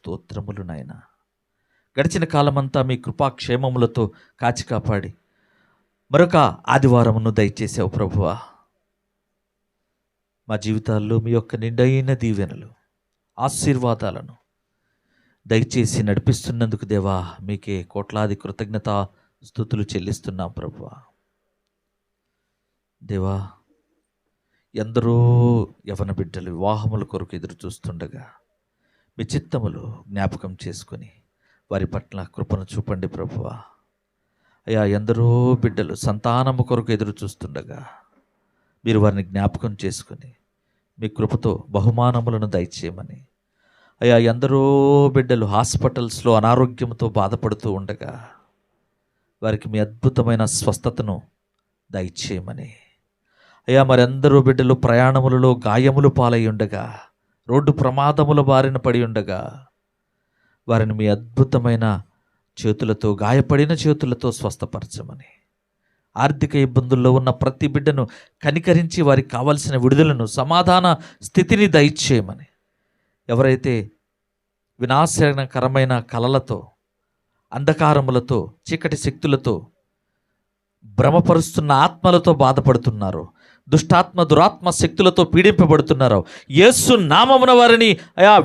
స్తోత్రములు నాయనా. గడిచిన కాలమంతా మీ కృపాక్షేమములతో కాచి కాపాడి మరొక ఆదివారమును దయచేసావు ప్రభువా. మా జీవితాల్లో మీ యొక్క నిండైన దీవెనలు, ఆశీర్వాదాలను దయచేసి నడిపిస్తున్నందుకు దేవా మీకే కోట్లాది కృతజ్ఞత స్తుతులు చెల్లిస్తున్నాం ప్రభువా. దేవా, ఎందరో యవన బిడ్డలు వివాహముల కొరకు ఎదురు చూస్తుండగా మీ చిత్తములు జ్ఞాపకం చేసుకొని వారి పట్ల కృపను చూపండి ప్రభువా. అయ్యా, ఎందరో బిడ్డలు సంతానము కొరకు ఎదురు చూస్తుండగా మీరు వారిని జ్ఞాపకం చేసుకొని మీ కృపతో బహుమానములను దయచేయమని. అయ్యా, ఎందరో బిడ్డలు హాస్పిటల్స్లో అనారోగ్యంతో బాధపడుతూ ఉండగా వారికి మీ అద్భుతమైన స్వస్థతను దయచేయమని. అయ్యా, మరెందరో బిడ్డలు ప్రయాణములలో గాయములు పాలై ఉండగా, రోడ్డు ప్రమాదముల బారిన పడి ఉండగా వారిని మీ అద్భుతమైన చేతులతో, గాయపడిన చేతులతో స్వస్థపరచమని. ఆర్థిక ఇబ్బందుల్లో ఉన్న ప్రతి బిడ్డను కనికరించి వారికి కావలసిన విడుదలను, సమాధాన స్థితిని దయచేయమని. ఎవరైతే వినాశకరమైన కలలతో, అంధకారములతో, చీకటి శక్తులతో, భ్రమపరుస్తున్న ఆత్మలతో బాధపడుతున్నారో, దుష్టాత్మ దురాత్మ శక్తులతో పీడింపబడుతున్నారో, యేసు నామమున వారిని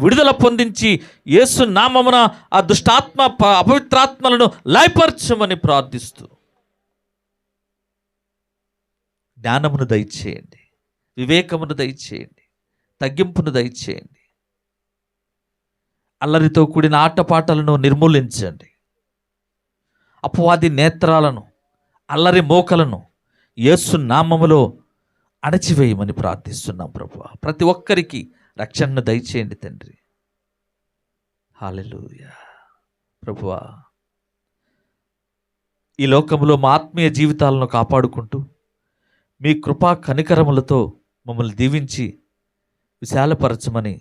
విడుదల పొందించి, యేసు నామమున ఆ దుష్టాత్మ అపవిత్రాత్మలను లయపరచమని ప్రార్థిస్తూ జ్ఞానమును దయచేయండి, వివేకమును దయచేయండి, తగ్గింపును దయచేయండి. అల్లరితో కూడిన ఆటపాటలను నిర్మూలించండి. అపవాది నేత్రాలను, అల్లరి మోకలను యేసు నామములో అణచివేయమని ప్రార్థిస్తున్నాం ప్రభువా. ప్రతి ఒక్కరికి రక్షణను దయచేయండి తండ్రి. హల్లెలూయా. ప్రభువా, ఈ లోకంలో మా ఆత్మీయ జీవితాలను కాపాడుకుంటూ మీ కృపా కనికరములతో మమ్మల్ని దీవించి విశాలపరచమని,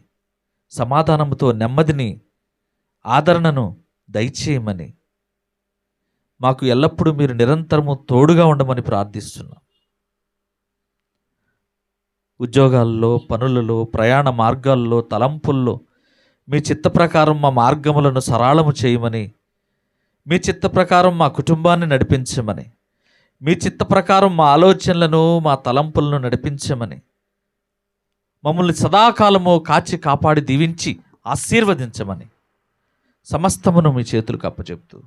సమాధానముతో నెమ్మదిని, ఆదరణను దయచేయమని, మాకు ఎల్లప్పుడూ మీరు నిరంతరము తోడుగా ఉండమని ప్రార్థిస్తున్నాం. ఉద్యోగాల్లో, పనులలో, ప్రయాణ మార్గాల్లో, తలంపుల్లో మీ చిత్త ప్రకారం మా మార్గములను సరళము చేయమని, మీ చిత్త ప్రకారం మా కుటుంబాన్ని నడిపించమని, మీ చిత్త ప్రకారం మా ఆలోచనలను, మా తలంపులను నడిపించమని, మమ్మల్ని సదాకాలము కాచి కాపాడి దీవించి ఆశీర్వదించమని సమస్తమును మీ చేతులకు అప్పచెప్తూ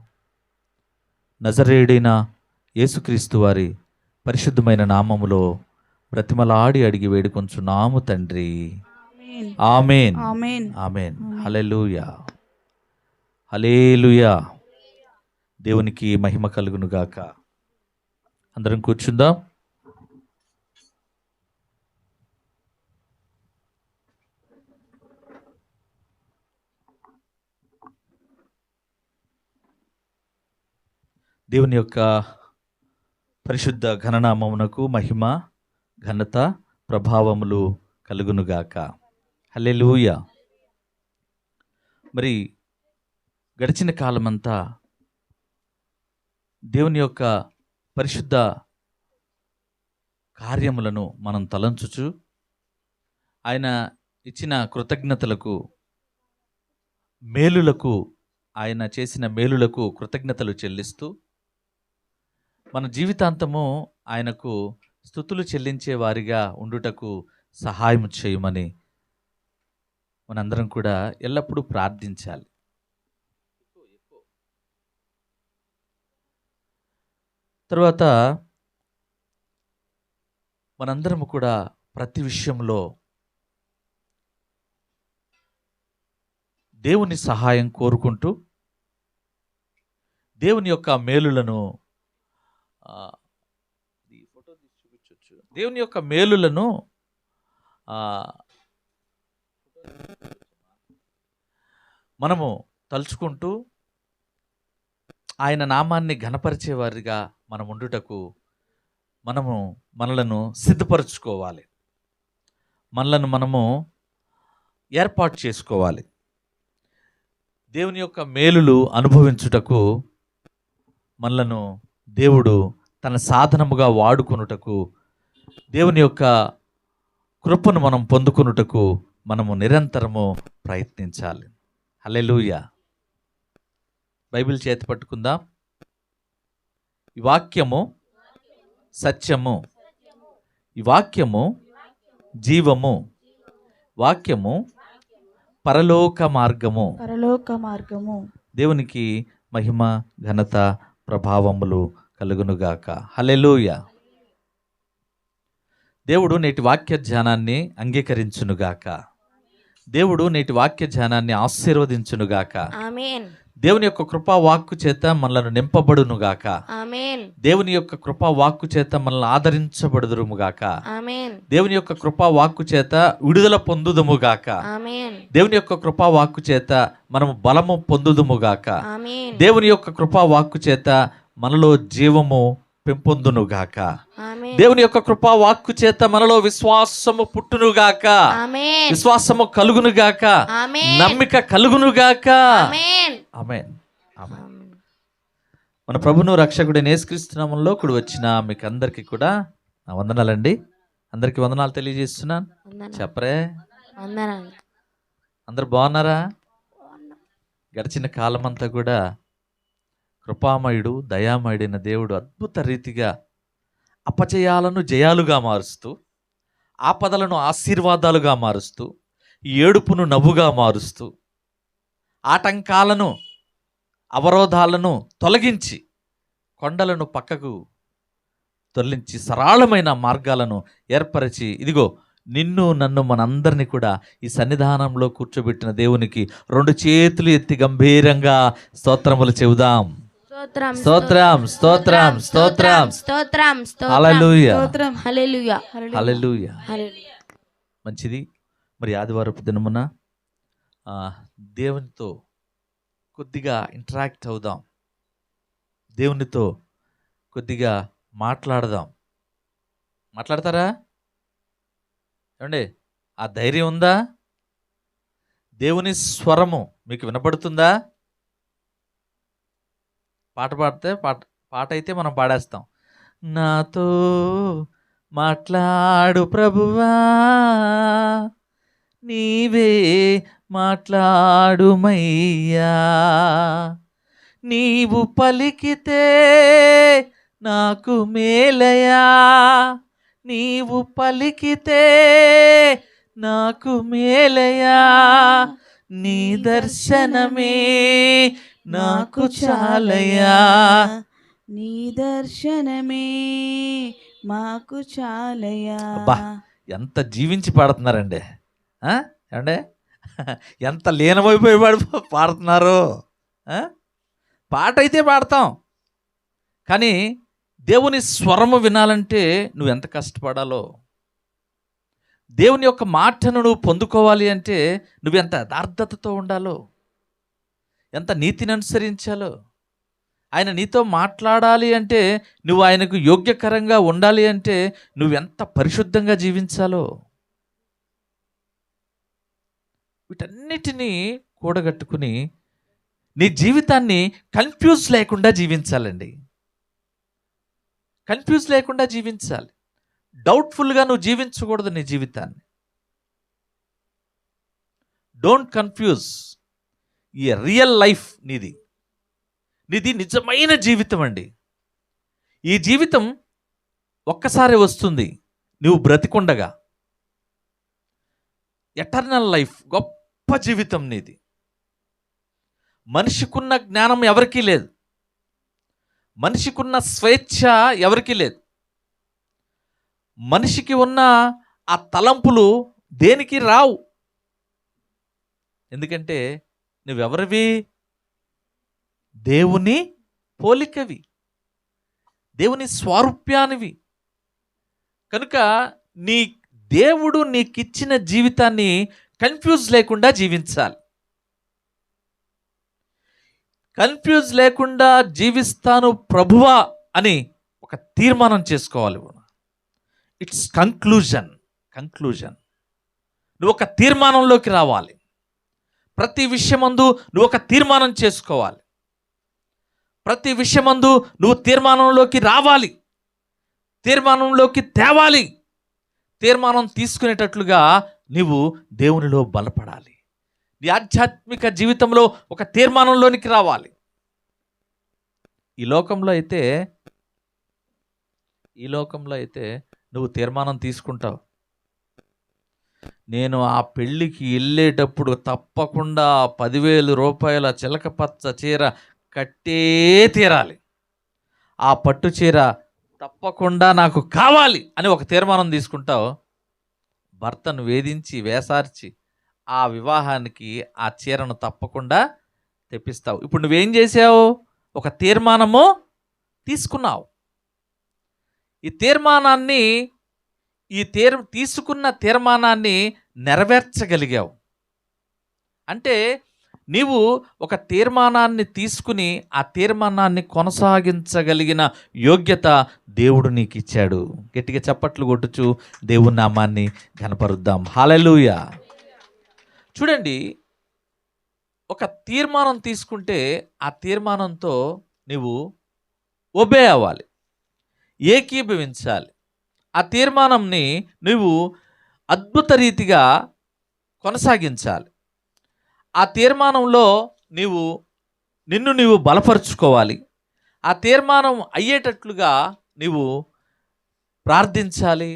నజరేయుడైన యేసుక్రీస్తు వారి పరిశుద్ధమైన నామములో బ్రతిమలాడి అడిగి వేడుకొంచున్నాము తండ్రి. ఆమేన్, ఆమేన్. హల్లెలూయా, హల్లెలూయా. దేవునికి మహిమ కలుగును గాక. అందరం కూర్చుందాం. దేవుని యొక్క పరిశుద్ధ ఘననామమునకు మహిమ, ఘనత, ప్రభావములు కలుగునుగాక. హల్లెలూయా. మరి గడిచిన కాలమంతా దేవుని యొక్క పరిశుద్ధ కార్యములను మనం తలంచుచు, ఆయన ఇచ్చిన కృతజ్ఞతలకు, మేలులకు, ఆయన చేసిన మేలులకు కృతజ్ఞతలు చెల్లిస్తూ మన జీవితాంతము ఆయనకు స్తుతులు చెల్లించే వారిగా ఉండుటకు సహాయం చేయమని మనందరం కూడా ఎల్లప్పుడూ ప్రార్థించాలి. తర్వాత మనందరము కూడా ప్రతి విషయంలో దేవుని సహాయం కోరుకుంటూ దేవుని యొక్క మేలులను దేవుని యొక్క మేలులను మనము తలుచుకుంటూ ఆయన నామాన్ని ఘనపరిచేవారిగా మనం ఉండుటకు మనలను సిద్ధపరచుకోవాలి, మనలను మనము ఏర్పాటు చేసుకోవాలి. దేవుని యొక్క మేలులు అనుభవించుటకు మనలను దేవుడు తన సాధనముగా వాడుకొనుటకు, దేవుని యొక్క కృపను మనం పొందుకొనుటకు మనము నిరంతరము ప్రయత్నించాలి. హల్లెలూయా. బైబిల్ చేతి పట్టుకుందాం. ఈ వాక్యము సత్యము, ఈ వాక్యము జీవము, వాక్యము పరలోక మార్గము. దేవునికి మహిమ, ఘనత, ప్రభావములు కలుగునుగాక. హల్లెలూయా. దేవుడు నేటి వాక్య ధ్యానాన్ని అంగీకరించునుగాక. దేవుడు నేటి వాక్య ధ్యానాన్ని ఆశీర్వదించునుగాక. ఆమేన్. దేవుని యొక్క కృపా వాక్కు చేత మనలను నింపబడునుగాక. ఆమేన్. దేవుని యొక్క కృపా వాక్కు చేత మనల్ని ఆదరించబడుదురుముగాక. ఆమేన్. దేవుని యొక్క కృపా వాక్కు చేత విడుదల పొందుదుముగాక. ఆమేన్. దేవుని యొక్క కృపా వాక్కు చేత మనము బలము పొందుదుముగాక. ఆమేన్. దేవుని యొక్క కృపా వాక్కు చేత మనలో జీవము పెంపొందునుగాక. ఆమేన్. దేవుని యొక్క కృపా వాక్కు చేత మనలో విశ్వాసము పుట్టునుగాక. ఆమేన్. విశ్వాసము కలుగునుగాక. ఆమేన్. నమ్మిక కలుగునుగాక. ఆమేన్. ఆమేన్. ఆమేన్. మన ప్రభును రక్షకుడైన యేసుక్రీస్తు నామములో కూడి వచ్చిన మీకు అందరికీ కూడా నా వందనాలండి. అందరికీ వందనాలు తెలియజేస్తున్నాను. చెప్పరే, వందనాలు. అందరు బాగున్నారా? గడిచిన కాలం అంతా కూడా కృపామయుడు, దయామయుడైన దేవుడు అద్భుత రీతిగా అపజయాలను జయాలుగా మారుస్తూ, ఆపదలను ఆశీర్వాదాలుగా మారుస్తూ, ఏడుపును నవ్వుగా మారుస్తూ, ఆటంకాలను, అవరోధాలను తొలగించి, కొండలను పక్కకు తొలగించి, సరళమైన మార్గాలను ఏర్పరిచి, ఇదిగో నిన్ను నన్ను మనందరినీ కూడా ఈ సన్నిధానంలో కూర్చోబెట్టిన దేవునికి 2 చేతులు ఎత్తి గంభీరంగా స్తోత్రములు చెబుదాం. స్తోత్రం, స్తోత్రం, స్తోత్రం, స్తోత్రం. స్తోత్రం, స్తోత్రం. హల్లెలూయా. హల్లెలూయా. హల్లెలూయా. హల్లెలూయా. మంచిది. మరి ఆదివారపు దినమున దేవునితో కొద్దిగా ఇంటరాక్ట్ అవుదాం. దేవునితో కొద్దిగా మాట్లాడదాం. మాట్లాడతారా? ఏమండి, ఆ ధైర్యం ఉందా? దేవుని స్వరము మీకు వినపడుతుందా? పాట పాడితే పాట అయితే మనం పాడేస్తాం. నాతో మాట్లాడు ప్రభువా, నీవే మాట్లాడుమయ్యా, నీవు పలికితే నాకు మేలయా, నీవు పలికితే నాకు మేలయా, నీ దర్శనమే నాకు చాలయా, నీ దర్శనమే మాకు చాలయా. అబ్బా, ఎంత జీవించి పాడుతున్నారండి. ఏమండే, ఎంత లీనమైపోయి పాడుతున్నారు. పాట అయితే పాడతాం, కానీ దేవుని స్వరము వినాలంటే నువ్వెంత కష్టపడాలో, దేవుని యొక్క మాటను నువ్వు పొందుకోవాలి అంటే నువ్వెంత యథార్థతతో ఉండాలో, ఎంత నీతిని అనుసరించాలో, ఆయన నీతో మాట్లాడాలి అంటే నువ్వు ఆయనకు యోగ్యకరంగా ఉండాలి అంటే నువ్వెంత పరిశుద్ధంగా జీవించాలో, వీటన్నిటినీ కూడగట్టుకుని నీ జీవితాన్ని కన్ఫ్యూజ్ లేకుండా జీవించాలండి. కన్ఫ్యూజ్ లేకుండా జీవించాలి. డౌట్ఫుల్గా నువ్వు జీవించకూడదు నీ జీవితాన్ని. Don't confuse. ఈ రియల్ లైఫ్ నీది నిజమైన జీవితం అండి. ఈ జీవితం ఒక్కసారి వస్తుంది నువ్వు బ్రతికుండగా. ఎటర్నల్ లైఫ్, గొప్ప జీవితం నీది. మనిషికున్న జ్ఞానం ఎవరికీ లేదు, మనిషికున్న స్వేచ్ఛ ఎవరికీ లేదు, మనిషికి ఉన్న ఆ తలంపులు దేనికి రావు. ఎందుకంటే నువ్వెవరివి? దేవుని పోలికవి, దేవుని స్వారూప్యానివి. కనుక నీ దేవుడు నీకిచ్చిన జీవితాన్ని కన్ఫ్యూజ్ లేకుండా జీవించాలి. కన్ఫ్యూజ్ లేకుండా జీవిస్తాను ప్రభువా అని ఒక తీర్మానం చేసుకోవాలి. It's conclusion. నువ్వు ఒక తీర్మానంలోకి రావాలి. ప్రతి విషయమందు నువ్వు ఒక తీర్మానం చేసుకోవాలి. ప్రతి విషయమందు నువ్వు తీర్మానంలోకి రావాలి, తీర్మానంలోకి తేవాలి. తీర్మానం తీసుకునేటట్లుగా నువ్వు దేవునిలో బలపడాలి. నీ ఆధ్యాత్మిక జీవితంలో ఒక తీర్మానంలోనికి రావాలి. ఈ లోకంలో అయితే నువ్వు తీర్మానం తీసుకుంటావు, నేను ఆ పెళ్ళికి వెళ్ళేటప్పుడు తప్పకుండా 10,000 రూపాయల చిలకపచ్చ చీర కట్టే తీరాలి, ఆ పట్టు చీర తప్పకుండా నాకు కావాలి అని ఒక తీర్మానం తీసుకుంటావు. భర్తను వేధించి వేసార్చి ఆ వివాహానికి ఆ చీరను తప్పకుండా తెప్పిస్తావు. ఇప్పుడు నువ్వేం చేసావు? ఒక తీర్మానము తీసుకున్నావు. తీసుకున్న తీర్మానాన్ని నెరవేర్చగలిగావు. అంటే నీవు ఒక తీర్మానాన్ని తీసుకుని ఆ తీర్మానాన్ని కొనసాగించగలిగిన యోగ్యత దేవుడు నీకు ఇచ్చాడు. గట్టిగా చప్పట్లు కొట్టుచు దేవుని నామాన్ని ఘనపరుద్దాం. హల్లెలూయా. చూడండి, ఒక తీర్మానం తీసుకుంటే ఆ తీర్మానంతో నీవు ఒబే అవ్వాలి, ఏకీభవించాలి. ఆ తీర్మానంని నువ్వు అద్భుత రీతిగా కొనసాగించాలి. ఆ తీర్మానంలో నిన్ను బలపరుచుకోవాలి. ఆ తీర్మానం అయ్యేటట్లుగా నీవు ప్రార్థించాలి.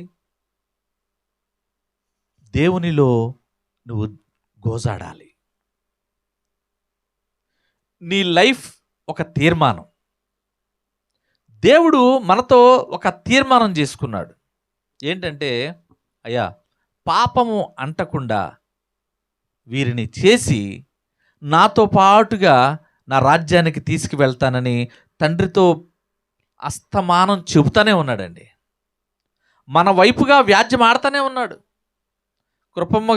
దేవునిలో నువ్వు గోజాడాలి. నీ లైఫ్ ఒక తీర్మానం. దేవుడు మనతో ఒక తీర్మానం చేసుకున్నాడు. ఏంటంటే, అయ్యా, పాపము అంటకుండా వీరిని చేసి నాతో పాటుగా నా రాజ్యానికి తీసుకువెళ్తానని తండ్రితో అస్తమానం చెబుతానే ఉన్నాడండి. మన వైపుగా వ్యాజ్యం ఆడుతూనే ఉన్నాడు. కృపమ్మ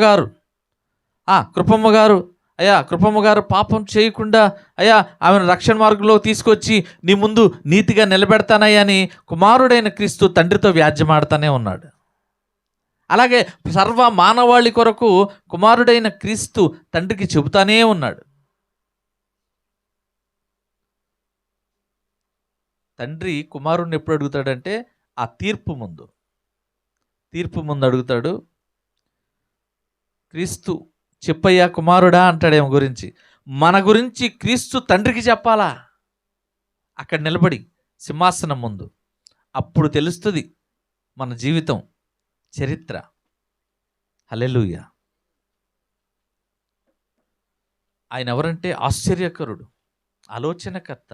గారు పాపం చేయకుండా అయ్యా ఆమెను రక్షణ మార్గంలో తీసుకొచ్చి నీ ముందు నీతిగా నిలబెడతానయ్యా అని కుమారుడైన క్రీస్తు తండ్రితో వ్యాజ్యమాడుతూనే ఉన్నాడు. అలాగే సర్వ మానవాళి కొరకు కుమారుడైన క్రీస్తు తండ్రికి చెబుతానే ఉన్నాడు. తండ్రి కుమారుడిని ఎప్పుడు అడుగుతాడంటే ఆ తీర్పు ముందు అడుగుతాడు. క్రీస్తు చెప్పయ్యా కుమారుడా అంటాడేమో గురించి. మన గురించి క్రీస్తు తండ్రికి చెప్పాలా అక్కడ నిలబడి సింహాసనం ముందు. అప్పుడు తెలుస్తుంది మన జీవితం చరిత్ర. హల్లెలూయా. ఆయన ఎవరంటే ఆశ్చర్యకరుడు, ఆలోచనకర్త,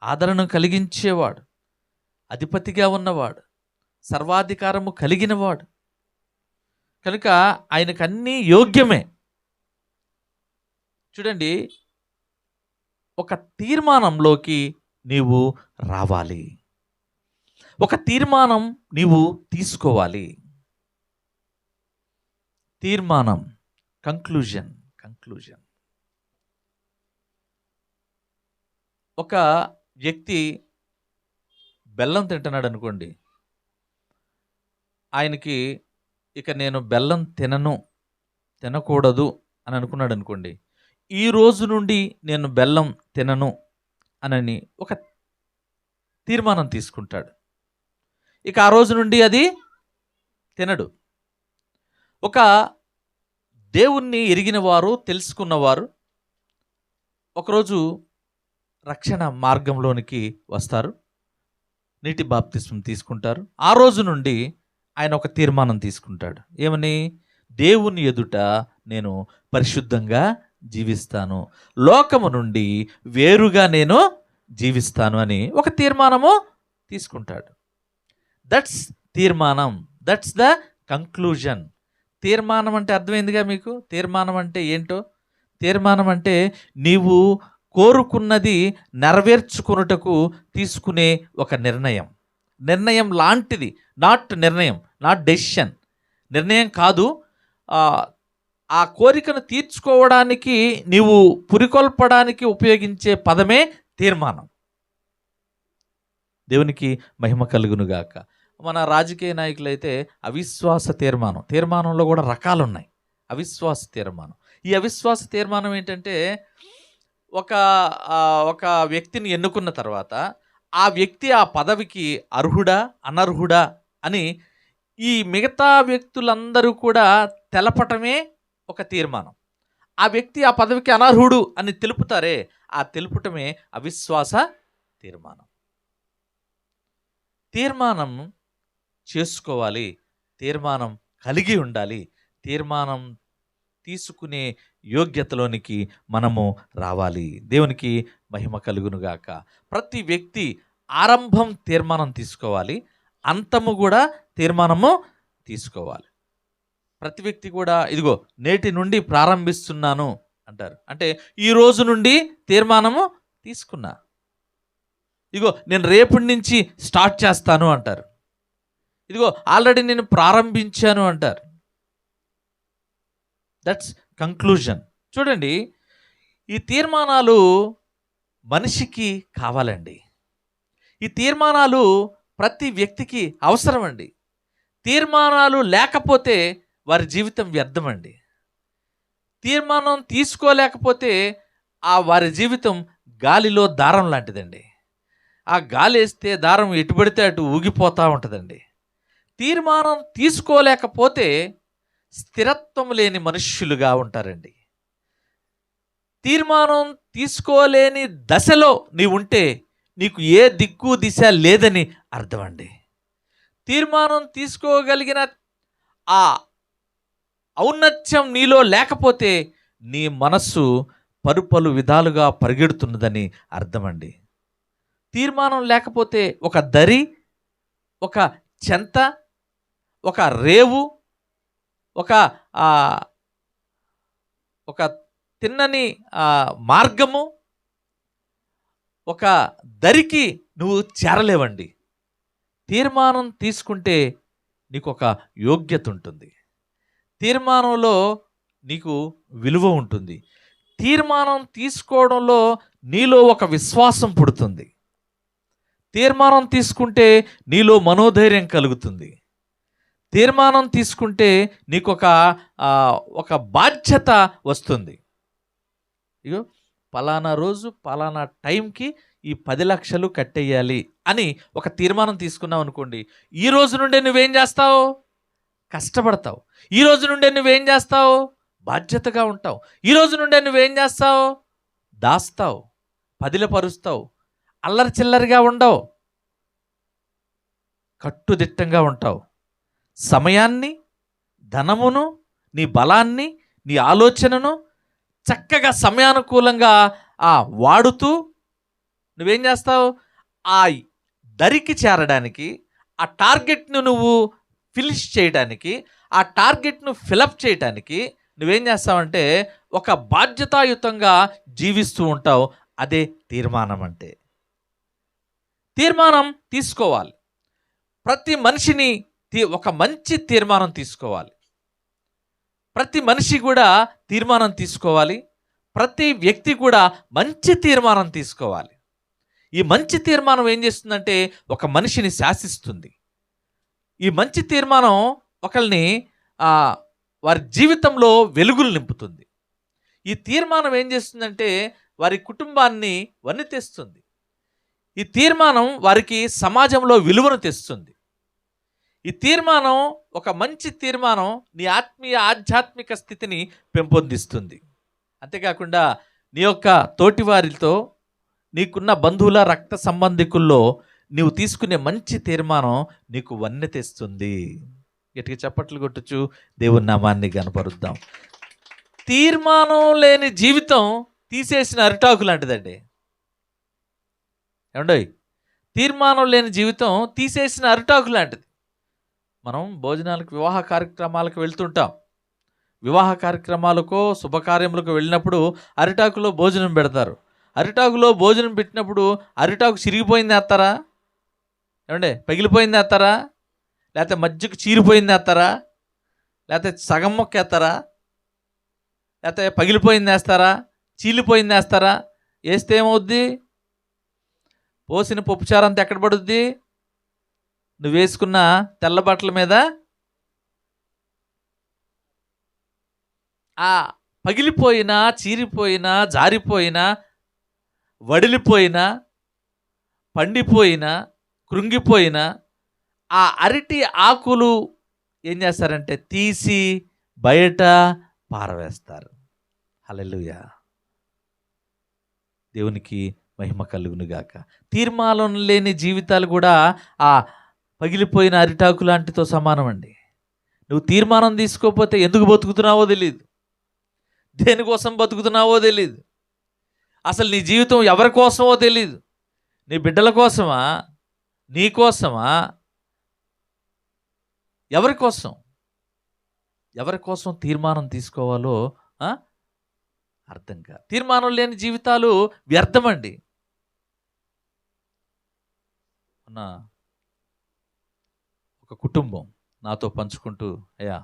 ఆదరణ కలిగించేవాడు, అధిపతిగా ఉన్నవాడు, సర్వాధికారము కలిగినవాడు. కనుక ఆయనకన్నీ యోగ్యమే. చూడండి, ఒక తీర్మానంలోకి నీవు రావాలి, ఒక తీర్మానం నీవు తీసుకోవాలి. తీర్మానం, కంక్లూజన్. ఒక వ్యక్తి బెల్లం తింటున్నాడు అనుకోండి, ఆయనకి ఇక నేను బెల్లం తినకూడదు అని అనుకున్నాడు అనుకోండి, ఈ రోజు నుండి నేను బెల్లం తినను అని ఒక తీర్మానం తీసుకుంటాడు. ఇక ఆ రోజు నుండి అది తినడు. ఒక దేవుణ్ణి ఎరిగిన వారు, తెలుసుకున్నవారు ఒకరోజు రక్షణ మార్గంలోనికి వస్తారు, నీటి బాప్తిస్మం తీసుకుంటారు. ఆ రోజు నుండి ఆయన ఒక తీర్మానం తీసుకుంటాడు. ఏమని? దేవుని ఎదుట నేను పరిశుద్ధంగా జీవిస్తాను, లోకము నుండి వేరుగా నేను జీవిస్తాను అని ఒక తీర్మానము తీసుకుంటాడు. దట్స్ తీర్మానం, దట్స్ ద కంక్లూజన్. తీర్మానం అంటే అర్థమైందిగా మీకు? తీర్మానం అంటే ఏంటో? తీర్మానం అంటే నీవు కోరుకున్నది నెరవేర్చుకున్నటకు తీసుకునే ఒక నిర్ణయం లాంటిది. Not decision. నిర్ణయం కాదు. ఆ కోరికను తీర్చుకోవడానికి నీవు పురికొల్పడానికి ఉపయోగించే పదమే తీర్మానం. దేవునికి మహిమ కలుగునుగాక. మన రాజకీయ నాయకులైతే అవిశ్వాస తీర్మానంలో కూడా రకాలు ఉన్నాయి. అవిశ్వాస తీర్మానం. ఈ అవిశ్వాస తీర్మానం ఏంటంటే, ఒక వ్యక్తిని ఎన్నుకున్న తర్వాత ఆ వ్యక్తి ఆ పదవికి అర్హుడా అనర్హుడా అని ఈ మిగతా వ్యక్తులందరూ కూడా తెలపటమే ఒక తీర్మానం. ఆ వ్యక్తి ఆ పదవికి అనర్హుడు అని తెలుపుతారే, ఆ తెలుపటమే అవిశ్వాస తీర్మానం. తీర్మానం చేసుకోవాలి, తీర్మానం కలిగి ఉండాలి, తీర్మానం తీసుకునే యోగ్యతలోనికి మనము రావాలి. దేవునికి మహిమ కలుగునుగాక. ప్రతి వ్యక్తి ఆరంభం తీర్మానం తీసుకోవాలి, అంతము కూడా తీర్మానము తీసుకోవాలి. ప్రతి వ్యక్తి కూడా ఇదిగో నేటి నుండి ప్రారంభిస్తున్నాను అంటారు. అంటే ఈ రోజు నుండి తీర్మానము తీసుకున్నా, ఇదిగో నేను రేపటి నుంచి స్టార్ట్ చేస్తాను అంటారు. ఇదిగో ఆల్రెడీ నేను ప్రారంభించాను అంటారు. That's conclusion. చూడండి, ఈ తీర్మానాలు మనిషికి కావాలండి. ఈ తీర్మానాలు ప్రతి వ్యక్తికి అవసరం అండి. తీర్మానాలు లేకపోతే వారి జీవితం వ్యర్థమండి. తీర్మానం తీసుకోలేకపోతే ఆ వారి జీవితం గాలిలో దారం లాంటిదండి. ఆ గాలి వేస్తే దారం ఎటుపడితే అటు ఊగిపోతూ ఉంటుందండి. తీర్మానం తీసుకోలేకపోతే స్థిరత్వం లేని మనుష్యులుగా ఉంటారండి. తీర్మానం తీసుకోలేని దశలో నీవుంటే నీకు ఏ దిక్కు దిశ లేదని అర్థం అండి. తీర్మానం తీసుకోగలిగిన ఆ ఔన్నత్యం నీలో లేకపోతే నీ మనస్సు పలు విధాలుగా పరిగెడుతున్నదని అర్థమండి. తీర్మానం లేకపోతే ఒక దరి, ఒక చెంత, ఒక రేవు, ఒక తిన్నని మార్గము, ఒక దరికి నువ్వు చేరలేవండి. తీర్మానం తీసుకుంటే నీకు ఒక యోగ్యత ఉంటుంది, తీర్మానంలో నీకు విలువ ఉంటుంది, తీర్మానం తీసుకోవడంలో నీలో ఒక విశ్వాసం పుడుతుంది, తీర్మానం తీసుకుంటే నీలో మనోధైర్యం కలుగుతుంది, తీర్మానం తీసుకుంటే నీకు ఒక బాధ్యత వస్తుంది. ఇగో పలానా రోజు పలానా టైంకి ఈ 10 లక్షలు కట్టేయాలి అని ఒక తీర్మానం తీసుకున్నావు అనుకోండి, ఈ రోజు నుండే నువ్వేం చేస్తావు? కష్టపడతావు. ఈ రోజు నుండే నువ్వేం చేస్తావు? బాధ్యతగా ఉంటావు. ఈ రోజు నుండే నువ్వేం చేస్తావు? దాస్తావు, పదిలపరుస్తావు, అల్లరి చిల్లరిగా ఉండవు, కట్టుదిట్టంగా ఉంటావు. సమయాన్ని, ధనమును, నీ బలాన్ని, నీ ఆలోచనను చక్కగా సమయానుకూలంగా వాడుతూ నువ్వేం చేస్తావు? ఆ దరికి చేరడానికి, ఆ టార్గెట్ను నువ్వు ఫినిష్ చేయడానికి, ఆ టార్గెట్ను ఫిలప్ చేయడానికి నువ్వేం చేస్తావంటే ఒక బాధ్యతాయుతంగా జీవిస్తూ ఉంటావు. అదే తీర్మానం అంటే. తీర్మానం తీసుకోవాలి. ప్రతి మనిషిని ఒక మంచి తీర్మానం తీసుకోవాలి. ప్రతి మనిషి కూడా తీర్మానం తీసుకోవాలి. ప్రతి వ్యక్తి కూడా మంచి తీర్మానం తీసుకోవాలి. ఈ మంచి తీర్మానం ఏం చేస్తుందంటే ఒక మనిషిని శాసిస్తుంది. ఈ మంచి తీర్మానం ఒకరిని వారి జీవితంలో వెలుగులు నింపుతుంది. ఈ తీర్మానం ఏం చేస్తుందంటే వారి కుటుంబాన్ని వన్నె తెస్తుంది. ఈ తీర్మానం వారికి సమాజంలో విలువను తెస్తుంది. ఈ తీర్మానం, ఒక మంచి తీర్మానం నీ ఆత్మీయ ఆధ్యాత్మిక స్థితిని పెంపొందిస్తుంది. అంతేకాకుండా నీ యొక్క తోటివారితో, నీకున్న బంధువుల రక్త సంబంధికుల్లో నీవు తీసుకునే మంచి తీర్మానం నీకు వన్నె తెస్తుంది. గట్టిగా చప్పట్లు కొట్టచ్చు, దేవుని నామాన్ని కనపరుద్దాం. తీర్మానం లేని జీవితం తీసేసిన అరిటాకు లాంటిదండి. ఏమండీ? తీర్మానం లేని జీవితం తీసేసిన అరిటాకు లాంటిది. మనం భోజనాలకు, వివాహ కార్యక్రమాలకు వెళ్తుంటాం. వివాహ కార్యక్రమాలకో శుభకార్యములకు వెళ్ళినప్పుడు అరిటాకులో భోజనం పెడతారు. అరిటాకులో భోజనం పెట్టినప్పుడు అరిటాకు చిరిగిపోయింది వేస్తారా? ఏమండే? పగిలిపోయింది వేస్తారా? లేకపోతే మధ్యకు చీరిపోయింది వేస్తారా? లేకపోతే సగం మొక్క వేస్తారా? లేకపోతే పగిలిపోయింది వేస్తారా? చీలిపోయింది వేస్తారా? వేస్తే ఏమవుద్ది? పోసిన పప్పుచారంతా ఎక్కడ పడుద్ది? నువ్వు వేసుకున్న తెల్ల బట్టల మీద. ఆ పగిలిపోయినా, చీరిపోయినా, జారిపోయినా, వడిలిపోయినా, పండిపోయినా, కృంగిపోయినా ఆ అరటి ఆకులు ఏం చేస్తారంటే తీసి బయట పారవేస్తారు. హల్లెలూయా. దేవునికి మహిమ కలుగును గాక. తీర్మానం లేని జీవితాలు కూడా ఆ పగిలిపోయిన అరిటాకు లాంటితో సమానం అండి. నువ్వు తీర్మానం తీసుకోకపోతే ఎందుకు బతుకుతున్నావో తెలియదు, దేనికోసం బతుకుతున్నావో తెలియదు, అసలు నీ జీవితం ఎవరి కోసమో తెలియదు. నీ బిడ్డల కోసమా, నీ కోసమా, ఎవరి కోసం తీర్మానం తీసుకోవాలో అర్థం కాదు. తీర్మానం లేని జీవితాలు వ్యర్థమండి. ఒక కుటుంబం నాతో పంచుకుంటూ, అయ్యా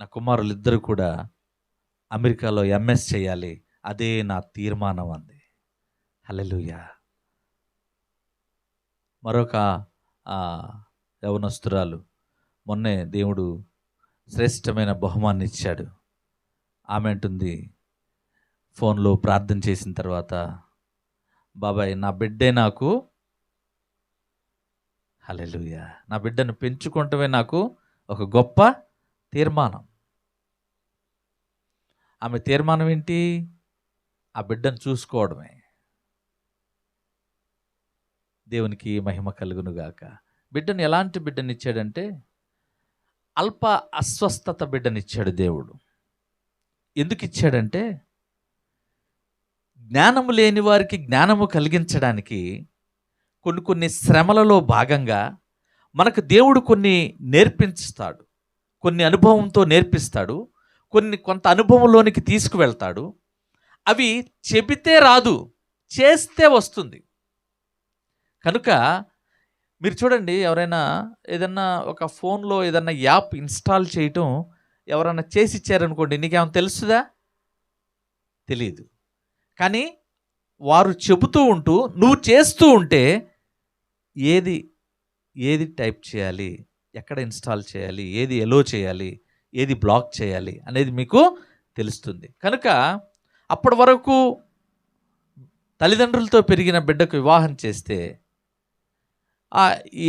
నా కుమారులు ఇద్దరు కూడా అమెరికాలో ఎంఎస్ చేయాలి, అదే నా తీర్మానం అంది. హల్లెలూయా. మరొక యవనస్తురాలు, మొన్నే దేవుడు శ్రేష్టమైన బహుమాన్ని ఇచ్చాడు. ఆమె అంటుంది ఫోన్లో ప్రార్థన చేసిన తర్వాత, బాబాయ్ నా బిడ్డే నాకు, హల్లెలూయా, నా బిడ్డను పెంచుకుంటమే నాకు ఒక గొప్ప తీర్మానం. ఆమె తీర్మానం ఏంటి? ఆ బిడ్డను చూసుకోవడమే. దేవునికి మహిమ కలుగునుగాక. బిడ్డను ఎలాంటి బిడ్డనిచ్చాడంటే అల్ప అస్వస్థత బిడ్డనిచ్చాడు దేవుడు. ఎందుకు ఇచ్చాడంటే జ్ఞానము లేని వారికి జ్ఞానము కలిగించడానికి కొన్ని శ్రమలలో భాగంగా మనకు దేవుడు కొన్ని నేర్పిస్తాడు, కొన్ని అనుభవంతో నేర్పిస్తాడు, కొంత అనుభవంలోనికి తీసుకువెళ్తాడు. అవి చెబితే రాదు, చేస్తే వస్తుంది. కనుక మీరు చూడండి, ఎవరైనా ఏదన్నా ఒక ఫోన్లో ఏదన్నా యాప్ ఇన్స్టాల్ చేయటం ఎవరైనా చేసి ఇచ్చారనుకోండి, నీకేమైనా తెలుసుదా? తెలియదు. కానీ వారు చెబుతూ ఉంటూ నువ్వు చేస్తూ ఉంటే ఏది టైప్ చేయాలి, ఎక్కడ ఇన్స్టాల్ చేయాలి, ఏది ఎలో చేయాలి, ఏది బ్లాక్ చేయాలి అనేది మీకు తెలుస్తుంది. కనుక అప్పటి వరకు తల్లిదండ్రులతో పెరిగిన బిడ్డకు వివాహం చేస్తే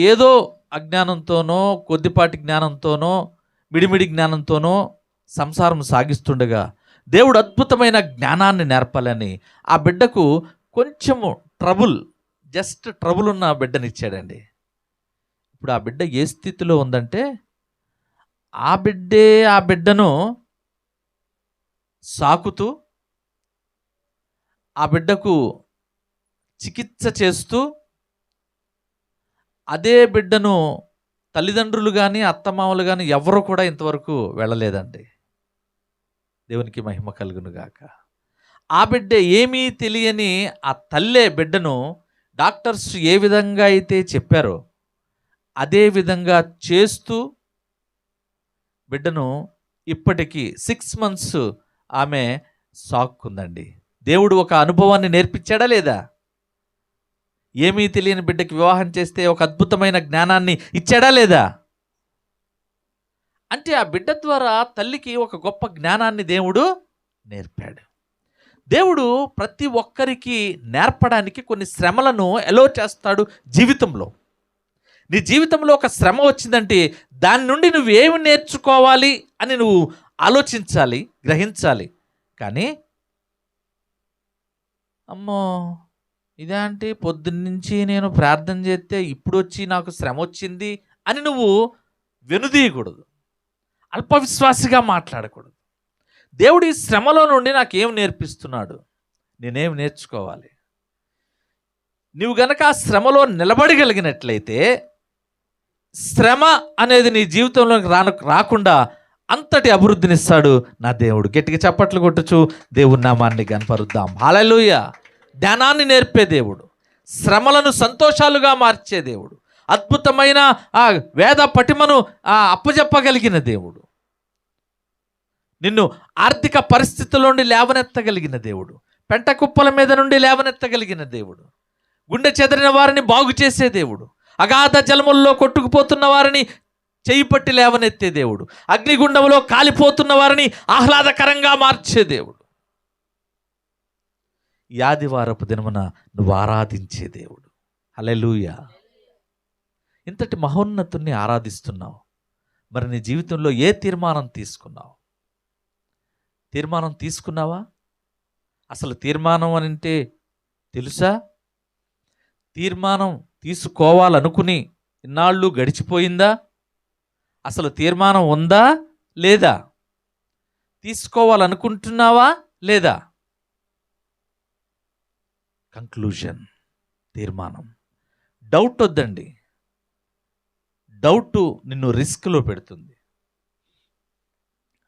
ఏదో అజ్ఞానంతోనో, కొద్దిపాటి జ్ఞానంతోనో, మిడిమిడి జ్ఞానంతోనో సంసారం సాగిస్తుండగా దేవుడు అద్భుతమైన జ్ఞానాన్ని నేర్పాలని ఆ బిడ్డకు కొంచెము జస్ట్ ట్రబుల్ ఉన్న బిడ్డనిచ్చాడండి. ఇప్పుడు ఆ బిడ్డ ఏ స్థితిలో ఉందంటే ఆ బిడ్డను సాకుతూ, ఆ బిడ్డకు చికిత్స చేస్తూ, అదే బిడ్డను తల్లిదండ్రులు కానీ అత్తమామలు కానీ ఎవరు కూడా ఇంతవరకు వెళ్ళలేదండి. దేవునికి మహిమ కలుగునుగాక. ఆ బిడ్డ ఏమీ తెలియని ఆ తల్లే బిడ్డను డాక్టర్స్ ఏ విధంగా అయితే చెప్పారో అదే విధంగా చేస్తూ బిడ్డను ఇప్పటికీ 6 months ఆమె సాక్కుందండి. దేవుడు ఒక అనుభవాన్ని నేర్పించాడా లేదా? ఏమీ తెలియని బిడ్డకి వివాహం చేస్తే ఒక అద్భుతమైన జ్ఞానాన్ని ఇచ్చాడా లేదా? అంటే ఆ బిడ్డ ద్వారా తల్లికి ఒక గొప్ప జ్ఞానాన్ని దేవుడు నేర్పాడు. దేవుడు ప్రతి ఒక్కరికి నేర్పడానికి కొన్ని శ్రమలను ఎలో చేస్తాడు జీవితంలో. నీ జీవితంలో ఒక శ్రమ వచ్చిందంటే దాని నుండి నువ్వేమి నేర్చుకోవాలి అని నువ్వు ఆలోచించాలి, గ్రహించాలి. కానీ అమ్మో ఇదేంటి పొద్దున్నుంచి నేను ప్రార్థన చేస్తే ఇప్పుడు వచ్చి నాకు శ్రమ వచ్చింది అని నువ్వు వెనుదీయకూడదు, అల్పవిశ్వాసిగా మాట్లాడకూడదు. దేవుడు ఈ శ్రమలో నుండి నాకేం నేర్పిస్తున్నాడు, నేనేం నేర్చుకోవాలి? నువ్వు గనక ఆ శ్రమలో నిలబడగలిగినట్లయితే శ్రమ అనేది నీ జీవితంలోకి రాకుండా అంతటి అభివృద్ధినిస్తాడు నా దేవుడు. గట్టిగా చప్పట్లు కొట్టుచు దేవుని నామాన్ని గనపరుద్దాం. హల్లెలూయా. జ్ఞానాన్ని నేర్పే దేవుడు, శ్రమలను సంతోషాలుగా మార్చే దేవుడు, అద్భుతమైన ఆ వేద పటిమను అప్పజెప్పగలిగిన దేవుడు, నిన్ను ఆర్థిక పరిస్థితుల నుండి లేవనెత్తగలిగిన దేవుడు, పెంట కుప్పల మీద నుండి లేవనెత్తగలిగిన దేవుడు, గుండె చెదరిన వారిని బాగు చేసే దేవుడు, అగాధ జలముల్లో కొట్టుకుపోతున్న వారిని చేయి పట్టి లేవనెత్తే దేవుడు, అగ్నిగుండంలో కాలిపోతున్న వారిని ఆహ్లాదకరంగా మార్చే దేవుడు, ఈ ఆదివారపు దినమున నువ్వు ఆరాధించే దేవుడు. హల్లెలూయా. ఇంతటి మహోన్నతుణ్ణి ఆరాధిస్తున్నావు. మరి నీ జీవితంలో ఏ తీర్మానం తీసుకున్నావు? తీర్మానం తీసుకున్నావా? అసలు తీర్మానం అని అంటే తెలుసా? తీర్మానం తీసుకోవాలనుకుని ఇన్నాళ్ళు గడిచిపోయిందా? అసలు తీర్మానం ఉందా లేదా? తీసుకోవాలనుకుంటున్నావా లేదా? కంక్లూజన్, తీర్మానం. డౌట్ వద్దండి. డౌట్ నిన్ను రిస్క్లో పెడుతుంది.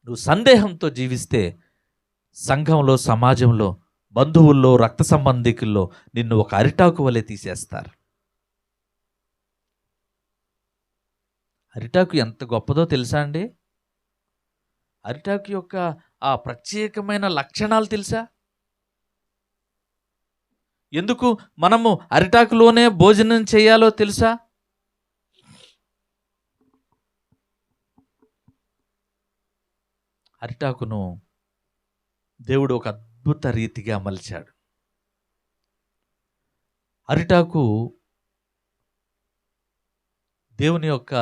నువ్వు సందేహంతో జీవిస్తే సంఘంలో, సమాజంలో, బంధువుల్లో, రక్త సంబంధికుల్లో నిన్ను ఒక అరిటాకు వలె తీసేస్తారు. అరిటాకు ఎంత గొప్పదో తెలుసా అండి? అరిటాకు యొక్క ఆ ప్రత్యేకమైన లక్షణాలు తెలుసా? ఎందుకు మనము అరిటాకులోనే భోజనం చేయాలో తెలుసా? అరిటాకును దేవుడు ఒక అద్భుత రీతిగా మలిచాడు. అరిటాకు దేవుని యొక్క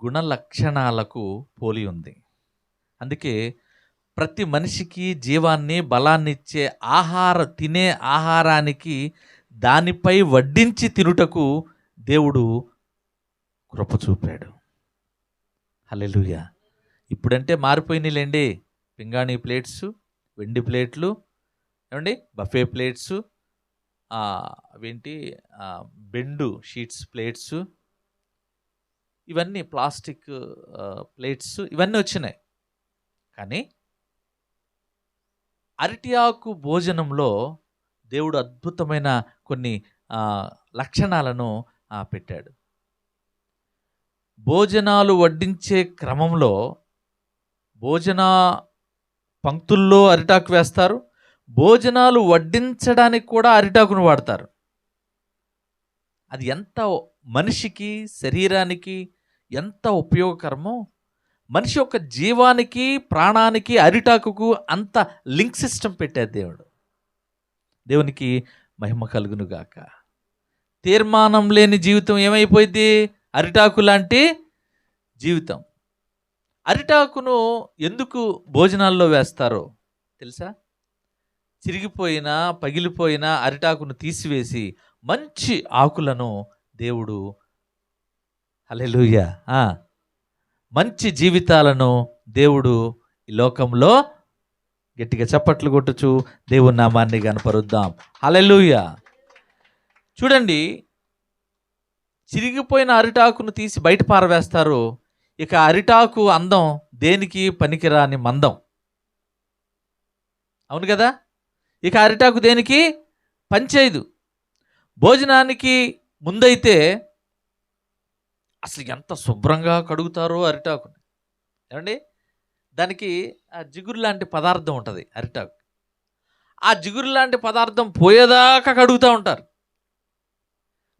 గుణ లక్షణాలకు పోలి ఉంది. అందుకే ప్రతి మనిషికి జీవాన్ని, బలాన్ని ఇచ్చే తినే ఆహారానికి దానిపై వడ్డించి తినుటకు దేవుడు కృప చూపాడు. హల్లెలూయా. ఇప్పుడంటే మారిపోయినాయిలేండి. పింగాణీ ప్లేట్స్, వెండి ప్లేట్లు, ఏమండి, బఫే ప్లేట్స్, అవేంటి బెండు షీట్స్ ప్లేట్స్, ఇవన్నీ ప్లాస్టిక్ ప్లేట్స్, ఇవన్నీ వచ్చినాయి. కానీ అరటి ఆకు భోజనంలో దేవుడు అద్భుతమైన కొన్ని లక్షణాలను పెట్టాడు. భోజనాలు వడ్డించే క్రమంలో భోజన పంక్తుల్లో అరిటాకు వేస్తారు. భోజనాలు వడ్డించడానికి కూడా అరిటాకును వాడతారు. అది ఎంత మనిషికి, శరీరానికి ఎంత ఉపయోగకరమో, మనిషి యొక్క జీవానికి, ప్రాణానికి అరిటాకుకు అంత లింక్ సిస్టమ్ పెట్టాడు దేవుడు. దేవునికి మహిమ కలుగునుగాక. తీర్మానం లేని జీవితం ఏమైపోయింది? అరిటాకు లాంటి జీవితం. అరిటాకును ఎందుకు భోజనాల్లో వేస్తారో తెలుసా? చిరిగిపోయిన, పగిలిపోయిన అరిటాకును తీసివేసి మంచి ఆకులను దేవుడు, హల్లెలూయా, మంచి జీవితాలను దేవుడు ఈ లోకంలో, గట్టిగా చప్పట్లు కొట్టుచు దేవుని నామాన్ని గనపరుద్దాం. హల్లెలూయా. చూడండి, చిరిగిపోయిన అరిటాకును తీసి బయట పారవేస్తారు. ఇక అరిటాకు అందం దేనికి పనికిరాని మందం. అవును కదా? ఇక అరిటాకు దేనికి పనిచేయదు. భోజనానికి ముందైతే అసలు ఎంత శుభ్రంగా కడుగుతారో అరిటాకుని, ఏమండి. దానికి ఆ జిగురు లాంటి పదార్థం ఉంటుంది అరిటాకు. ఆ జిగురు లాంటి పదార్థం పోయేదాకా కడుగుతూ ఉంటారు.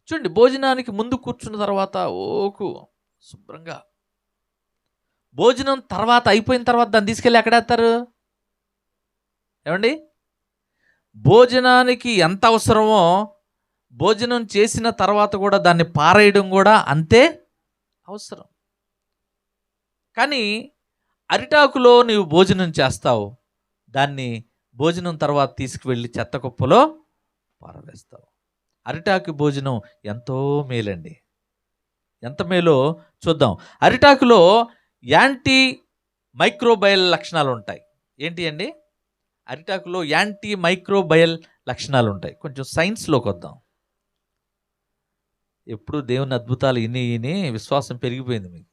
చూడండి, భోజనానికి ముందు కూర్చున్న తర్వాత ఓకు శుభ్రంగా, భోజనం తర్వాత అయిపోయిన తర్వాత దాన్ని తీసుకెళ్ళి ఎక్కడేస్తారు? ఏమండి, భోజనానికి ఎంత అవసరమో భోజనం చేసిన తర్వాత కూడా దాన్ని పారేయడం కూడా అంతే అవసరం. కానీ అరిటాకులో నీవు భోజనం చేస్తావు, దాన్ని భోజనం తర్వాత తీసుకువెళ్ళి చెత్త కుప్పలో పారవేస్తావు. అరిటాకు భోజనం ఎంతో మేలండి. ఎంత మేలో చూద్దాం. అరిటాకులో యాంటీ మైక్రోబయల్ లక్షణాలు ఉంటాయి. ఏంటి అండి? అరిటాకులో యాంటీ మైక్రోబయల్ లక్షణాలు ఉంటాయి. కొంచెం సైన్స్లోకి వద్దాం. ఎప్పుడు దేవుని అద్భుతాలు ఇని విశ్వాసం పెరిగిపోయింది మీకు.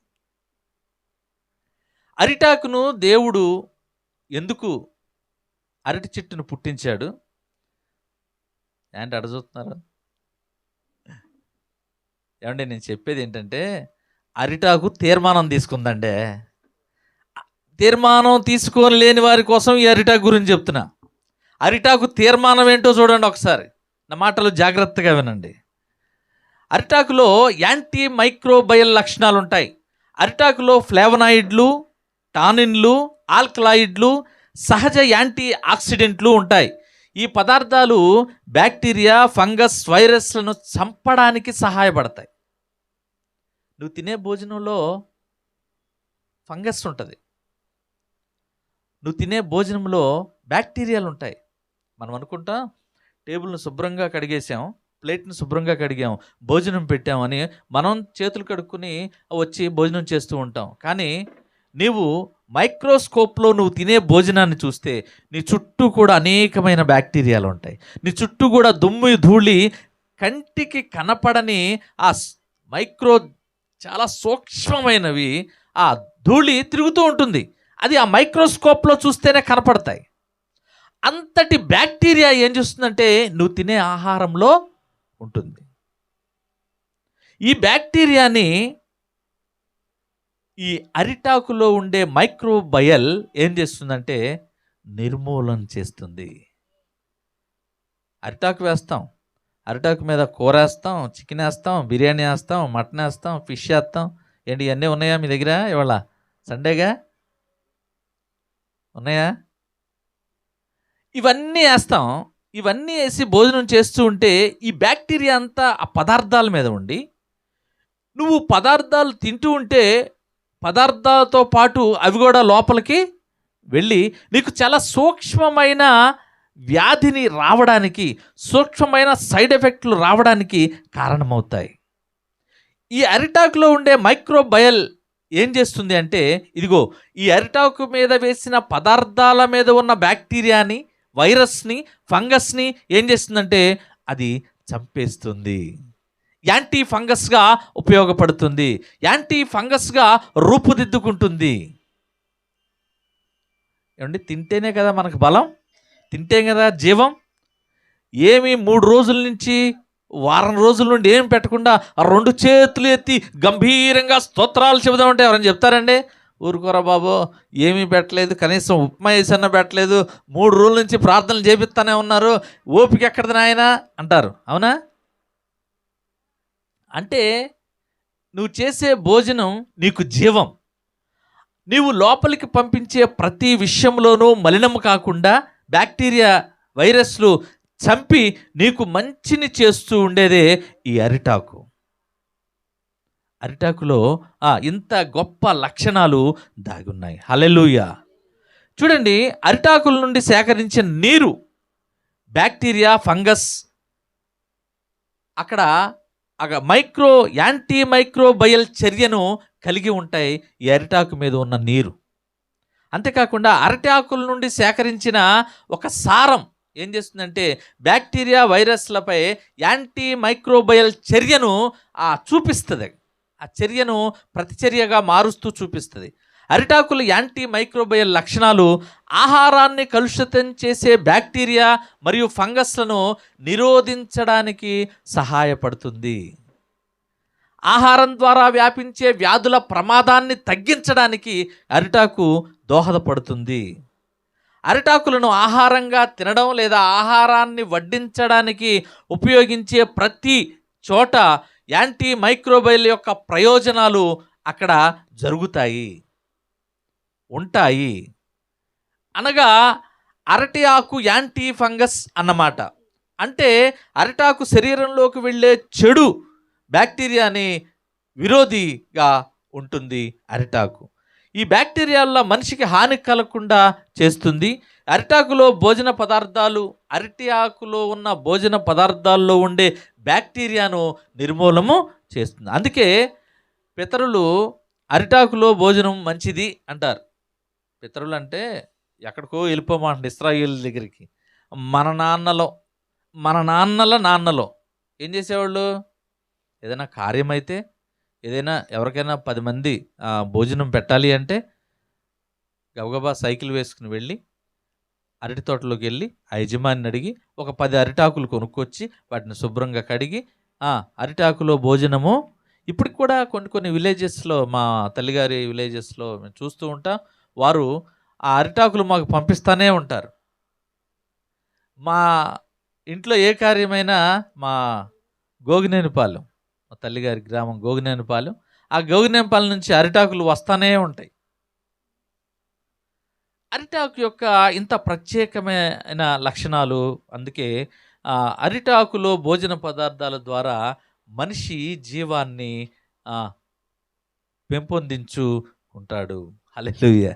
అరిటాకును దేవుడు ఎందుకు అరటి చెట్టును పుట్టించాడు? ఏంటి అడచూస్తున్నారు? ఏమంటే నేను చెప్పేది ఏంటంటే, అరిటాకు తీర్మానం తీసుకుందండే. తీర్మానం తీసుకొని లేని వారి కోసం ఈ అరిటాకు గురించి చెప్తున్నా. అరిటాకు తీర్మానం ఏంటో చూడండి ఒకసారి. నా మాటలు జాగ్రత్తగా వినండి. అరిటాకులో యాంటీ మైక్రోబయల్ లక్షణాలు ఉంటాయి. అరిటాకులో ఫ్లేవనాయిడ్లు, టానిన్లు, ఆల్కలాయిడ్లు, సహజ యాంటీ ఆక్సిడెంట్లు ఉంటాయి. ఈ పదార్థాలు బ్యాక్టీరియా, ఫంగస్, వైరస్లను చంపడానికి సహాయపడతాయి. నువ్వు తినే భోజనంలో ఫంగస్ ఉంటుంది. నువ్వు తినే భోజనంలో బ్యాక్టీరియాలు ఉంటాయి. మనం అనుకుంటాం టేబుల్ను శుభ్రంగా కడిగేసాం, ప్లేట్ను శుభ్రంగా కడిగాం, భోజనం పెట్టామని మనం చేతులు కడుక్కుని వచ్చి భోజనం చేస్తూ ఉంటాం. కానీ నీవు మైక్రోస్కోప్లో నువ్వు తినే భోజనాన్ని చూస్తే నీ చుట్టూ కూడా అనేకమైన బ్యాక్టీరియాలు ఉంటాయి. నీ చుట్టూ కూడా దుమ్ము ధూళి కంటికి కనపడని ఆ మైక్రో చాలా సూక్ష్మమైనవి ఆ ధూళి తిరుగుతూ ఉంటుంది. అది ఆ మైక్రోస్కోప్లో చూస్తేనే కనపడతాయి. అంతటి బ్యాక్టీరియా ఏం చేస్తుందంటే నువ్వు తినే ఆహారంలో ఉంటుంది. ఈ బ్యాక్టీరియాని ఈ అరిటాకులో ఉండే మైక్రోబయల్ ఏం చేస్తుందంటే నిర్మూలన చేస్తుంది. అరిటాకు వేస్తాం, అరిటాకు మీద కూర వేస్తాం, చికెన్ వేస్తాం, బిర్యానీ వేస్తాం, మటన్ వేస్తాం, ఫిష్ వేస్తాం. ఏంటి ఇవన్నీ ఉన్నాయా మీ దగ్గర? ఇవాళ సండేగా ఉన్నాయా? ఇవన్నీ వేస్తాం. ఇవన్నీ వేసి భోజనం చేస్తూ ఉంటే ఈ బ్యాక్టీరియా అంతా ఆ పదార్థాల మీద ఉండి నువ్వు పదార్థాలు తింటూ ఉంటే పదార్థాలతో పాటు అవి కూడా లోపలికి వెళ్ళి నీకు చాలా సూక్ష్మమైన వ్యాధిని రావడానికి, సూక్ష్మమైన సైడ్ ఎఫెక్ట్లు రావడానికి కారణమవుతాయి. ఈ అరిటాకులో ఉండే మైక్రోబయల్ ఏం చేస్తుంది అంటే ఇదిగో ఈ అరిటాకు మీద వేసిన పదార్థాల మీద ఉన్న బ్యాక్టీరియాని, వైరస్ని, ఫంగస్ని ఏం చేస్తుందంటే అది చంపేస్తుంది. యాంటీ ఫంగస్గా ఉపయోగపడుతుంది, యాంటీ ఫంగస్గా రూపుదిద్దుకుంటుంది. ఏమండి, తింటేనే కదా మనకు బలం, తింటే కదా జీవం. ఏమి 3 రోజుల నుంచి వారం రోజుల నుండి ఏం పెట్టకుండా 2 చేతులు ఎత్తి గంభీరంగా స్తోత్రాలు చెబుదామంటే ఎవరైనా చెప్తారండి? ఊరుకోరా బాబు, ఏమీ పెట్టలేదు, కనీసం ఉప్మా వేసన్నా పెట్టలేదు, 3 రోజుల నుంచి ప్రార్థనలు చేపిస్తానే ఉన్నారు, ఓపిక ఎక్కడిది నాయనా అంటారు. అవునా? అంటే నువ్వు చేసే భోజనం నీకు జీవం. నీవు లోపలికి పంపించే ప్రతి విషయంలోనూ మలినము కాకుండా బ్యాక్టీరియా, వైరస్లు చంపి నీకు మంచిని చేస్తూ ఉండేదే ఈ అరిటాకు. అరిటాకులో ఇంత గొప్ప లక్షణాలు దాగున్నాయి. హల్లెలూయా. చూడండి, అరిటాకుల నుండి సేకరించిన నీరు బ్యాక్టీరియా, ఫంగస్ అక్కడ యాంటీ మైక్రోబయల్ చర్యను కలిగి ఉంటాయి ఈ అరిటాకు మీద ఉన్న నీరు. అంతేకాకుండా అరిటాకుల నుండి సేకరించిన ఒక సారం ఏం చేస్తుందంటే బ్యాక్టీరియా, వైరస్లపై యాంటీ మైక్రోబయల్ చర్యను చూపిస్తుంది. ఆ చర్యను ప్రతిచర్యగా మారుస్తూ చూపిస్తుంది. అరిటాకుల యాంటీ మైక్రోబయల్ లక్షణాలు ఆహారాన్ని కలుషితం చేసే బ్యాక్టీరియా మరియు ఫంగస్లను నిరోధించడానికి సహాయపడుతుంది. ఆహారం ద్వారా వ్యాపించే వ్యాధుల ప్రమాదాన్ని తగ్గించడానికి అరిటాకు దోహదపడుతుంది. అరిటాకులను ఆహారంగా తినడం లేదా ఆహారాన్ని వడ్డించడానికి ఉపయోగించే ప్రతి చోట యాంటీ మైక్రోబయల్ యొక్క ప్రయోజనాలు అక్కడ జరుగుతాయి, ఉంటాయి. అనగా అరటి ఆకు యాంటీ ఫంగస్ అన్నమాట. అంటే అరిటాకు శరీరంలోకి వెళ్ళే చెడు బ్యాక్టీరియాని విరోధిగా ఉంటుంది అరిటాకు. ఈ బ్యాక్టీరియాల మనిషికి హాని కలగకుండా చేస్తుంది. అరిటాకులో భోజన పదార్థాలు, అరటి ఆకులో ఉన్న భోజన పదార్థాల్లో ఉండే బ్యాక్టీరియాను నిర్మూలము చేస్తుంది. అందుకే పితరులు అరిటాకులో భోజనం మంచిది అంటారు. పితరులు అంటే ఎక్కడికో వెళ్ళిపోమంటారు, ఇశ్రాయేలు దగ్గరికి. మన నాన్నల నాన్నలో ఏం చేసేవాళ్ళు? ఏదైనా కార్యమైతే, ఏదైనా ఎవరికైనా 10 మంది భోజనం పెట్టాలి అంటే గబగబా సైకిల్ వేసుకుని వెళ్ళి అరటి తోటలోకి వెళ్ళి ఆ యజమానిని అడిగి ఒక 10 అరిటాకులు కొనుక్కొచ్చి వాటిని శుభ్రంగా కడిగి అరిటాకులో భోజనము. ఇప్పటికి కూడా కొన్ని విలేజెస్లో, మా తల్లిగారి విలేజెస్లో మేము చూస్తూ ఉంటాం, వారు ఆ అరిటాకులు మాకు పంపిస్తూనే ఉంటారు. మా ఇంట్లో ఏ కార్యమైనా మా గోగినేనిపాలెం, మా తల్లిగారి గ్రామం గోగినేనిపాలెం, ఆ గోగినేనిపాలెం నుంచి అరిటాకులు వస్తూనే ఉంటాయి. అరిటాకు యొక్క ఇంత ప్రత్యేకమైన లక్షణాలు. అందుకే అరిటాకులో భోజన పదార్థాల ద్వారా మనిషి జీవాన్ని పెంపొందించుకుంటాడు. హల్లెలూయా.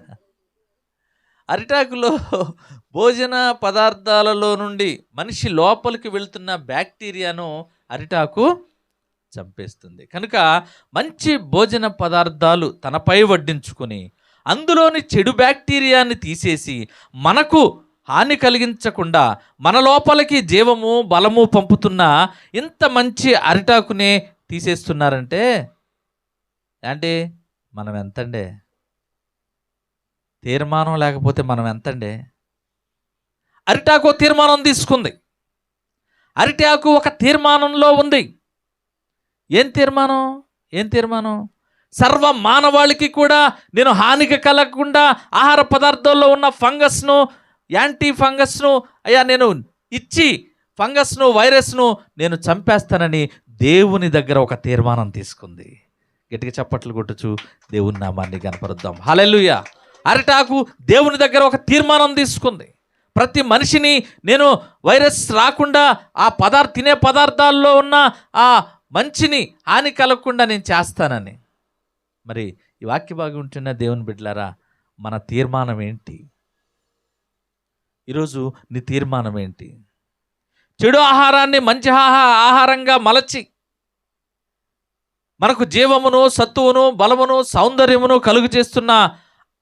అరిటాకులో భోజన పదార్థాలలో నుండి మనిషి లోపలికి వెళ్తున్న బ్యాక్టీరియాను అరిటాకు చంపేస్తుంది. కనుక మంచి భోజన పదార్థాలు తనపై వడ్డించుకొని అందులోని చెడు బ్యాక్టీరియాని తీసేసి మనకు హాని కలిగించకుండా మన లోపలికి జీవము బలము పంపుతున్న ఇంత మంచి అరిటాకునే తీసేస్తున్నారంటే అంటే మనం ఎంతండే? తీర్మానం లేకపోతే మనం ఎంతండే? అరిటాకు తీర్మానం తీసుకుంది. అరిటాకు ఒక తీర్మానంలో ఉంది. ఏం తీర్మానం? సర్వ మానవాళికి కూడా నేను హానికి కలగకుండా ఆహార పదార్థాల్లో ఉన్న ఫంగస్ను, యాంటీ ఫంగస్ను అయ్యా నేను ఇచ్చి ఫంగస్ను, వైరస్ను నేను చంపేస్తానని దేవుని దగ్గర ఒక తీర్మానం తీసుకుంది. గట్టిగా చప్పట్లు కొట్టచ్చు, దేవుని నామాన్ని కనపరుద్దాం. హల్లెలూయా. అరిటాకు దేవుని దగ్గర ఒక తీర్మానం తీసుకుంది. ప్రతి మనిషిని నేను వైరస్ రాకుండా ఆ తినే పదార్థాల్లో ఉన్న ఆ మంచిని హాని కలగకుండా నేను చేస్తానని. మరి ఈ వాక్య భాగం ఉంటున్న దేవుని బిడ్డలారా, మన తీర్మానం ఏంటి? ఈరోజు నీ తీర్మానం ఏంటి? చెడు ఆహారాన్ని మంచి ఆహారంగా మలచి మనకు జీవమును, సత్తువును, బలమును, సౌందర్యమును కలుగు చేస్తున్న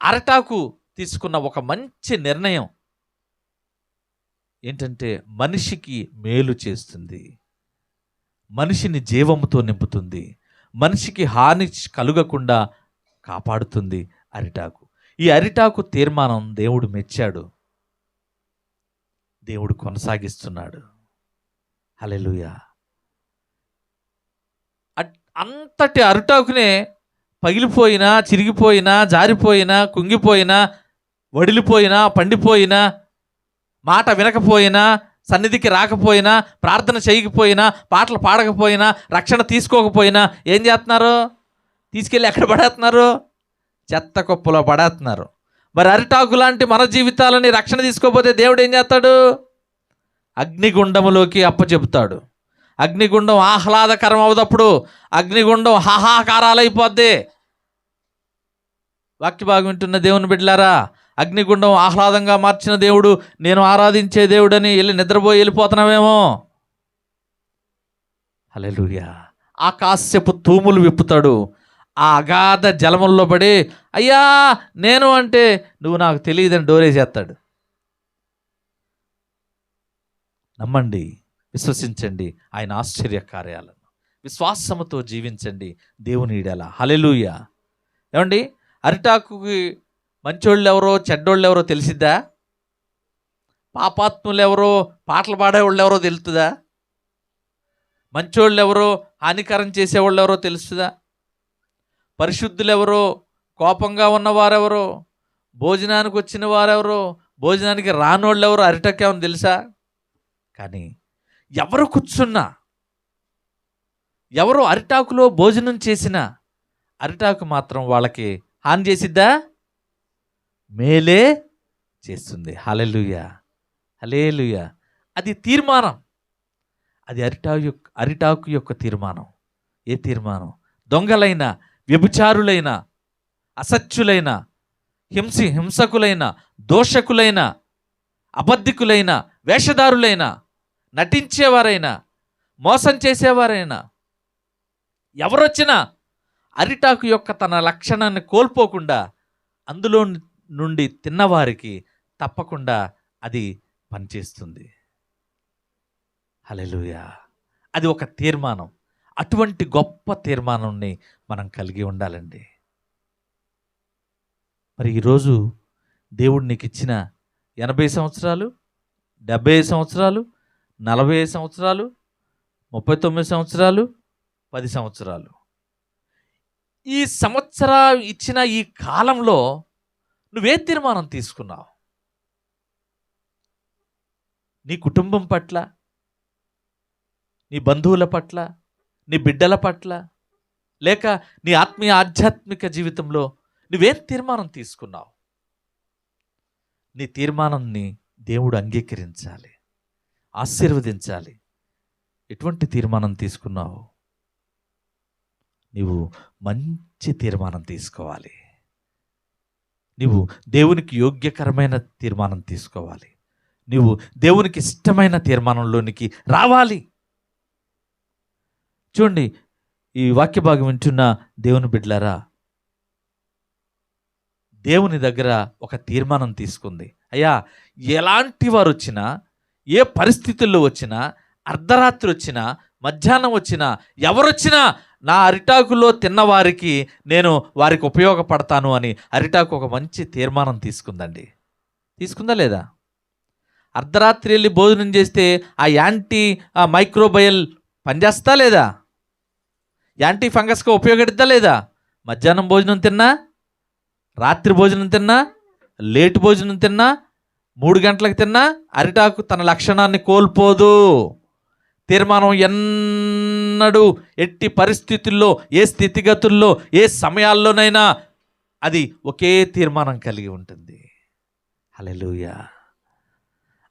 అరటాకు తీసుకున్న ఒక మంచి నిర్ణయం ఏంటంటే మనిషికి మేలు చేస్తుంది, మనిషిని జీవముతో నింపుతుంది, మనిషికి హాని కలుగకుండా కాపాడుతుంది అరిటాకు. ఈ అరిటాకు తీర్మానం దేవుడు మెచ్చాడు, దేవుడు కొనసాగిస్తున్నాడు. హల్లెలూయా. అంతటి అరిటాకునే పగిలిపోయినా, చిరిగిపోయినా, జారిపోయినా, కుంగిపోయినా, వడిలిపోయినా, పండిపోయినా, మాట వినకపోయినా, సన్నిధికి రాకపోయినా, ప్రార్థన చేయకపోయినా, పాటలు పాడకపోయినా, రక్షణ తీసుకోకపోయినా ఏం చేస్తున్నారు? తీసుకెళ్ళి ఎక్కడ పడేస్తున్నారు? చెత్త కుప్పలో పడేస్తున్నారు. మరి అరిటాకు లాంటి మన జీవితాలని రక్షణ తీసుకోకపోతే దేవుడు ఏం చేస్తాడు? అగ్నిగుండములోకి అప్పచెబుతాడు. అగ్నిగుండం ఆహ్లాదకరం అవదప్పుడు, అగ్నిగుండం హాహాకారాలైపోద్ది. వాక్యభాగం వింటున్న దేవుని బిడ్డలారా, అగ్నిగుండం ఆహ్లాదంగా మార్చిన దేవుడు, నేను ఆరాధించే దేవుడని నిద్రపోయి వెళ్ళిపోతున్నావేమో. హల్లెలూయా. ఆకాశపు తూములు విప్పుతాడు. ఆ అగాధ జలముల్లో పడి అయ్యా నేను అంటే నువ్వు నాకు తెలియదని డోరేసేస్తాడు. నమ్మండి, విశ్వసించండి ఆయన ఆశ్చర్య కార్యాలను. విశ్వాసముతో జీవించండి దేవుని ఈడల. హల్లెలూయా. ఏమండి, అరిటాకుకి మంచోళ్ళు ఎవరో చెడ్డోళ్ళు ఎవరో తెలిసిద్దా? పాపాత్ములు ఎవరో పాటలు పాడేవాళ్ళు ఎవరో తెలుస్తుందా? మంచోళ్ళు ఎవరో హానికరం చేసేవాళ్ళు ఎవరో తెలుస్తుందా? పరిశుద్ధులు ఎవరో, కోపంగా ఉన్నవారెవరో, భోజనానికి వచ్చిన వారెవరో, భోజనానికి రానోళ్ళు ఎవరో అరిటాకేమని తెలుసా? కానీ ఎవరు కూర్చున్నా, ఎవరు అరిటాకులో భోజనం చేసినా అరిటాకు మాత్రం వాళ్ళకి హాని చేసిద్దా? మేలే చేస్తుంది. హల్లెలూయా, హల్లెలూయా. అది తీర్మానం, అది అరిటాకు యొక్క తీర్మానం. ఏ తీర్మానం? దొంగలైన, వ్యభిచారులైన, అసత్యులైన, హింసకులైన, దోషకులైన, అబద్ధికులైన, వేషధారులైన, నటించేవారైనా, మోసం చేసేవారైనా ఎవరొచ్చినా అరిటాకు యొక్క తన లక్షణాన్ని కోల్పోకుండా అందులో నుండి తిన్నవారికి తప్పకుండా అది పనిచేస్తుంది. హల్లెలూయా. అది ఒక తీర్మానం. అటువంటి గొప్ప తీర్మానాన్ని మనం కలిగి ఉండాలండి. మరి ఈరోజు దేవుడు నీకు ఇచ్చిన 80 సంవత్సరాలు, 70 సంవత్సరాలు, 40 సంవత్సరాలు, 39 సంవత్సరాలు, 10 సంవత్సరాలు, ఈ సంవత్సరం ఇచ్చిన ఈ కాలంలో నువ్వే తీర్మానం తీసుకున్నావు? నీ కుటుంబం పట్ల, నీ బంధువుల పట్ల, నీ బిడ్డల పట్ల, లేక నీ ఆత్మీయ ఆధ్యాత్మిక జీవితంలో నువ్వేం తీర్మానం తీసుకున్నావు? నీ తీర్మానాన్ని దేవుడు అంగీకరించాలి, ఆశీర్వదించాలి. ఎటువంటి తీర్మానం తీసుకున్నావు? నీవు మంచి తీర్మానం తీసుకోవాలి. నీవు దేవునికి యోగ్యకరమైన తీర్మానం తీసుకోవాలి. నీవు దేవునికి ఇష్టమైన తీర్మానంలోనికి రావాలి. చూడండి, ఈ వాక్య భాగం వింటున్న దేవుని బిడ్డలారా, దేవుని దగ్గర ఒక తీర్మానం తీసుకుంది. అయ్యా, ఎలాంటి వారు వచ్చినా, ఏ పరిస్థితుల్లో వచ్చినా, అర్ధరాత్రి వచ్చినా, మధ్యాహ్నం వచ్చినా, ఎవరొచ్చినా నా అరిటాకులో తిన్నవారికి నేను వారికి ఉపయోగపడతాను అని అరిటాకు ఒక మంచి తీర్మానం తీసుకుందండి. తీసుకుందా లేదా? అర్ధరాత్రి వెళ్ళి భోజనం చేస్తే ఆ యాంటీ మైక్రోబయల్ పనిచేస్తా లేదా? యాంటీ ఫంగస్గా ఉపయోగపడుద్దా లేదా? మధ్యాహ్నం భోజనం తిన్నా, రాత్రి భోజనం తిన్నా, లేటు భోజనం తిన్నా, 3 గంటలకు తిన్నా అరిటాకు తన లక్షణాన్ని కోల్పోదు. తీర్మానం ఎన్నడూ ఎట్టి పరిస్థితుల్లో, ఏ స్థితిగతుల్లో, ఏ సమయాల్లోనైనా అది ఒకే తీర్మానం కలిగి ఉంటుంది. హల్లెలూయా.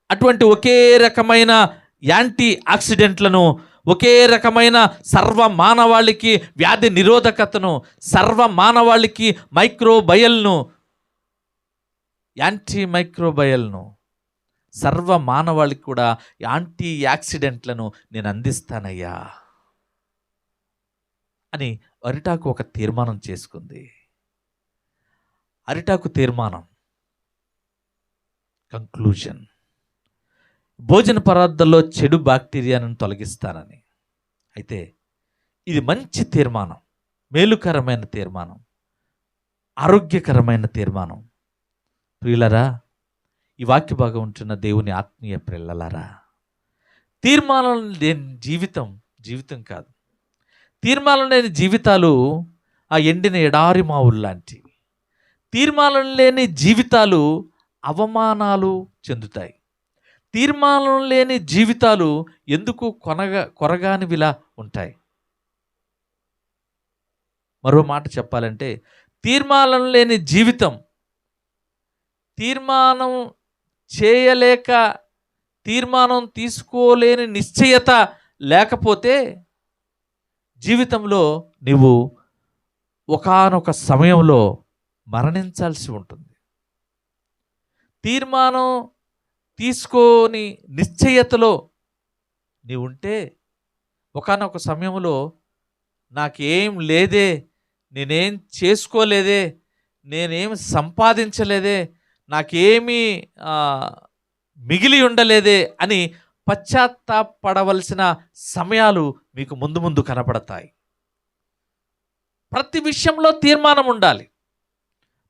అటువంటి ఒకే రకమైన యాంటీ ఆక్సిడెంట్లను, ఒకే రకమైన సర్వ మానవాళికి వ్యాధి నిరోధకతను, సర్వ మానవాళికి మైక్రోబయల్ను, యాంటీ మైక్రోబయల్ను, సర్వ మానవాళికి కూడా యాంటీ యాక్సిడెంట్లను నేను అందిస్తానయ్యా అని అరిటాకు ఒక తీర్మానం చేసుకుంది. అరిటాకు తీర్మానం, కంక్లూజన్, భోజన పదార్థాల్లో చెడు బ్యాక్టీరియాను తొలగిస్తానని. అయితే ఇది మంచి తీర్మానం, మేలుకరమైన తీర్మానం, ఆరోగ్యకరమైన తీర్మానం. ప్రియులరా, ఈ వాక్య భాగం ఉంటున్న దేవుని ఆత్మీయ పిల్లలారా, తీర్మానం లేని జీవితం జీవితం కాదు. తీర్మానం లేని జీవితాలు ఆ ఎండిన ఎడారి మావులు లాంటివి. తీర్మానం లేని జీవితాలు అవమానాలు చెందుతాయి. తీర్మానం లేని జీవితాలు ఎందుకు కొరగానివిలా ఉంటాయి. మరో మాట చెప్పాలంటే, తీర్మానం లేని జీవితం, తీర్మానం చేయలేక, తీర్మానం తీసుకోలేని నిశ్చయత లేకపోతే జీవితంలో నీవు ఒకానొక సమయంలో మరణించాల్సి ఉంటుంది. తీర్మానం తీసుకొని నిశ్చయతలో నీవుంటే ఒకానొక సమయంలో నాకేం లేదే, నేనేం చేసుకోలేదే, నేనేం సంపాదించలేదే, నాకేమీ మిగిలి ఉండలేదే అని పశ్చాత్తాపడవలసిన సమయాలు మీకు ముందు ముందు కనపడతాయి. ప్రతి విషయంలో తీర్మానం ఉండాలి.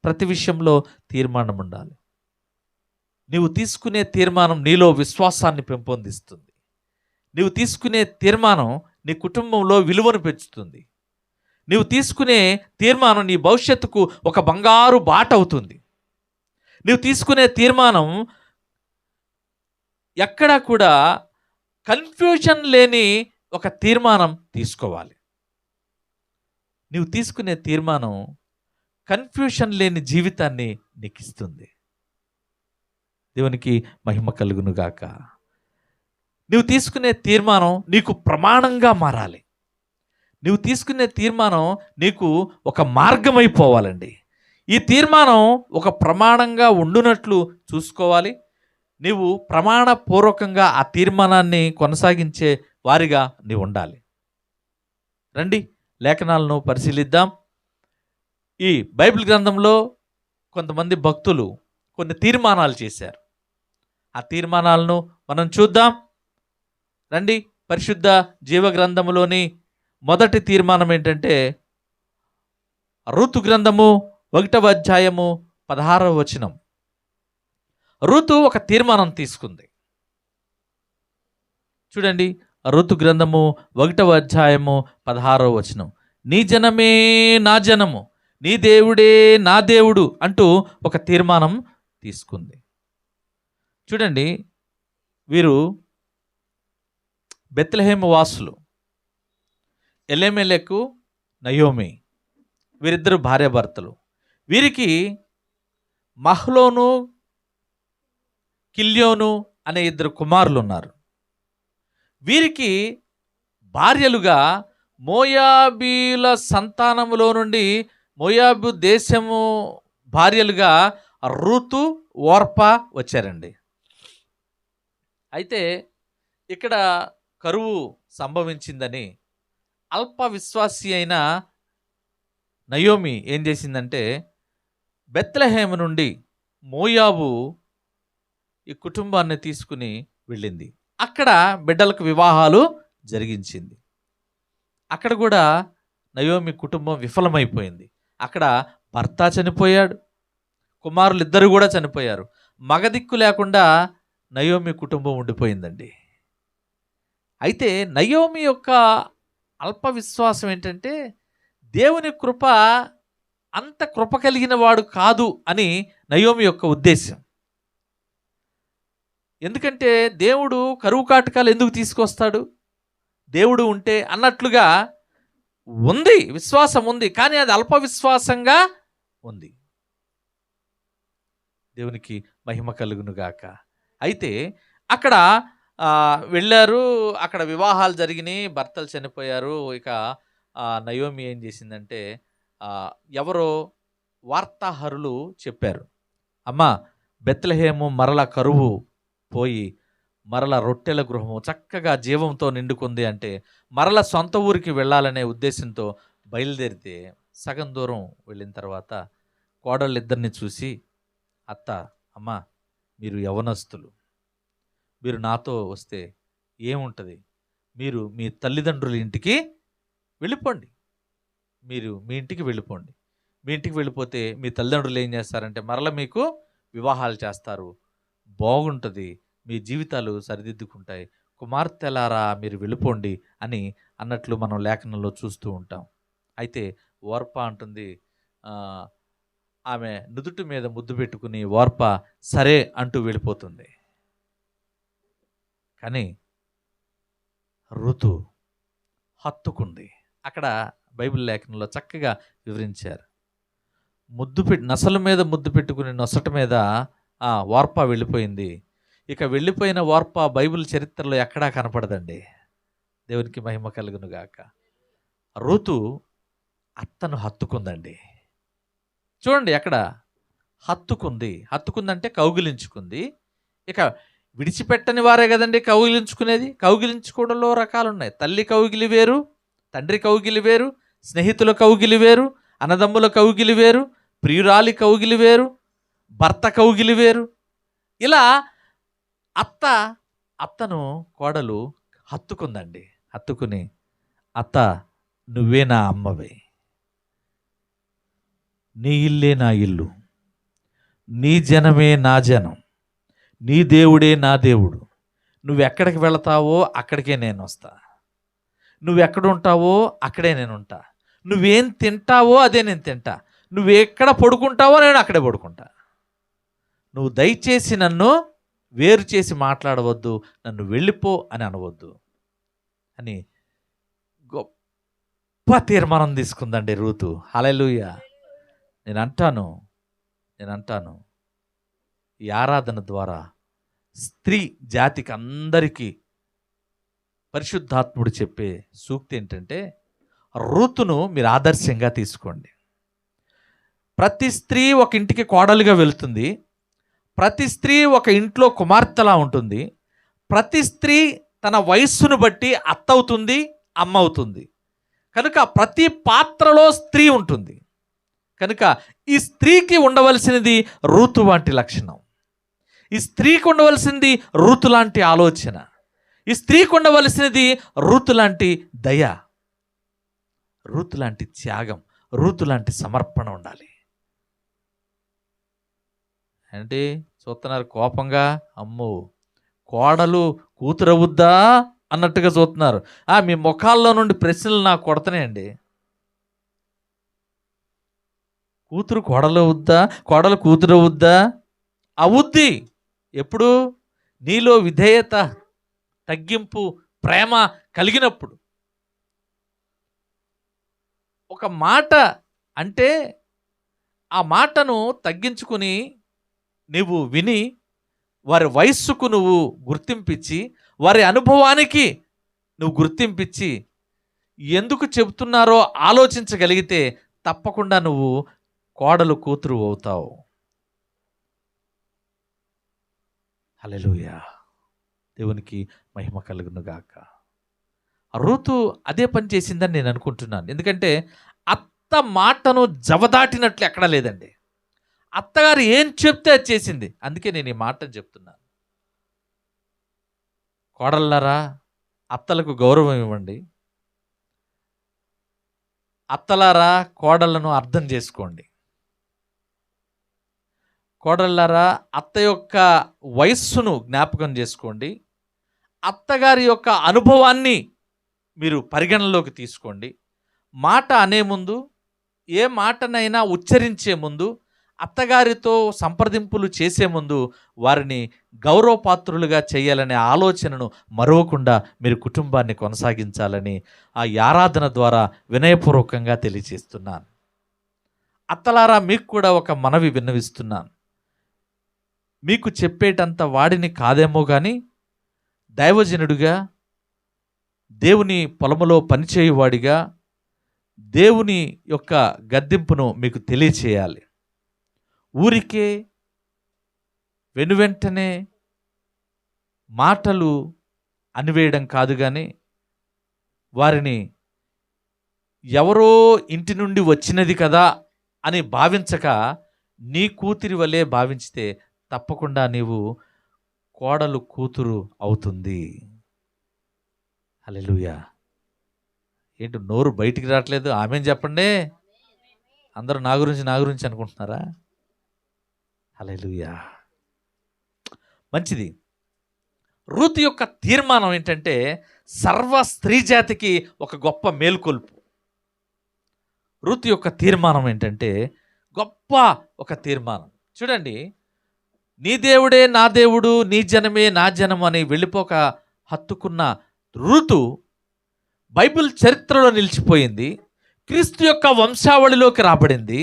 ప్రతి విషయంలో తీర్మానం ఉండాలి. నీవు తీసుకునే తీర్మానం నీలో విశ్వాసాన్ని పెంపొందిస్తుంది. నీవు తీసుకునే తీర్మానం నీ కుటుంబంలో విలువను పెంచుతుంది. నీవు తీసుకునే తీర్మానం నీ భవిష్యత్తుకు ఒక బంగారు బాట అవుతుంది. నీవు తీసుకునే తీర్మానం ఎక్కడా కూడా కన్ఫ్యూజన్ లేని ఒక తీర్మానం తీసుకోవాలి. నీవు తీసుకునే తీర్మానం కన్ఫ్యూషన్ లేని జీవితాన్ని నీకు ఇస్తుంది. దేవునికి మహిమ కలుగునుగాక. నువ్వు తీసుకునే తీర్మానం నీకు ప్రమాణంగా మారాలి. నువ్వు తీసుకునే తీర్మానం నీకు ఒక మార్గమైపోవాలండి. ఈ తీర్మానం ఒక ప్రమాణంగా ఉండునట్లు చూసుకోవాలి. నీవు ప్రమాణపూర్వకంగా ఆ తీర్మానాన్ని కొనసాగించే వారిగా నీవు ఉండాలి. రండి, లేఖనాలను పరిశీలిద్దాం. ఈ బైబిల్ గ్రంథంలో కొంతమంది భక్తులు కొన్ని తీర్మానాలు చేశారు. ఆ తీర్మానాలను మనం చూద్దాం. రండి, పరిశుద్ధ జీవ గ్రంథములోని మొదటి తీర్మానం ఏంటంటే, రూతు గ్రంథము 1వ అధ్యాయము 16వ వచనం. రూతు ఒక తీర్మానం తీసుకుంది. చూడండి, రూతు గ్రంథము 1వ అధ్యాయము 16వ వచనం. నీ జనమే నా జనము, నీ దేవుడే నా దేవుడు అంటూ ఒక తీర్మానం తీసుకుంది. చూడండి, వీరు బెత్లెహేము వాసులు. ఎలెమెలెకు, నయోమి, వీరిద్దరు భార్యాభర్తలు. వీరికి మహ్లోను, కిల్యోను అనే 2 కుమారులు ఉన్నారు. వీరికి భార్యలుగా మోయాబీల సంతానములో నుండి, మోయాబు దేశము భార్యలుగా రూతు, ఓర్పా వచ్చారండి. అయితే ఇక్కడ కరువు సంభవించిందని అల్ప విశ్వాసి అయిన నయోమి ఏం చేసిందంటే బెత్లెహేము నుండి మోయాబు ఈ కుటుంబాన్ని తీసుకుని వెళ్ళింది. అక్కడ బిడ్డలకు వివాహాలు జరిగించింది. అక్కడ కూడా నయోమి కుటుంబం విఫలమైపోయింది. అక్కడ భర్త చనిపోయాడు, కుమారులు ఇద్దరు కూడా చనిపోయారు. మగదిక్కు లేకుండా నయోమి కుటుంబం ఉండిపోయిందండి. అయితే నయోమి యొక్క అల్ప విశ్వాసం ఏంటంటే దేవుని కృప అంత కృప కలిగిన వాడు కాదు అని నయోమి యొక్క ఉద్దేశం. ఎందుకంటే దేవుడు కరువు కాటకాలు ఎందుకు తీసుకొస్తాడు? దేవుడు ఉంటే అన్నట్లుగా ఉంది, విశ్వాసం ఉంది, కానీ అది అల్ప విశ్వాసంగా ఉంది. దేవునికి మహిమ కలుగునుగాక. అయితే అక్కడ వెళ్ళారు, అక్కడ వివాహాలు జరిగినాయి, భర్తలు చనిపోయారు. ఇక నయోమి ఏం చేసిందంటే ఎవరో వార్తాహరులు చెప్పారు, అమ్మా బెత్లెహేము మరల కరువు పోయి మరల రొట్టెల గృహము చక్కగా జీవంతో నిండుకుంది అంటే మరల సొంత ఊరికి వెళ్ళాలనే ఉద్దేశంతో బయలుదేరితే సగం దూరం వెళ్ళిన తర్వాత కోడళ్ళిద్దరిని చూసి, అత్త, అమ్మ మీరు యవనస్తులు, మీరు నాతో వస్తే ఏముంటుంది, మీరు మీ తల్లిదండ్రుల ఇంటికి వెళ్ళిపోండి, మీరు మీ ఇంటికి వెళ్ళిపోండి. మీ ఇంటికి వెళ్ళిపోతే మీ తల్లిదండ్రులు ఏం చేస్తారంటే మరల మీకు వివాహాలు చేస్తారు, బాగుంటుంది, మీ జీవితాలు సరిదిద్దుకుంటాయి, కుమార్తెలారా మీరు వెళ్ళిపోండి అని అన్నట్లు మనం లేఖనంలో చూస్తూ ఉంటాం. అయితే ఓర్ప అంటుంది, ఆమె నుదుటి మీద ముద్దు పెట్టుకుని ఓర్ప సరే అంటూ వెళ్ళిపోతుంది. కానీ ఋతు హత్తుకుంది. అక్కడ బైబిల్ లేఖనంలో చక్కగా వివరించారు. నసల మీద ముద్దు పెట్టుకుని నొసట మీద ఓర్ప వెళ్ళిపోయింది. ఇక వెళ్ళిపోయిన ఓర్ప బైబిల్ చరిత్రలో ఎక్కడా కనపడదండి. దేవునికి మహిమ కలుగునుగాక. ఋతు అత్తను హత్తుకుందండి. చూడండి, అక్కడ హత్తుకుందంటే కౌగిలించుకుంది. ఇక విడిచిపెట్టని వారే కదండి కౌగిలించుకునేది. కౌగిలించుకోవడంలో రకాలు ఉన్నాయి. తల్లి కౌగిలి వేరు, తండ్రి కౌగిలి వేరు, స్నేహితుల కౌగిలి వేరు, అన్నదమ్ముల కౌగిలి వేరు, ప్రియురాలి కౌగిలి వేరు, భర్త కౌగిలి వేరు. ఇలా అత్తను కోడలు హత్తుకుందండి. హత్తుకుని, అత్త నువ్వే నా అమ్మవే, నీ ఇల్లే నా ఇల్లు, నీ జనమే నా జనం, నీ దేవుడే నా దేవుడు, నువ్వెక్కడికి వెళతావో అక్కడికే నేను వస్తా, నువ్వెక్కడ ఉంటావో అక్కడే నేను ఉంటా, నువ్వేం తింటావో అదే నేను తింటా, నువ్వెక్కడ పడుకుంటావో నేను అక్కడే పడుకుంటా, నువ్వు దయచేసి నన్ను వేరు చేసి మాట్లాడవద్దు, నన్ను వెళ్ళిపో అని అనవద్దు అని గొప్ప తీర్మానం తీసుకుందండి రూతు. హల్లెలూయా. నేను అంటాను ఈ ఆరాధన ద్వారా స్త్రీ జాతికి అందరికీ పరిశుద్ధాత్ముడు చెప్పే సూక్తి ఏంటంటే రూతును మీరు ఆదర్శంగా తీసుకోండి. ప్రతి స్త్రీ ఒక ఇంటికి కోడలుగా వెళుతుంది, ప్రతి స్త్రీ ఒక ఇంట్లో కుమార్తెలా ఉంటుంది, ప్రతి స్త్రీ తన వయస్సును బట్టి అత్త అవుతుంది, అమ్మ అవుతుంది. కనుక ప్రతి పాత్రలో స్త్రీ ఉంటుంది. కనుక ఈ స్త్రీకి ఉండవలసినది రూతు వంటి లక్షణం, ఈ స్త్రీకి ఉండవలసింది రూతు లాంటి ఆలోచన, ఈ స్త్రీకి ఉండవలసినది రూతు లాంటి దయ, రూతు లాంటి త్యాగం, రూతు లాంటి సమర్పణ ఉండాలి. అంటే చూస్తున్నారు కోపంగా, అమ్మో కోడలు కూతురవుద్దా అన్నట్టుగా చూస్తున్నారు. మీ ముఖాల్లో నుండి ప్రశ్నలు నాకు కొడతాయండి. కూతురు కోడలు అవుద్దా, కోడలు కూతురు అవుద్దా? అవుద్ది. ఎప్పుడు? నీలో విధేయత, తగ్గింపు, ప్రేమ కలిగినప్పుడు. ఒక మాట అంటే ఆ మాటను తగ్గించుకుని నువ్వు విని వారి వయస్సుకు నువ్వు గుర్తింపిచ్చి, వారి అనుభవానికి నువ్వు గుర్తింపిచ్చి ఎందుకు చెబుతున్నారో ఆలోచించగలిగితే తప్పకుండా నువ్వు కోడలు కూతురు అవుతావు. హల్లెలూయా. దేవునికి మహిమ కలుగును గాక. రూతు అదే పని చేసిందని నేను అనుకుంటున్నాను. ఎందుకంటే అత్త మాటను జవదాటినట్లు ఎక్కడా లేదండి. అత్తగారు ఏం చెప్తే అది చేసింది. అందుకే నేను ఈ మాటను చెప్తున్నాను. కోడళ్ళారా, అత్తలకు గౌరవం ఇవ్వండి. అత్తలారా, కోడళ్లను అర్థం చేసుకోండి. కోడళ్ళారా, అత్త యొక్క వయస్సును జ్ఞాపకం చేసుకోండి. అత్తగారి యొక్క అనుభవాన్ని మీరు పరిగణనలోకి తీసుకోండి. మాట అనే ముందు, ఏ మాటనైనా ఉచ్చరించే ముందు, అత్తగారితో సంప్రదింపులు చేసే ముందు వారిని గౌరవపాత్రులుగా చేయాలనే ఆలోచనను మరవకుండా మీరు కుటుంబాన్ని కొనసాగించాలని ఆ ఆరాధన ద్వారా వినయపూర్వకంగా తెలియజేస్తున్నాను. అత్తలారా, మీకు కూడా ఒక మనవి విన్నవిస్తున్నాను. మీకు చెప్పేటంత వాడిని కాదేమో కానీ దైవజనుడిగా, దేవుని పొలములో పనిచేయువాడిగా దేవుని యొక్క గద్దింపును మీకు తెలియచేయాలి. ఊరికే వెనువెంటనే మాటలు అనివేయడం కాదు, కానీ వారిని ఎవరో ఇంటి నుండి వచ్చినది కదా అని భావించక నీ కూతురి వలె భావించితే తప్పకుండా నీవు కోడలు కూతురు అవుతుంది. హల్లెలూయా. ఏంటి నోరు బయటికి రావట్లేదు? ఆమెన్ చెప్పండి. అందరూ నా గురించి అనుకుంటున్నారా? హల్లెలూయా. మంచిది. రూతు యొక్క తీర్మానం ఏంటంటే సర్వ స్త్రీ జాతికి ఒక గొప్ప మేల్కొల్పు. రూతు యొక్క తీర్మానం ఏంటంటే గొప్ప ఒక తీర్మానం. చూడండి, నీ దేవుడే నా దేవుడు, నీ జనమే నా జనం అని వెళ్ళిపోక హత్తుకున్న రూతు బైబిల్ చరిత్రలో నిలిచిపోయింది. క్రీస్తు యొక్క వంశావళిలోకి రాబడింది.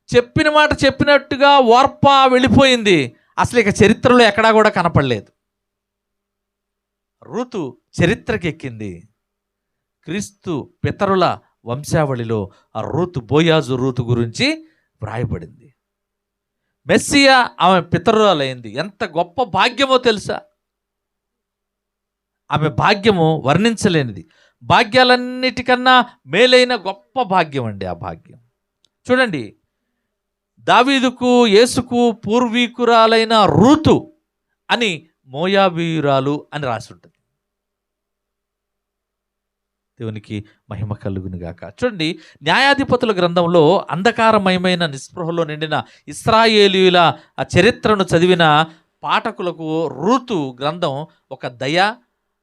చెప్పిన మాట చెప్పినట్టుగా ఓర్ప వెళ్ళిపోయింది. అసలు ఇక చరిత్రలో ఎక్కడా కూడా కనపడలేదు. రూతు చరిత్రకి ఎక్కింది. క్రీస్తు పితరుల వంశావళిలో ఆ బోయాజు రూతు గురించి వ్రాయబడింది. మెస్సియా ఆమె పితరురాలైంది. ఎంత గొప్ప భాగ్యమో తెలుసా? ఆమె భాగ్యము వర్ణించలేనిది. భాగ్యాలన్నిటికన్నా మేలైన గొప్ప భాగ్యం అండి ఆ భాగ్యం. చూడండి, దావీదుకు యేసుకు పూర్వీకురాలైన రూతు అని మోయాబీయురాలు అని రాసి ఉంటుంది. దేవునికి మహిమ కలుగును గాక. చూడండి, న్యాయాధిపతుల గ్రంథంలో అంధకారమయమైన నిస్పృహలో నిండిన ఇశ్రాయేలీయుల ఆ చరిత్రను చదివిన పాఠకులకు రూతు గ్రంథం ఒక దయ,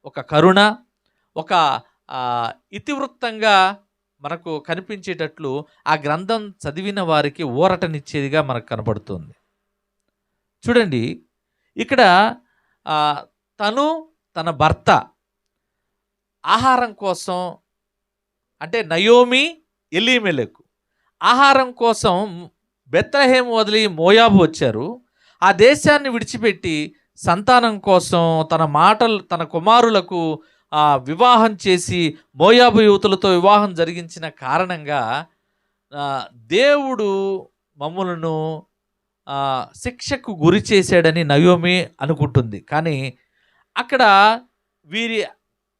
ఒక కరుణ, ఒక ఇతివృత్తంగా మనకు కనిపించేటట్లు ఆ గ్రంథం చదివిన వారికి ఊరటనిచ్చేదిగా మనకు కనబడుతుంది. చూడండి, ఇక్కడ తను తన భర్త ఆహారం కోసం, అంటే నయోమి ఎలీమెలెకు ఆహారం కోసం బెత్లెహేము వదిలి మోయాబు వచ్చారు. ఆ దేశాన్ని విడిచిపెట్టి సంతానం కోసం తన కుమారులకు వివాహం చేసి మోయాబు యువతులతో వివాహం జరిగించిన కారణంగా దేవుడు మమ్ములను శిక్షకు గురి చేశాడని నయోమి అనుకుంటుంది. కానీ అక్కడ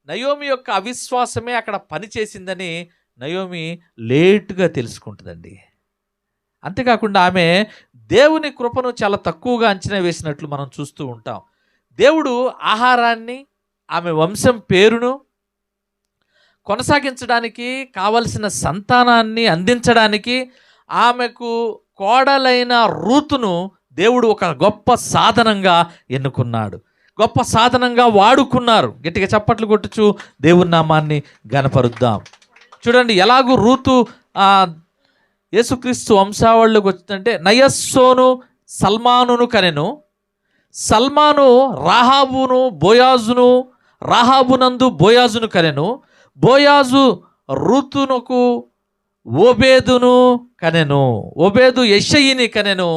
నయోమి యొక్క అవిశ్వాసమే అక్కడ పనిచేసిందని నయోమి లేటుగా తెలుసుకుంటుందండి. అంతేకాకుండా ఆమె దేవుని కృపను చాలా తక్కువగా అంచనా వేసినట్లు మనం చూస్తూ ఉంటాం. దేవుడు ఆహారాన్ని, ఆమె వంశం పేరును కొనసాగించడానికి కావలసిన సంతానాన్ని అందించడానికి ఆమెకు కోడలైన రూతును దేవుడు ఒక గొప్ప సాధనంగా ఎన్నుకున్నాడు, గొప్ప సాధనంగా వాడుకున్నారు. గట్టిగా చప్పట్లు కొట్టుచు దేవుని నామాన్ని గనపరుద్దాం. చూడండి, ఎలాగూ రూతు యేసుక్రీస్తు వంశావళిలోకి వచ్చిందంటే నయస్సోను సల్మానును కనెను. సల్మాను రాహాబును బోయాజును, రాహాబునందు బోయాజును కనెను. బోయాజు రూతునకు ఓబేదును కనెను. ఓబేదు యెషయిని కనెను.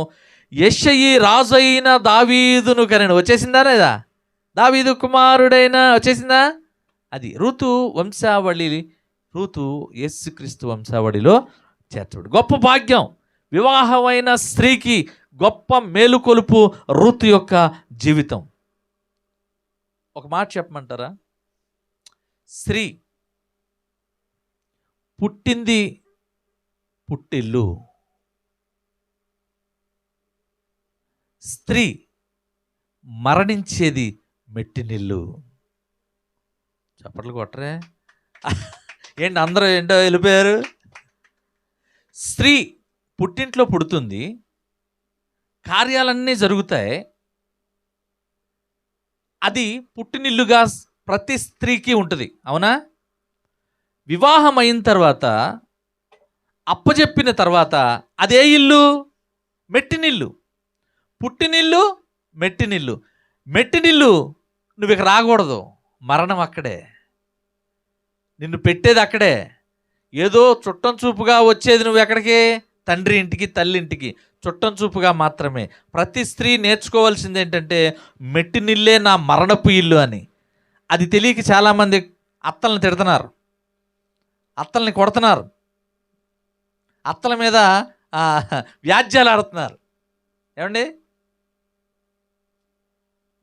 యెషయి రాజైన దావీదును కనెను. వచ్చేసిందా లేదా? దావీదు కుమారుడైన వచ్చేసిందా? అది రూతు వంశావళి. రూతు యేసుక్రీస్తు వంశావళిలో చేర్చబడి. గొప్ప భాగ్యం. వివాహమైన స్త్రీకి గొప్ప మేలుకొలుపు రూతు యొక్క జీవితం. ఒక మాట చెప్పమంటారా? స్త్రీ పుట్టింది పుట్టిల్లు, స్త్రీ మరణించేది మెట్టినిల్లు. చప్పట్లు కొట్టరే? ఏంటి అందరూ ఏంటో వెళ్ళిపోయారు? స్త్రీ పుట్టింట్లో పుడుతుంది, కార్యాలన్నీ జరుగుతాయి. అది పుట్టినిల్లుగా ప్రతి స్త్రీకి ఉంటుంది, అవునా? వివాహం అయిన తర్వాత, అప్పచెప్పిన తర్వాత అదే ఇల్లు మెట్టినిల్లు. పుట్టినిల్లు మెట్టినిల్లు. మెట్టినిల్లు నువ్వు ఇక రాకూడదు, మరణం అక్కడే. నిన్ను పెట్టేది అక్కడే. ఏదో చుట్టం చూపుగా వచ్చేది నువ్వు ఎక్కడికి? తండ్రి ఇంటికి, తల్లి ఇంటికి. చుట్టం చూపుగా మాత్రమే. ప్రతి స్త్రీ నేర్చుకోవాల్సింది ఏంటంటే మెట్టినిల్లే నా మరణపు ఇల్లు అని. అది తెలియక చాలామంది అత్తల్ని తిడుతున్నారు, అత్తల్ని కొడుతున్నారు, అత్తల మీద వ్యాజ్యాలు ఆడుతున్నారు. ఏమండి?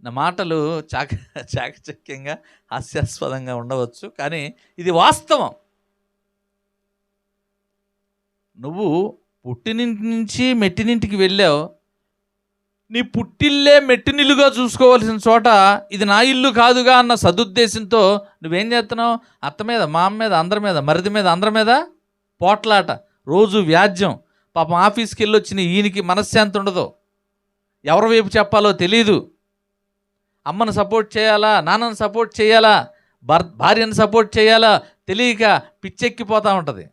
నా మాటలు చాకచక్యంగా హాస్యాస్పదంగా ఉండవచ్చు, కానీ ఇది వాస్తవం. నువ్వు పుట్టినింటి నుంచి మెట్టినింటికి వెళ్ళావు. నీ పుట్టిల్లే మెట్టినిల్లుగా చూసుకోవాల్సిన చోట ఇది నా ఇల్లు కాదుగా అన్న సదుద్దేశంతో నువ్వేం చేస్తున్నావు? అత్త మీద, మామ మీద, అందరి మీద, మరిది మీద, అందరి మీద పోట్లాట, రోజు వ్యాజ్యం. పాపం ఆఫీస్కి వెళ్ళి వచ్చిన ఈయనకి మనశ్శాంతి ఉండదు, ఎవరి వైపు చెప్పాలో తెలీదు. అమ్మను సపోర్ట్ చేయాలా, నాన్నను సపోర్ట్ చేయాలా, భార్యను సపోర్ట్ చేయాలా తెలియక పిచ్చెక్కిపోతూ ఉంటుంది.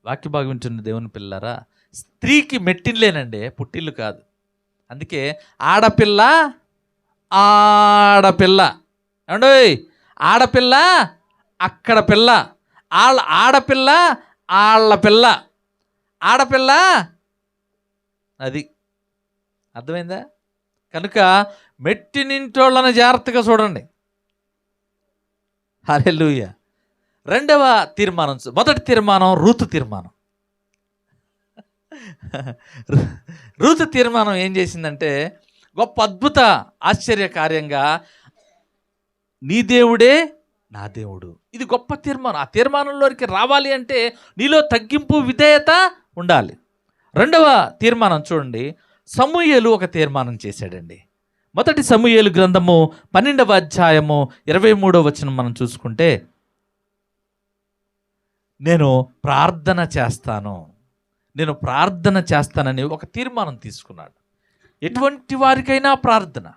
వాక్య భాగం వింటున్న దేవుని పిల్లలారా, స్త్రీకి మెట్టిల్లేనండి, పుట్టిల్లు కాదు. అందుకే ఆడపిల్ల ఆడపిల్ల. ఏమండోయ్? ఆడపిల్ల అక్కడ పిల్ల, ఆడపిల్ల ఆళ్ళ పిల్ల, ఆడపిల్ల. అది అర్థమైందా? కనుక మెట్టినింటోళ్ళని జాగ్రత్తగా చూడండి. హల్లెలూయా. రెండవ తీర్మానం, మొదటి తీర్మానం రూతు తీర్మానం. రూతు తీర్మానం ఏం చేసిందంటే గొప్ప అద్భుత ఆశ్చర్యకార్యంగా నీ దేవుడే నా దేవుడు. ఇది గొప్ప తీర్మానం. ఆ తీర్మానంలోకి రావాలి అంటే నీలో తగ్గింపు, విధేయత ఉండాలి. రెండవ తీర్మానం చూడండి, సమూయేలు ఒక తీర్మానం చేశాడండి. మొదటి సమూయేలు గ్రంథము 12వ అధ్యాయము 23వ వచనం మనం చూసుకుంటే, నేను ప్రార్థన చేస్తానని ఒక తీర్మానం తీసుకున్నాడు. ఎటువంటి వారికైనా ప్రార్థన,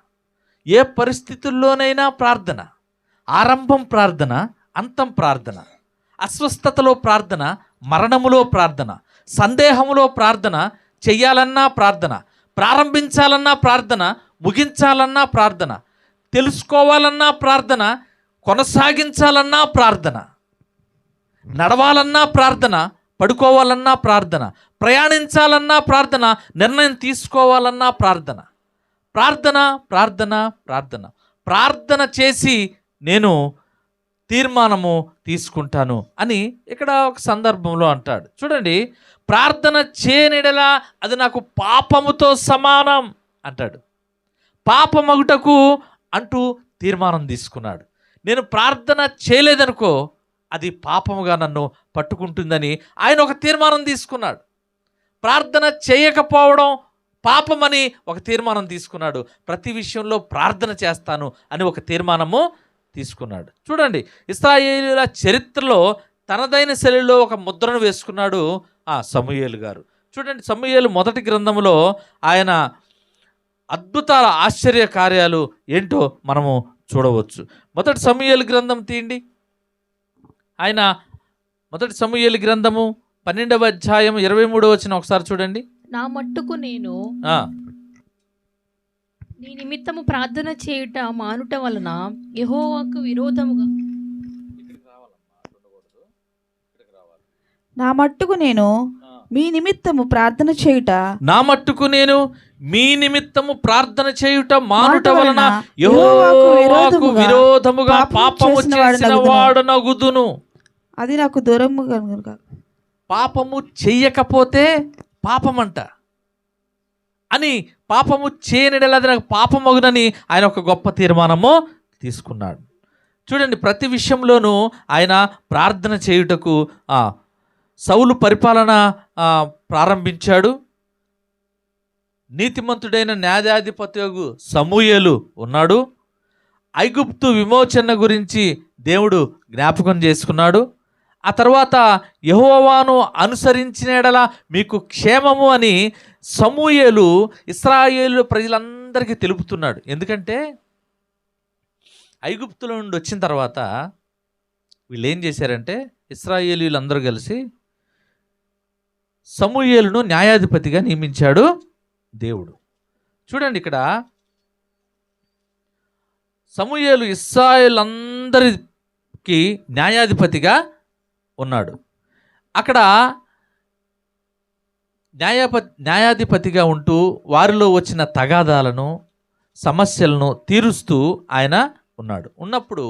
ఏ పరిస్థితుల్లోనైనా ప్రార్థన. ఆరంభం ప్రార్థన, అంతం ప్రార్థన. అస్వస్థతలో ప్రార్థన, మరణములో ప్రార్థన, సందేహములో ప్రార్థన, చెయ్యాలన్నా ప్రార్థన, ప్రారంభించాలన్నా ప్రార్థన, ముగించాలన్నా ప్రార్థన, తెలుసుకోవాలన్నా ప్రార్థన, కొనసాగించాలన్నా ప్రార్థన, నడవాలన్నా ప్రార్థన, పడుకోవాలన్నా ప్రార్థన, ప్రయాణించాలన్నా ప్రార్థన, నిర్ణయం తీసుకోవాలన్నా ప్రార్థన. ప్రార్థన ప్రార్థన ప్రార్థన ప్రార్థన చేసి నేను తీర్మానము తీసుకుంటాను అని ఇక్కడ ఒక సందర్భంలో అంటాడు. చూడండి, ప్రార్థన చేయనిడలా అది నాకు పాపముతో సమానం అంటాడు. పాపమగుటకు అంటూ తీర్మానం తీసుకున్నాడు. నేను ప్రార్థన చేయలేదనుకో అది పాపముగా నన్ను పట్టుకుంటుందని ఆయన ఒక తీర్మానం తీసుకున్నాడు. ప్రార్థన చేయకపోవడం పాపమని ఒక తీర్మానం తీసుకున్నాడు. ప్రతి విషయంలో ప్రార్థన చేస్తాను అని ఒక తీర్మానము తీసుకున్నాడు. చూడండి, ఇశ్రాయేలీయుల చరిత్రలో తనదైన శైలిలో ఒక ముద్రను వేసుకున్నాడు సమూయేలు గారు. చూడండి, సమూయేలు మొదటి గ్రంథంలో ఆయన అద్భుతాల ఆశ్చర్య కార్యాలు ఏంటో మనము చూడవచ్చు. మొదటి సమూయేలు గ్రంథం తీయండి. ఆయన మొదటి సమూయేలు గ్రంథము 12వ అధ్యాయం 23వ వచనం ఒకసారి చూడండి. నా మట్టుకు నేను నీ నిమిత్తము ప్రార్థన చేయుట మానుట వలన యెహోవాకు విరోధముగా నా మట్టుకు నేను మీ నిమిత్తము ప్రార్థన చేయుట మానుట వలన యెహోవాకు విరోధముగా పాపము చేసిన వాడనగుదును. అది నాకు దూరముగా పాపము చెయ్యకపోతే పాపమంట అని, పాపము చేయనిడలా అది నాకు పాపమగునని ఆయన ఒక గొప్ప తీర్మానము తీసుకున్నాడు. చూడండి, ప్రతి విషయంలోనూ ఆయన ప్రార్థన చేయుటకు సౌలు పరిపాలన ప్రారంభించాడు. నీతిమంతుడైన న్యాయాధిపతి సమూయేలు ఉన్నాడు. ఐగుప్తు విమోచన గురించి దేవుడు జ్ఞాపకం చేసుకున్నాడు. ఆ తర్వాత యెహోవాను అనుసరించిన యెడల మీకు క్షేమము అని సమూయేలు ఇశ్రాయేలు ప్రజలందరికీ తెలుపుతున్నాడు. ఎందుకంటే ఐగుప్తుల నుండి వచ్చిన తర్వాత వీళ్ళు ఏం చేశారంటే, ఇశ్రాయేలీలందరూ కలిసి సమూయేలును న్యాయాధిపతిగా నియమించాడు దేవుడు. చూడండి, ఇక్కడ సమూయేలు ఇశ్రాయేలందరికీ న్యాయాధిపతిగా అక్కడ న్యాయాధిపతిగా ఉంటూ వారిలో వచ్చిన తగాదాలను సమస్యలను తీరుస్తూ ఆయన ఉన్నప్పుడు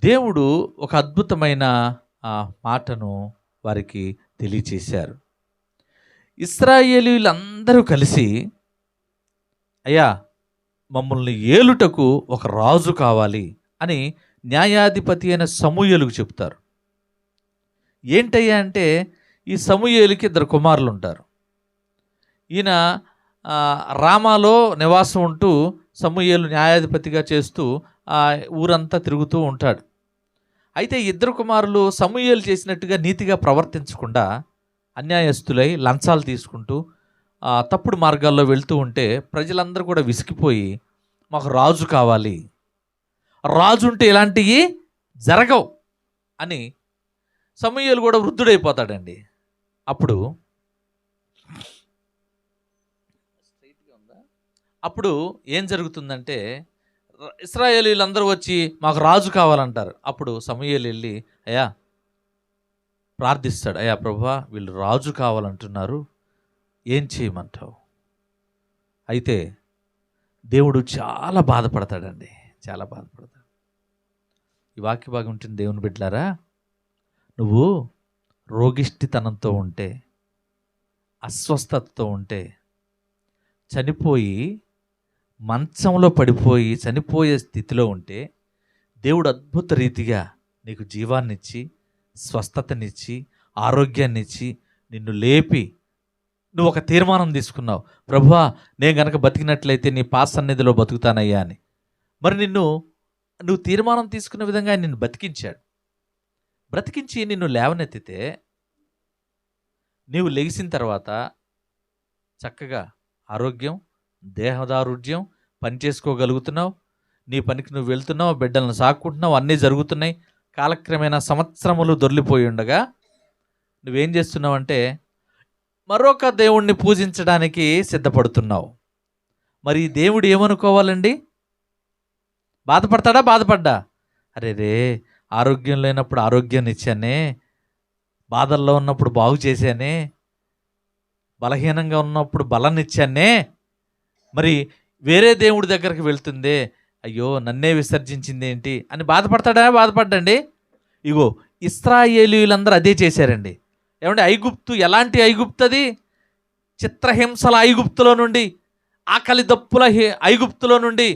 దేవుడు ఒక అద్భుతమైన మాటను వారికి తెలియచేశారు. ఇశ్రాయేలీలందరూ కలిసి, అయ్యా మమ్మల్ని ఏలుటకు ఒక రాజు కావాలి అని న్యాయాధిపతి అయిన సమూయేలుకు చెప్తారు. ఏంటయ్యా అంటే, ఈ సమూయేలుకి 2 కుమారులు ఉంటారు. ఈయన రామాలో నివాసం ఉంటూ సమూయేలు న్యాయాధిపతిగా చేస్తూ ఊరంతా తిరుగుతూ ఉంటాడు. అయితే 2 కుమారులు సమూయేలు చేసినట్టుగా నీతిగా ప్రవర్తించకుండా అన్యాయస్తులై లంచాలు తీసుకుంటూ తప్పుడు మార్గాల్లో వెళ్తూ ఉంటే ప్రజలందరూ కూడా విసిగిపోయి, మాకు రాజు కావాలి, రాజు ఉంటే ఇలాంటివి జరగవు అని సమూయేలు కూడా వృద్ధుడైపోతాడండి. అప్పుడు ఏం జరుగుతుందంటే, ఇశ్రాయేలీలందరూ వచ్చి మాకు రాజు కావాలంటారు. అప్పుడు సమూయేలు వెళ్ళి, అయ్యా ప్రార్థిస్తాడు, అయ్యా ప్రభువా వీళ్ళు రాజు కావాలంటున్నారు, ఏం చేయమంటావు? అయితే దేవుడు చాలా బాధపడతాడండి, చాలా బాధపడతాడు. ఈ వాక్య భాగం ఉంటుంది, దేవుని బిడ్డలారా, నువ్వు రోగిష్టితనంతో ఉంటే, అస్వస్థతతో ఉంటే, చనిపోయి మంచంలో పడిపోయి చనిపోయే స్థితిలో ఉంటే, దేవుడు అద్భుత రీతిగా నీకు జీవాన్నిచ్చి, స్వస్థతనిచ్చి, ఆరోగ్యాన్నిచ్చి, నిన్ను లేపి నువ్వు ఒక తీర్మానం తీసుకున్నావు, ప్రభువా నేను గనక బతికినట్లయితే నీ పాద సన్నిధిలో బతుకుతానయ్యా అని. మరి నువ్వు తీర్మానం తీసుకున్న విధంగా నిన్ను బ్రతికించి నిన్ను లేవనెత్తితే, నీవు లెగిసిన తర్వాత చక్కగా ఆరోగ్యం, దేహదారుఢ్యం, పని చేసుకోగలుగుతున్నావు, నీ పనికి నువ్వు వెళ్తున్నావు, బిడ్డలను సాక్కుంటున్నావు, అన్నీ జరుగుతున్నాయి. కాలక్రమేణా సంవత్సరములు దొర్లిపోయి ఉండగా నువ్వేం చేస్తున్నావంటే మరొక దేవుణ్ణి పూజించడానికి సిద్ధపడుతున్నావు. మరి ఈ దేవుడు ఏమనుకోవాలండి? బాధపడ్డా? అరే ఆరోగ్యం లేనప్పుడు ఆరోగ్యాన్ని ఇచ్చానే, బాధల్లో ఉన్నప్పుడు బాగు చేశానే, బలహీనంగా ఉన్నప్పుడు బలాన్ని ఇచ్చానే, మరి వేరే దేవుడి దగ్గరికి వెళ్తుందే, అయ్యో నన్నే విసర్జించింది ఏంటి అని బాధపడ్డండి. ఇగో ఇశ్రాయేలీయులందరూ అదే చేశారండి. ఏమంటే ఐగుప్తు ఎలాంటి ఐగుప్తు? అది చిత్రహింసల ఐగుప్తులో నుండి, ఆకలి దప్పుల ఐగుప్తులో నుండి,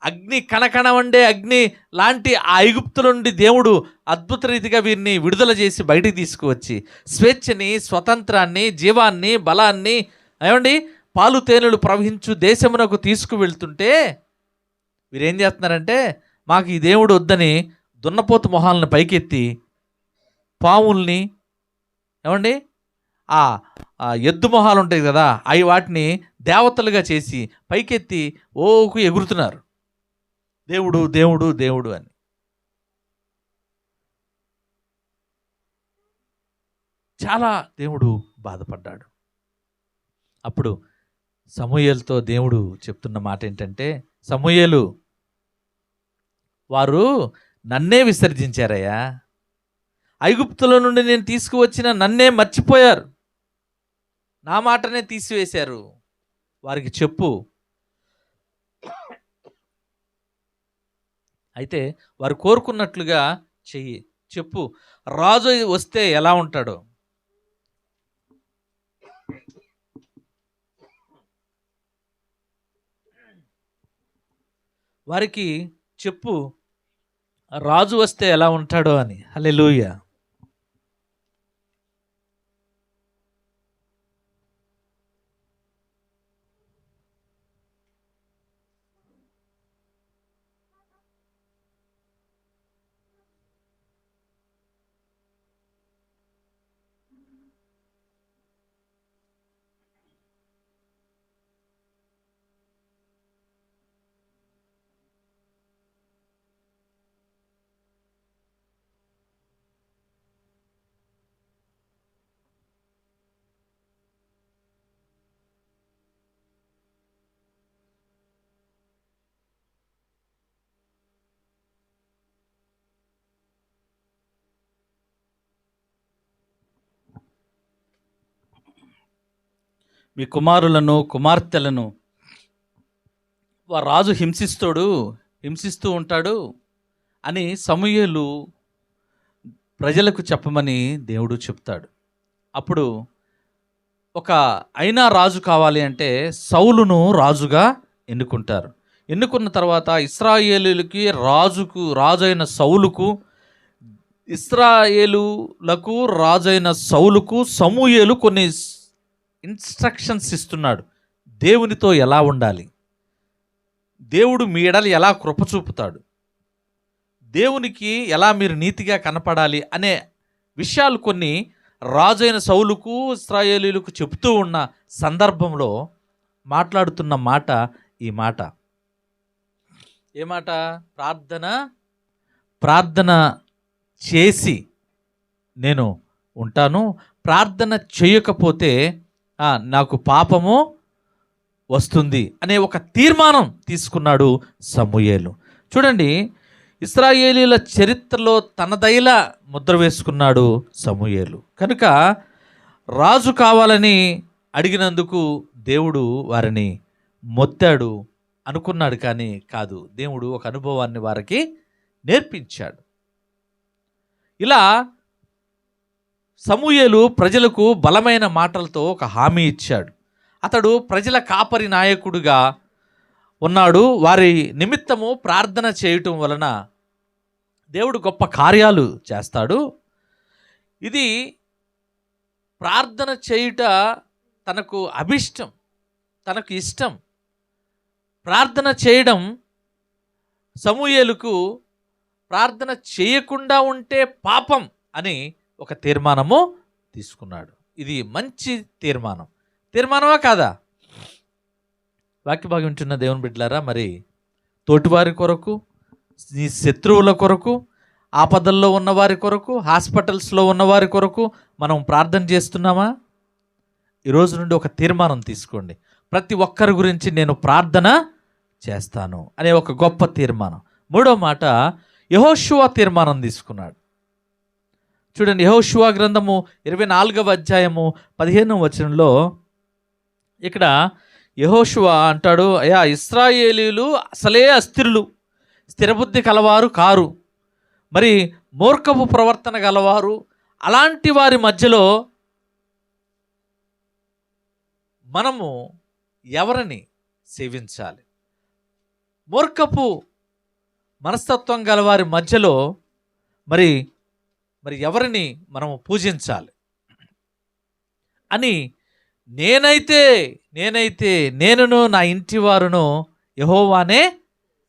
అగ్ని కణకణ వండే అగ్ని లాంటి ఆ ఐగుప్తుల నుండి దేవుడు అద్భుత రీతిగా వీరిని విడుదల చేసి బయటికి తీసుకువచ్చి స్వేచ్ఛని, స్వతంత్రాన్ని, జీవాన్ని, బలాన్ని, ఏమండి పాలు తేనెలు ప్రవహించు దేశమునకు తీసుకువెళ్తుంటే వీరేం చేస్తున్నారంటే, మాకు ఈ దేవుడు వద్దని దున్నపోతు మొహాలను పైకెత్తి, పావుల్ని, ఏమండి ఆ ఎద్దు మొహాలు ఉంటాయి కదా, అవి వాటిని దేవతలుగా చేసి పైకెత్తి ఓకు ఎగురుతున్నారు, దేవుడు దేవుడు దేవుడు అని. చాలా దేవుడు బాధపడ్డాడు. అప్పుడు సమూయేలుతో దేవుడు చెప్తున్న మాట ఏంటంటే, సమూయేలు, వారు నన్నే విసర్జించారయ్యా, ఐగుప్తుల నుండి నేను తీసుకువచ్చిన నన్నే మర్చిపోయారు, నా మాటనే తీసివేశారు, వారికి చెప్పు. అయితే వారు కోరుకున్నట్లుగా చెయ్యి. చెప్పు, రాజు వస్తే ఎలా ఉంటాడో. వారికి చెప్పు, రాజు వస్తే ఎలా ఉంటాడో అని. హల్లెలూయా. మీ కుమారులను కుమార్తెలను రాజు హింసిస్తూ ఉంటాడు అని సమూయేలు ప్రజలకు చెప్పమని దేవుడు చెప్తాడు. అప్పుడు ఒక అయినా రాజు కావాలి అంటే సౌలును రాజుగా ఎన్నుకుంటారు. ఎన్నుకున్న తర్వాత ఇశ్రాయేలులకి రాజైన సౌలుకు, ఇశ్రాయేలులకు రాజైన సౌలుకు సమూయేలు కొన్ని ఇన్స్ట్రక్షన్స్ ఇస్తున్నాడు. దేవునితో ఎలా ఉండాలి, దేవుడు మీ ఎడల ఎలా కృప చూపుతాడు, దేవునికి ఎలా మీరు నీతిగా కనపడాలి అనే విషయాలు కొన్ని రాజైన సౌలుకు ఇశ్రాయేలీయులకు చెప్తూ ఉన్న సందర్భంలో మాట్లాడుతున్న మాట ఈ మాట. ఏ మాట? ప్రార్థన చేసి నేను ఉంటాను, ప్రార్థన చేయకపోతే నాకు పాపము వస్తుంది అనే ఒక తీర్మానం తీసుకున్నాడు సమూయేలు. చూడండి, ఇశ్రాయేలీల చరిత్రలో తనదైలా ముద్ర వేసుకున్నాడు సమూయేలు. కనుక రాజు కావాలని అడిగినందుకు దేవుడు వారిని మొత్తాడు అనుకున్నాడు, కానీ కాదు, దేవుడు ఒక అనుభవాన్ని వారికి నేర్పించాడు. ఇలా సమూయేలు ప్రజలకు బలమైన మాటలతో ఒక హామీ ఇచ్చాడు. అతడు ప్రజల కాపరి నాయకుడిగా ఉన్నాడు. వారి నిమిత్తము ప్రార్థన చేయటం వలన దేవుడు గొప్ప కార్యాలు చేస్తాడు. ఇది ప్రార్థన చేయుట తనకు అభిష్టం, తనకు ఇష్టం. ప్రార్థన చేయడం సమూయేలుకు ప్రార్థన చేయకుండా ఉంటే పాపం అని ఒక తీర్మానము తీసుకున్నాడు. ఇది మంచి తీర్మానమా కాదా? వాక్యభాగం వింటున్న దేవుని బిడ్డలారా, మరి తోటివారి కొరకు, నీ శత్రువుల కొరకు, ఆపదల్లో ఉన్నవారి కొరకు, హాస్పిటల్స్లో ఉన్నవారి కొరకు మనం ప్రార్థన చేస్తున్నామా? ఈరోజు నుండి ఒక తీర్మానం తీసుకోండి. ప్రతి ఒక్కరి గురించి నేను ప్రార్థన చేస్తాను అనే ఒక గొప్ప తీర్మానం. మూడో మాట, యెహోషువ తీర్మానం తీసుకున్నాడు. చూడండి, యెహోషువ గ్రంథము 24వ అధ్యాయము 15వ వచనంలో ఇక్కడ యెహోషువ అంటాడు, అయ్యా, ఇశ్రాయేలీయులు అసలే అస్థిరులు, స్థిరబుద్ధి కలవారు కారు, మరి మూర్ఖపు ప్రవర్తన గలవారు. అలాంటి వారి మధ్యలో మనము ఎవరిని సేవించాలి? మూర్ఖపు మనస్తత్వం గలవారి మధ్యలో మరి ఎవరిని మనము పూజించాలి అని నేనును నా ఇంటి వారును యెహోవానే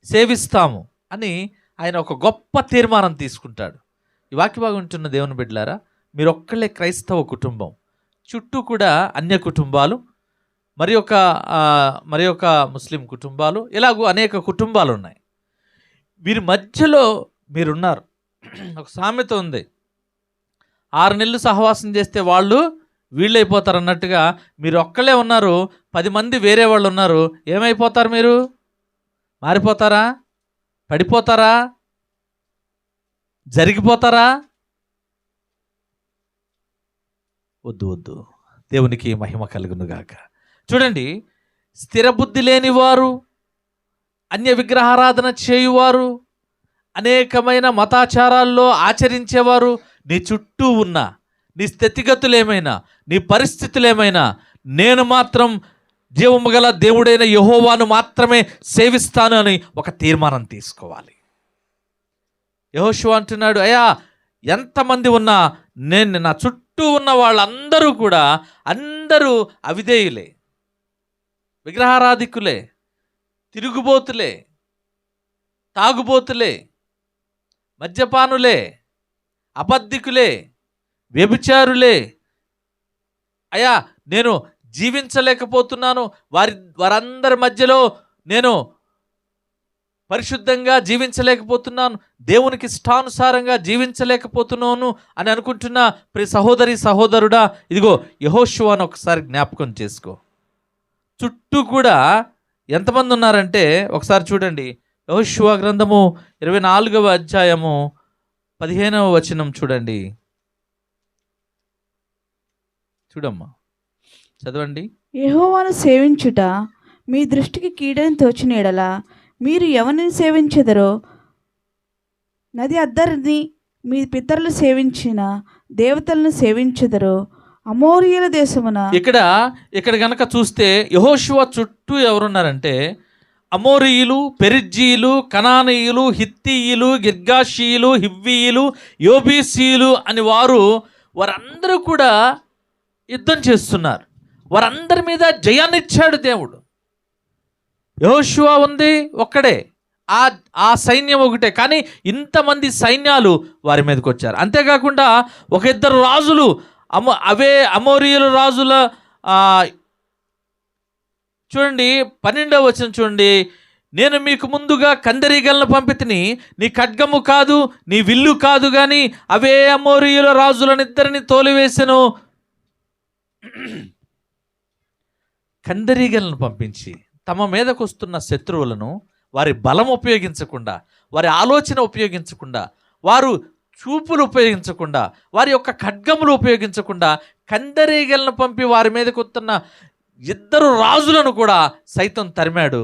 సేవిస్తాము అని ఆయన ఒక గొప్ప తీర్మానం తీసుకుంటాడు. ఈ వాక్యభాగం ఉంటున్న దేవుని బిడ్డలారా, మీరు ఒక్కళ్ళే క్రైస్తవ కుటుంబం, చుట్టూ కూడా అన్య కుటుంబాలు, మరి ఒక ముస్లిం కుటుంబాలు, ఇలాగూ అనేక కుటుంబాలు ఉన్నాయి. వీరి మధ్యలో మీరున్నారు. ఒక సామెత ఉంది, 6 నెలలు సహవాసం చేస్తే వీళ్ళైపోతారు అన్నట్టుగా మీరు ఒక్కళ్ళే ఉన్నారు, 10 మంది వేరే వాళ్ళు ఉన్నారు. ఏమైపోతారు? మీరు మారిపోతారా? పడిపోతారా? జరిగిపోతారా? వద్దు. దేవునికి మహిమ కలుగునుగాక. చూడండి, స్థిరబుద్ధి లేనివారు, అన్య విగ్రహారాధన చేయువారు, అనేకమైన మతాచారాల్లో ఆచరించేవారు నీ చుట్టూ ఉన్న నీ స్థితిగతులేమైనా నీ పరిస్థితులేమైనా నేను మాత్రం జీవము గల దేవుడైన యెహోవాను మాత్రమే సేవిస్తాను అని ఒక తీర్మానం తీసుకోవాలి. యెహోషువ అంటున్నాడు, అయ్యా ఎంతమంది ఉన్నా నేను నా చుట్టూ ఉన్న వాళ్ళందరూ కూడా అందరూ అవిధేయులే, విగ్రహారాధికులే, తిరుగుబోతులే, తాగుబోతులే, మద్యపానులే, అబద్ధికులే, వ్యభిచారులే. అయ్యా నేను జీవించలేకపోతున్నాను, వారందరి మధ్యలో నేను పరిశుద్ధంగా జీవించలేకపోతున్నాను, దేవునికి ఇష్టానుసారంగా జీవించలేకపోతున్నాను అని అనుకుంటున్న ప్రియ సహోదరి సహోదరుడా, ఇదిగో యెహోషువను ఒకసారి జ్ఞాపకం చేసుకో. చుట్టూ కూడా ఎంతమంది ఉన్నారంటే ఒకసారి చూడండి. యెహోషువ గ్రంథము 24వ అధ్యాయము 15వ వచనం చూడండి. చూడమ్మా, చదవండి. యెహోవాను సేవించుట మీ దృష్టికి కీడని తోచిన ఎడల మీరు ఎవరిని సేవించెదరో నది అద్దరిని మీ పితరులు సేవించిన దేవతలను సేవించెదరో అమోరీయుల దేశమున. ఇక్కడ గనక చూస్తే యెహోషువ చుట్టూ ఎవరున్నారంటే అమోరీయులు, పెరిజ్జీయులు, కనానీయులు, హిత్తీయులు, గిర్గాషీయులు, హివ్వీయులు, యోబీసీయులు అని వారందరూ కూడా యుద్ధం చేస్తున్నారు. వారందరి మీద జయాన్నిచ్చాడు దేవుడు. యెహోషువ ఉంది ఒక్కడే, ఆ సైన్యం ఒకటే, కానీ ఇంతమంది సైన్యాలు వారి మీదకి వచ్చారు. అంతేకాకుండా ఒక ఇద్దరు రాజులు అవే అమోరీయుల రాజుల చూడండి 12వ వచనం చూడండి. నేను మీకు ముందుగా కందరీగలను పంపితిని, నీ ఖడ్గము కాదు నీ విల్లు కాదు గాని అవే అమోరీయుల రాజులనిద్దరిని తోలివేసెను. కందరీగలను పంపించి తమ మీదకు వస్తున్న శత్రువులను వారి బలం ఉపయోగించకుండా, వారి ఆలోచన ఉపయోగించకుండా, వారు చూపులు ఉపయోగించకుండా, వారి యొక్క ఖడ్గములు ఉపయోగించకుండా కందరీగలను పంపి వారి మీదకు వస్తున్న ఇద్దరు రాజులను కూడా సైతం తరిమాడు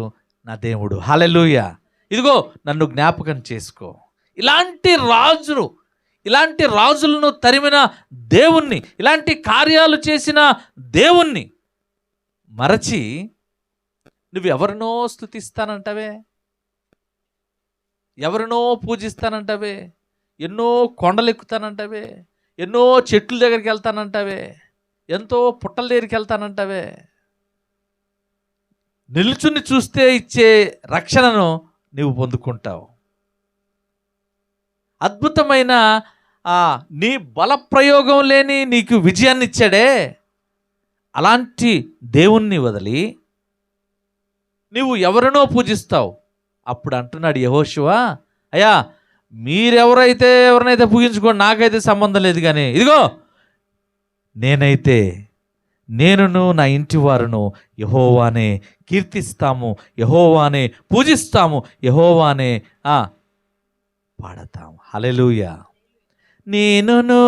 నా దేవుడు. హల్లెలూయా. ఇదిగో నన్ను జ్ఞాపకం చేసుకో. ఇలాంటి రాజులను తరిమిన దేవుణ్ణి, ఇలాంటి కార్యాలు చేసిన దేవుణ్ణి మరచి నువ్వు ఎవరినో స్తుతిస్తానంటావే, ఎవరినో పూజిస్తానంటావే, ఎన్నో కొండలు ఎక్కుతానంటావే, ఎన్నో చెట్ల దగ్గరికి వెళ్తానంటావే, ఎంతో పుట్టల దగ్గరికి వెళ్తానంటావే. నిల్చుని చూస్తే ఇచ్చే రక్షణను నీవు పొందుకుంటావు. అద్భుతమైన నీ బలప్రయోగం లేని నీకు విజయాన్ని ఇచ్చాడే, అలాంటి దేవుణ్ణి వదిలి నీవు ఎవరినో పూజిస్తావు. అప్పుడు అంటున్నాడు యెహోషువ, అయ్యా ఎవరినైతే పూజించుకోండి, నాకైతే సంబంధం లేదు, కానీ ఇదిగో నేనును నా ఇంటి వారును యెహోవానే కీర్తిస్తాము, యెహోవానే పూజిస్తాము, యెహోవానే పాడతాము. హల్లెలూయా. నేనును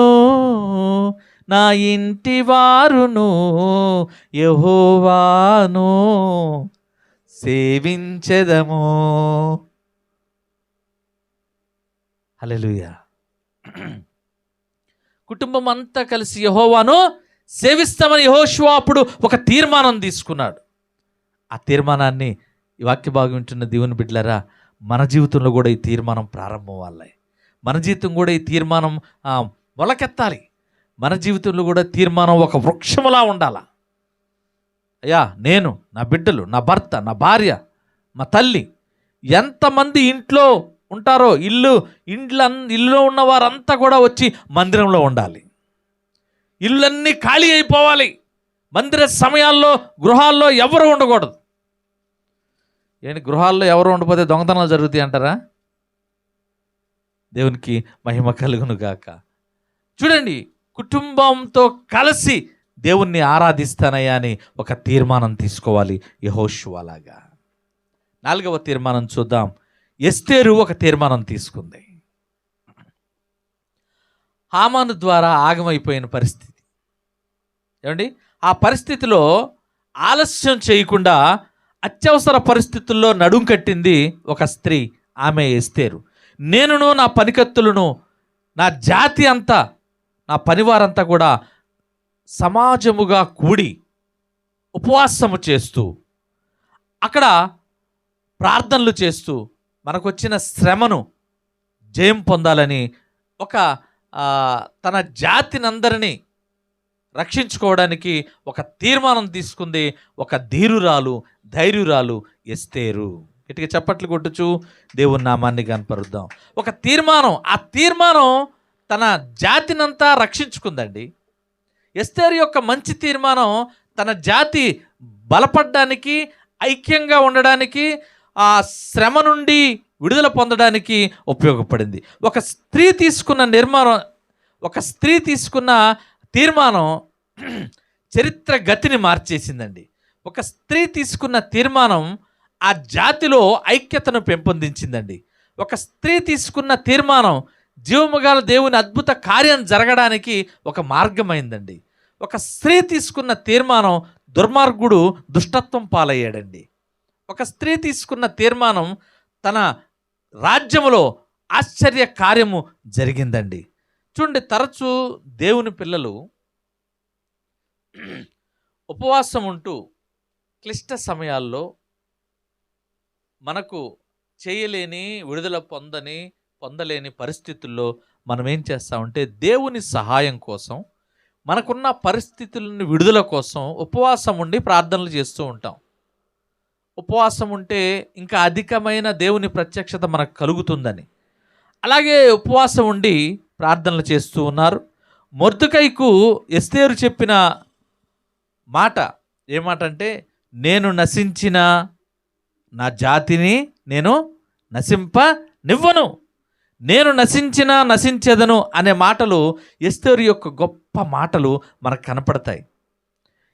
నా ఇంటి వారును యెహోవాను సేవించెదము. హల్లెలూయా. కుటుంబం అంతా కలిసి యెహోవాను సేవిస్తామని యెహోషువ అప్పుడు ఒక తీర్మానం తీసుకున్నాడు. ఆ తీర్మానాన్ని ఈ వాక్య భాగం వింటున్న దేవుని బిడ్డలారా, మన జీవితంలో కూడా ఈ తీర్మానం ప్రారంభం అవ్వాలి. మన జీవితం కూడా ఈ తీర్మానం మొలకెత్తాలి. మన జీవితంలో కూడా తీర్మానం ఒక వృక్షములా ఉండాల. అయ్యా నేను, నా బిడ్డలు, నా భర్త, నా భార్య, మా తల్లి, ఎంతమంది ఇంట్లో ఉంటారో ఇల్లులో ఉన్న వారంతా కూడా వచ్చి మందిరంలో ఉండాలి. ఇళ్ళన్నీ ఖాళీ అయిపోవాలి. మందిర సమయాల్లో గృహాల్లో ఎవరు ఉండకూడదు. గృహాల్లో ఎవరు ఉండకపోతే దొంగతనాలు జరుగుతాయి అంటారా? దేవునికి మహిమ కలుగును గాక. చూడండి, కుటుంబంతో కలిసి దేవుణ్ణి ఆరాధిస్తానయ్యా అని ఒక తీర్మానం తీసుకోవాలి యెహోషువలాగా. 4వ తీర్మానం చూద్దాం. ఎస్తేరు ఒక తీర్మానం తీసుకుంది. హామాను ద్వారా ఆగమైపోయిన పరిస్థితి ఏమండి, ఆ పరిస్థితిలో ఆలస్యం చేయకుండా అత్యవసర పరిస్థితుల్లో నడుం కట్టింది ఒక స్త్రీ, ఆమె ఎస్తేరు. నేనును నా పనికత్తులను నా జాతి అంతా నా పనివారంతా కూడా సమాజముగా కూడి ఉపవాసము చేస్తూ అక్కడ ప్రార్థనలు చేస్తూ మనకొచ్చిన శ్రమను జయం పొందాలని ఒక తన జాతినందరినీ రక్షించుకోవడానికి ఒక తీర్మానం తీసుకుంది ఒక ధీరురాలు ధైర్యురాలు ఎస్తేరు. ఇటుక చప్పట్లు కొట్టుచు దేవుని నామాన్ని కనపరుద్దాం. ఒక తీర్మానం, ఆ తీర్మానం తన జాతినంతా రక్షించుకుందండి. ఎస్తేరు యొక్క మంచి తీర్మానం తన జాతి బలపడడానికి, ఐక్యంగా ఉండడానికి, ఆ శ్రమ నుండి విడుదల పొందడానికి ఉపయోగపడింది. ఒక స్త్రీ తీసుకున్న తీర్మానం చరిత్ర గతిని మార్చేసిందండి. ఒక స్త్రీ తీసుకున్న తీర్మానం ఆ జాతిలో ఐక్యతను పెంపొందించిందండి. ఒక స్త్రీ తీసుకున్న తీర్మానం జీవముగల దేవుని అద్భుత కార్యం జరగడానికి ఒక మార్గమైందండి. ఒక స్త్రీ తీసుకున్న తీర్మానం దుర్మార్గుడు దుష్టత్వం పాలయ్యాడండి. ఒక స్త్రీ తీసుకున్న తీర్మానం తన రాజ్యములో ఆశ్చర్య కార్యము జరిగిందండి. చూడండి, తరచూ దేవుని పిల్లలు ఉపవాసం ఉంటూ క్లిష్ట సమయాల్లో మనకు చేయలేని, విడుదల పొందలేని పరిస్థితుల్లో మనం ఏం చేస్తామంటే దేవుని సహాయం కోసం, మనకున్న పరిస్థితులను విడుదల కోసం ఉపవాసం ఉండి ప్రార్థనలు చేస్తూ ఉంటాం. ఉపవాసం ఉంటే ఇంకా అధికమైన దేవుని ప్రత్యక్షత మనకు కలుగుతుందని అలాగే ఉపవాసం ఉండి ప్రార్థనలు చేస్తూ ఉన్నారు. మొర్దెకైకు ఎస్తేరు చెప్పిన మాట ఏమాట అంటే, నేను నశించిన నా జాతిని నేను నశింపనివ్వను, నేను నశించెదను అనే మాటలు ఎస్తేరు యొక్క గొప్ప మాటలు మనకు కనపడతాయి.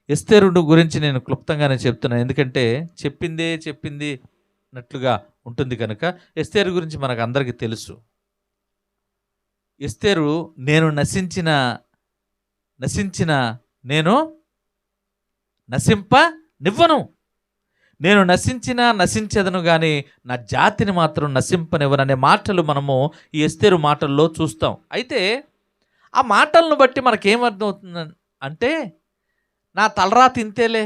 ఎస్తేరు గురించి నేను క్లుప్తంగానే చెప్తున్నాను, ఎందుకంటే చెప్పింది అన్నట్లుగా ఉంటుంది కనుక. ఎస్తేరు గురించి మనకు అందరికీ తెలుసు. ఎస్తేరు నేను నశించిన నేను నశింపనివ్వను, నేను నశించెదను కానీ నా జాతిని మాత్రం నశింపనివ్వను అనే మాటలు మనము ఈ ఎస్తేరు మాటల్లో చూస్తాం. అయితే ఆ మాటలను బట్టి మనకేమర్థం అవుతుంది అంటే, నా తలరాత ఇంతేలే,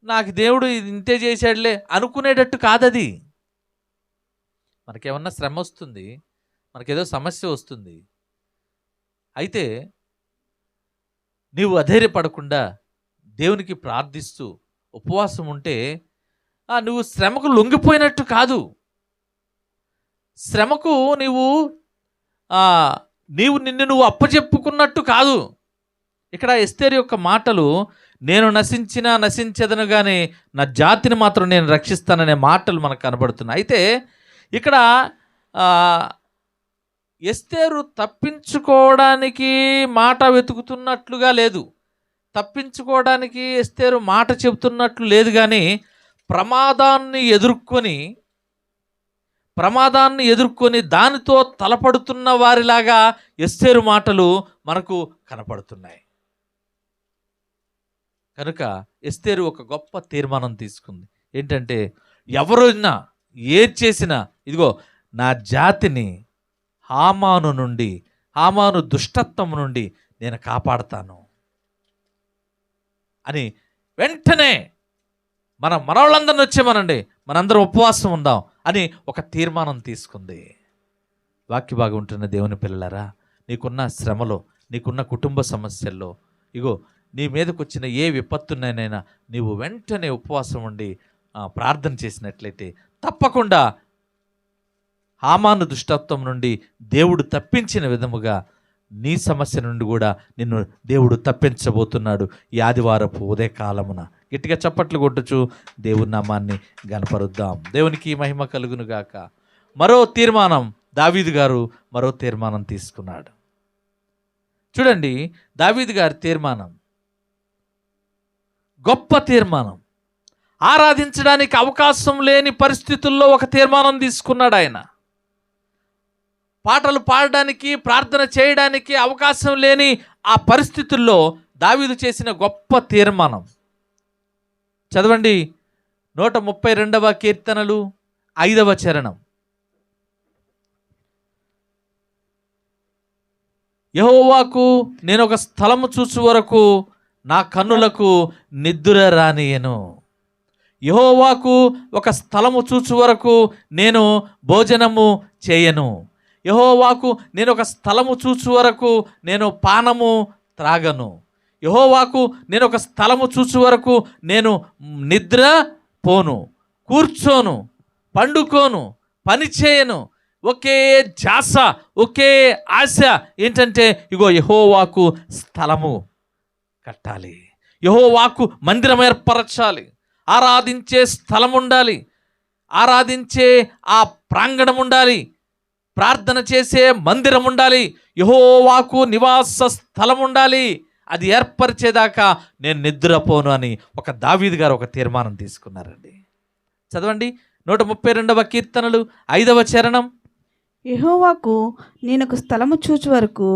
నాకు దేవుడు ఇంతే చేశాడులే అనుకునేటట్టు కాదది. మనకేమన్నా శ్రమ వస్తుంది, మనకేదో సమస్య వస్తుంది, అయితే నీవు అధైర్యపడకుండా దేవునికి ప్రార్థిస్తూ ఉపవాసం ఉంటే నువ్వు శ్రమకు లొంగిపోయినట్టు కాదు, శ్రమకు నిన్ను నువ్వు అప్పచెప్పుకున్నట్టు కాదు. ఇక్కడ ఎస్తేరు యొక్క మాటలు, నేను నశించెదను కానీ నా జాతిని మాత్రం నేను రక్షిస్తాననే మాటలు మనకు కనబడుతున్నాయి. అయితే ఇక్కడ ఎస్తేరు తప్పించుకోవడానికి మాట వెతుకుతున్నట్లుగా లేదు, తప్పించుకోవడానికి ఎస్తేరు మాట చెబుతున్నట్లు లేదు, కానీ ప్రమాదాన్ని ఎదుర్కొని దానితో తలపడుతున్న వారిలాగా ఎస్తేరు మాటలు మనకు కనపడుతున్నాయి. కనుక ఎస్తేరు ఒక గొప్ప తీర్మానం తీసుకుంది. ఏంటంటే, ఎవరైనా ఏది చేసినా ఇదిగో నా జాతిని హామాను దుష్టత్వం నుండి నేను కాపాడతాను అని వెంటనే మనోళ్ళందరిని వచ్చేమనండి, మనందరం ఉపవాసం ఉందాం అని ఒక తీర్మానం తీసుకుంది. వాక్య భాగం ఉంటున్న దేవుని పిల్లలారా, నీకున్న శ్రమలో, నీకున్న కుటుంబ సమస్యల్లో, ఇగో నీ మీదకు వచ్చిన ఏ విపత్తునైనా నీవు వెంటనే ఉపవాసం ఉండి ప్రార్థన చేసినట్లయితే తప్పకుండా హామాను దుష్టత్వం నుండి దేవుడు తప్పించిన విధముగా నీ సమస్య నుండి కూడా నిన్ను దేవుడు తప్పించబోతున్నాడు ఈ ఆదివారపు ఉదయకాలమున. గట్టిగా చప్పట్లు కొట్టుచు దేవుని నామాన్ని గనపరుద్దాం. దేవునికి మహిమ కలుగును గాక. మరో తీర్మానం దావీదు గారు మరో తీర్మానం తీసుకున్నాడు. చూడండి, దావీదు గారి తీర్మానం గొప్ప తీర్మానం. ఆరాధించడానికి అవకాశం లేని పరిస్థితుల్లో ఒక తీర్మానం తీసుకున్నాడు ఆయన. పాటలు పాడడానికి, ప్రార్థన చేయడానికి అవకాశం లేని ఆ పరిస్థితుల్లో దావీదు చేసిన గొప్ప తీర్మానం. చదవండి, 132వ కీర్తనలు 5వ చరణం. యెహోవాకు నేను ఒక స్థలము చూచు వరకు నా కన్నులకు నిద్ర రానియను. యెహోవాకు ఒక స్థలము చూచు వరకు నేను భోజనము చేయను. యెహోవాకు నేను ఒక స్థలము చూచు వరకు నేను పానము త్రాగను. యెహోవాకు నేను ఒక స్థలము చూచు వరకు నేను నిద్ర పోను, కూర్చోను, పండుకోను, పని చేయను. ఒకే ధ్యాస, ఒకే ఆశ ఏంటంటే ఇగో యెహోవాకు స్థలము కట్టాలి, యెహోవాకు మందిరం ఏర్పరచాలి, ఆరాధించే స్థలం ఉండాలి, ఆరాధించే ఆ ప్రాంగణం ఉండాలి, ప్రార్థన చేసే మందిరం ఉండాలి, యెహోవాకు నివాస స్థలం ఉండాలి. అది ఏర్పరిచేదాకా నేను నిద్రపోను అని ఒక దావీదు గారు ఒక తీర్మానం తీసుకున్నారండి. చదవండి 132వ కీర్తనలు 5వ చరణం. యెహోవాకు నేనొక స్థలము చూచు వరకు,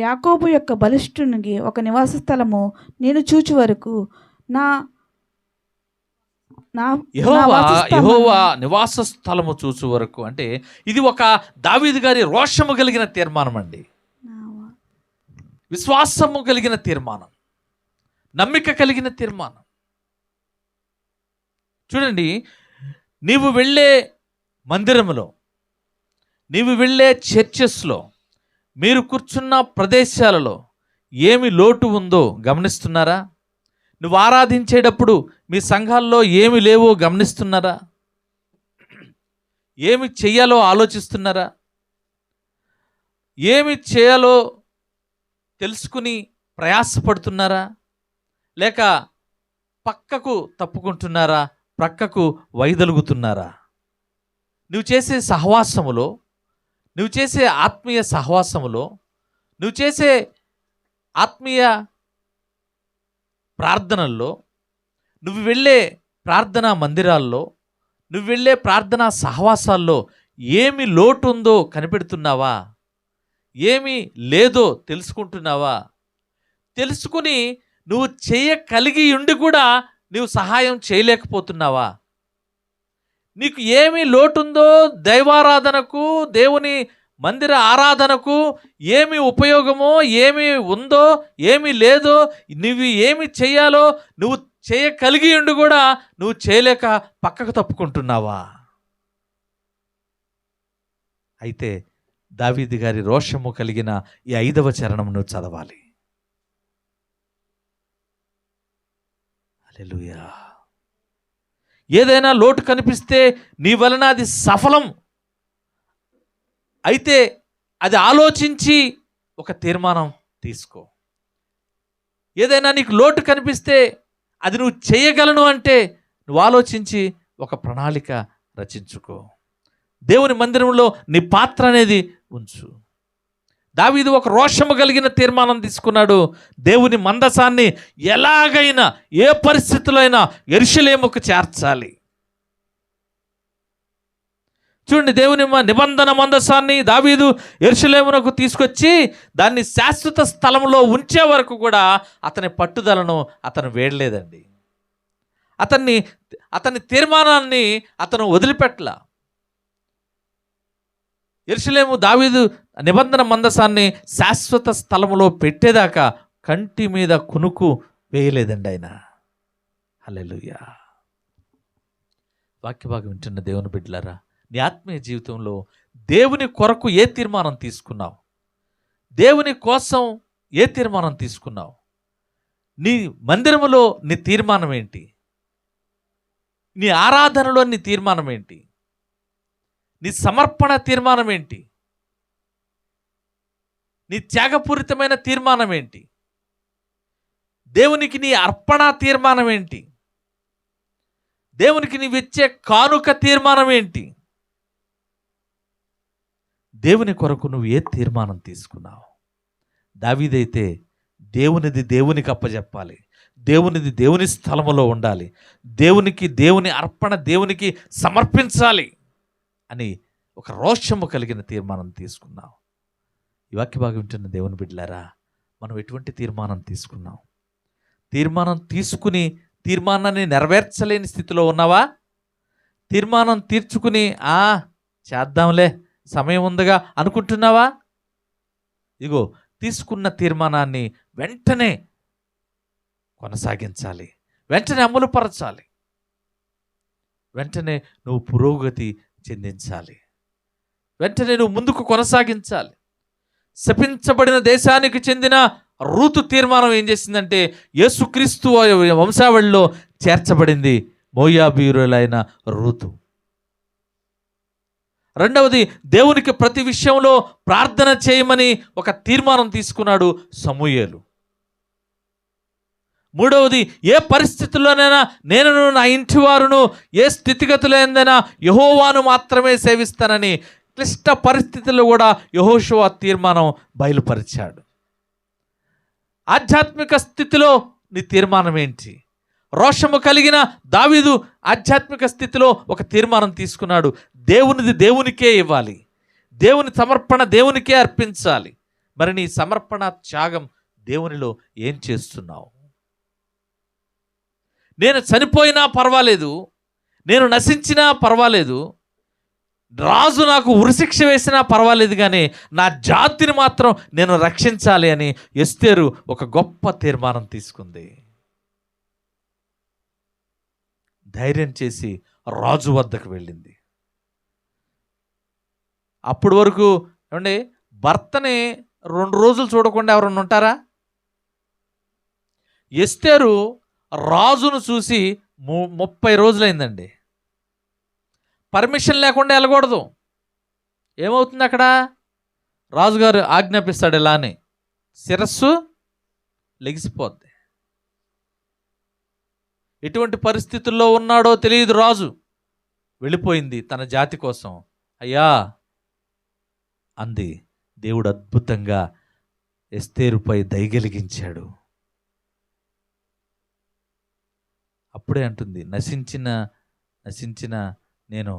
యాకోబు యొక్క బలిష్ఠునికి ఒక నివాస స్థలము నేను చూచు వరకు నా నా యెహోవా నివాస స్థలము చూచు వరకు అంటే ఇది ఒక దావీదు గారి రోషము కలిగిన తీర్మానం అండి, విశ్వాసము కలిగిన తీర్మానం, నమ్మిక కలిగిన తీర్మానం. చూడండి, నీవు వెళ్ళే మందిరములో, నీవు వెళ్ళే చర్చెస్లో, మీరు కూర్చున్న ప్రదేశాలలో ఏమి లోటు ఉందో గమనిస్తున్నారా? నువ్వు ఆరాధించేటప్పుడు మీ సంఘాల్లో ఏమి లేవో గమనిస్తున్నారా? ఏమి చెయ్యాలో ఆలోచిస్తున్నారా? ఏమి చేయాలో తెలుసుకుని ప్రయాసపడుతున్నారా? లేక పక్కకు తప్పుకుంటున్నారా? ప్రక్కకు వైదొలుగుతున్నారా? నువ్వు చేసే సహవాసములో, నువ్వు చేసే ఆత్మీయ సహవాసములో, నువ్వు చేసే ఆత్మీయ ప్రార్థనల్లో, నువ్వు వెళ్ళే ప్రార్థనా మందిరాల్లో, నువ్వు వెళ్ళే ప్రార్థనా సహవాసాల్లో ఏమి లోటు ఉందో కనిపెడుతున్నావా? ఏమి లేదో తెలుసుకుంటున్నావా? తెలుసుకుని నువ్వు చేయగలిగి ఉండి కూడా నువ్వు సహాయం చేయలేకపోతున్నావా? నీకు ఏమి లోటుందో, దైవారాధనకు, దేవుని మందిర ఆరాధనకు ఏమి ఉపయోగమో, ఏమి ఉందో, ఏమి లేదో, నువ్వు ఏమి చేయాలో నువ్వు చేయగలిగి ఉండి కూడా నువ్వు చేయలేక పక్కకు తప్పుకుంటున్నావా? అయితే దావీదు గారి రోషము కలిగిన ఈ 5వ చరణం నువ్వు చదవాలి. హల్లెలూయా. ఏదైనా లోటు కనిపిస్తే నీ వలన అది సఫలం అయితే అది ఆలోచించి ఒక తీర్మానం తీసుకో. ఏదైనా నీకు లోటు కనిపిస్తే అది నువ్వు చేయగలను అంటే నువ్వు ఆలోచించి ఒక ప్రణాళిక రచించుకో. దేవుని మందిరంలో నీ పాత్ర అనేది ఉంచు. దావీదు ఒక రోషము కలిగిన తీర్మానం తీసుకున్నాడు. దేవుని మందసాన్ని ఎలాగైనా, ఏ పరిస్థితుల్లో అయినా యెరూషలేముకు చేర్చాలి. చూడండి, దేవుని నిబంధన మందసాన్ని దావీదు యెరూషలేమునకు తీసుకొచ్చి దాన్ని శాశ్వత స్థలంలో ఉంచే వరకు కూడా అతని పట్టుదలను అతను వేడలేదండి. అతని తీర్మానాన్ని అతను వదిలిపెట్టల. యెరూషలేము దావీదు నిబంధన మందసాన్ని శాశ్వత స్థలములో పెట్టేదాకా కంటి మీద కునుకు వేయలేదండి ఆయన. హల్లెలూయా. వాక్యభాగం వింటున్న దేవుని బిడ్డలారా, నీ ఆత్మీయ జీవితంలో దేవుని కొరకు ఏ తీర్మానం తీసుకున్నావు? దేవుని కోసం ఏ తీర్మానం తీసుకున్నావు? నీ మందిరములో నీ తీర్మానం ఏంటి? నీ ఆరాధనలో నీ తీర్మానం ఏంటి? నీ సమర్పణ తీర్మానం ఏంటి? నీ త్యాగపూరితమైన తీర్మానం ఏంటి? దేవునికి నీ అర్పణ తీర్మానం ఏంటి? దేవునికి నీవిచ్చే కానుక తీర్మానం ఏంటి? దేవుని కొరకు నువ్వు ఏ తీర్మానం తీసుకున్నావు? దావీదైతే దేవునిది దేవునికి అప్పచెప్పాలి, దేవునిది దేవుని స్థలములో ఉండాలి, దేవుని అర్పణ దేవునికి సమర్పించాలి అని ఒక రోషము కలిగిన తీర్మానం తీసుకున్నావు. ఈ వాక్యభాగం వింటున్న దేవుని బిడ్డలారా, మనం ఎటువంటి తీర్మానం తీసుకున్నాం? తీర్మానం తీసుకుని తీర్మానాన్ని నెరవేర్చలేని స్థితిలో ఉన్నావా? తీర్మానం తీర్చుకుని చేద్దాంలే, సమయం ఉందిగా అనుకుంటున్నావా? ఇగో, తీసుకున్న తీర్మానాన్ని వెంటనే కొనసాగించాలి, వెంటనే అమలుపరచాలి, వెంటనే నువ్వు పురోగతి చెందించాలి, వెంటనే నువ్వు ముందుకు కొనసాగించాలి. శపించబడిన దేశానికి చెందిన రూతు తీర్మానం ఏం చేసిందంటే యేసుక్రీస్తు వంశావళిలో చేర్చబడింది మోయాబీయులైన రూతు. రెండవది, దేవునికి ప్రతి విషయంలో ప్రార్థన చేయమని ఒక తీర్మానం తీసుకున్నాడు సమూయేలు. మూడవది, ఏ పరిస్థితుల్లోనైనా నేను నా ఇంటి వారును ఏ స్థితిగతులైందైనా యెహోవాను మాత్రమే సేవిస్తానని క్లిష్ట పరిస్థితుల్లో కూడా యెహోషువ తీర్మానం బయలుపరిచాడు. ఆధ్యాత్మిక స్థితిలో నీ తీర్మానం ఏంటి? రోషము కలిగిన దావీదు ఆధ్యాత్మిక స్థితిలో ఒక తీర్మానం తీసుకున్నాడు. దేవునిది దేవునికే ఇవ్వాలి, దేవుని సమర్పణ దేవునికే అర్పించాలి. మరి నీ సమర్పణ త్యాగం దేవునిలో ఏం చేస్తున్నావు? నేను చనిపోయినా పర్వాలేదు, నేను నశించినా పర్వాలేదు, రాజు నాకు ఉరిశిక్ష వేసినా పర్వాలేదు, కానీ నా జాతిని మాత్రం నేను రక్షించాలి అని ఎస్తేరు ఒక గొప్ప తీర్మానం తీసుకుంది. ధైర్యం చేసి రాజు వద్దకు వెళ్ళింది. అప్పటి వరకు ఏమండి, భర్తని 2 రోజులు చూడకుండా ఎవరన్నా ఉంటారా? ఎస్తేరు రాజును చూసి 30 రోజులైందండి. పర్మిషన్ లేకుండా వెళ్ళకూడదు. ఏమవుతుంది అక్కడ? రాజుగారు ఆజ్ఞాపిస్తాడు ఇలా అని, శిరస్సు లెగిసిపోద్ది. ఎటువంటి పరిస్థితుల్లో ఉన్నాడో తెలియదు రాజు. వెళ్ళిపోయింది తన జాతి కోసం. అయ్యా అంది. దేవుడు అద్భుతంగా ఎస్తేరుపై దయగలిగించాడు. అప్పుడే అంటుంది, నశించిన నేను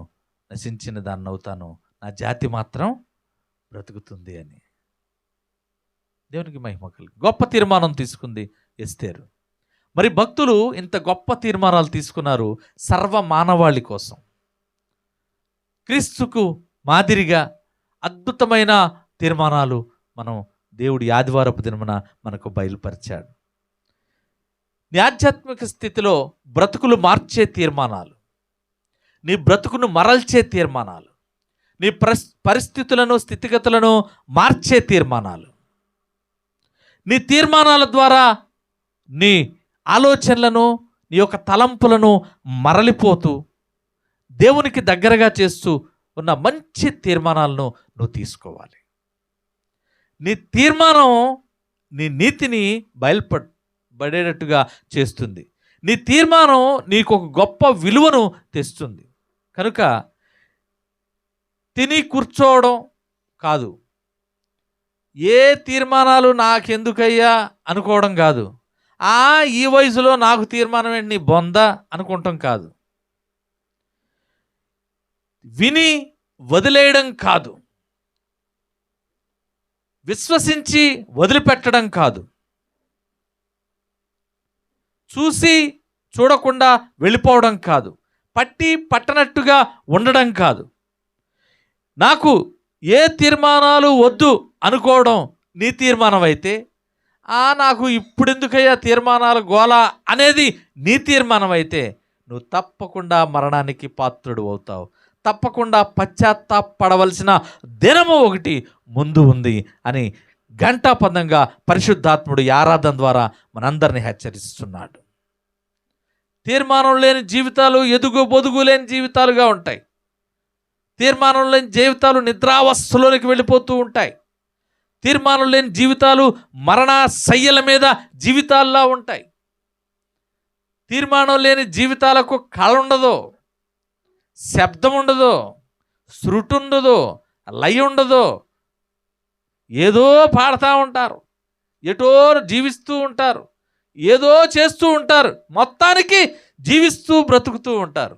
నశించిన దాన్ని అవుతాను, నా జాతి మాత్రం బ్రతుకుతుంది అని. దేవునికి మహిమ కలిగి గొప్ప తీర్మానం తీసుకుంది ఎస్తేరు. మరి భక్తులు ఇంత గొప్ప తీర్మానాలు తీసుకున్నారు సర్వ మానవాళి కోసం. క్రీస్తుకు మాదిరిగా అద్భుతమైన తీర్మానాలు మనం దేవుడి ఆదివారపు దినమున మనకు బయలుపరిచాడు. నీ ఆధ్యాత్మిక స్థితిలో బ్రతుకులు మార్చే తీర్మానాలు, నీ బ్రతుకును మరల్చే తీర్మానాలు, నీ పరిస్థితులను స్థితిగతులను మార్చే తీర్మానాలు, నీ తీర్మానాల ద్వారా నీ ఆలోచనలను, నీ యొక్క తలంపులను మరలిపోతూ దేవునికి దగ్గరగా చేస్తూ ఉన్న మంచి తీర్మానాలను నువ్వు తీసుకోవాలి. నీ తీర్మానం నీ నీతిని బయలుపడేటట్టుగా చేస్తుంది. నీ తీర్మానం నీకు ఒక గొప్ప విలువను తెస్తుంది. కనుక తిని కూర్చోవడం కాదు, ఏ తీర్మానాలు నాకెందుకయ్యా అనుకోవడం కాదు, ఈ వయసులో నాకు తీర్మానం ఏంటి నీ బొంద అనుకుంటాం కాదు, విని వదిలేయడం కాదు, విశ్వసించి వదిలిపెట్టడం కాదు, చూసి చూడకుండా వెళ్ళిపోవడం కాదు, పట్టనట్టుగా ఉండడం కాదు. నాకు ఏ తీర్మానాలు వద్దు అనుకోవడం నీ తీర్మానం అయితే, నాకు ఇప్పుడెందుకయ్యా తీర్మానాలు గోలా అనేది నీ తీర్మానం అయితే, నువ్వు తప్పకుండా మరణానికి పాత్రుడు అవుతావు. తప్పకుండా పశ్చాత్తాపడవలసిన దినము ఒకటి ముందు ఉంది అని ఘంటాపదంగా పరిశుద్ధాత్ముడు ఈ ఆరాధన ద్వారా మనందరినీ హెచ్చరిస్తున్నాడు. తీర్మానం లేని జీవితాలు ఎదుగు బొదుగు లేని జీవితాలుగా ఉంటాయి. తీర్మానం లేని జీవితాలు నిద్రావస్థలోనికి వెళ్ళిపోతూ ఉంటాయి. తీర్మానం లేని జీవితాలు మరణశయ్యల మీద జీవితాల్లా ఉంటాయి. తీర్మానం లేని జీవితాలకు కళ ఉండదు, శబ్దం ఉండదు, శృతి ఉండదు, లయ ఉండదు. ఏదో పాడుతూ ఉంటారు, ఎటో జీవిస్తూ ఉంటారు, ఏదో చేస్తూ ఉంటారు, మొత్తానికి జీవిస్తూ బ్రతుకుతూ ఉంటారు.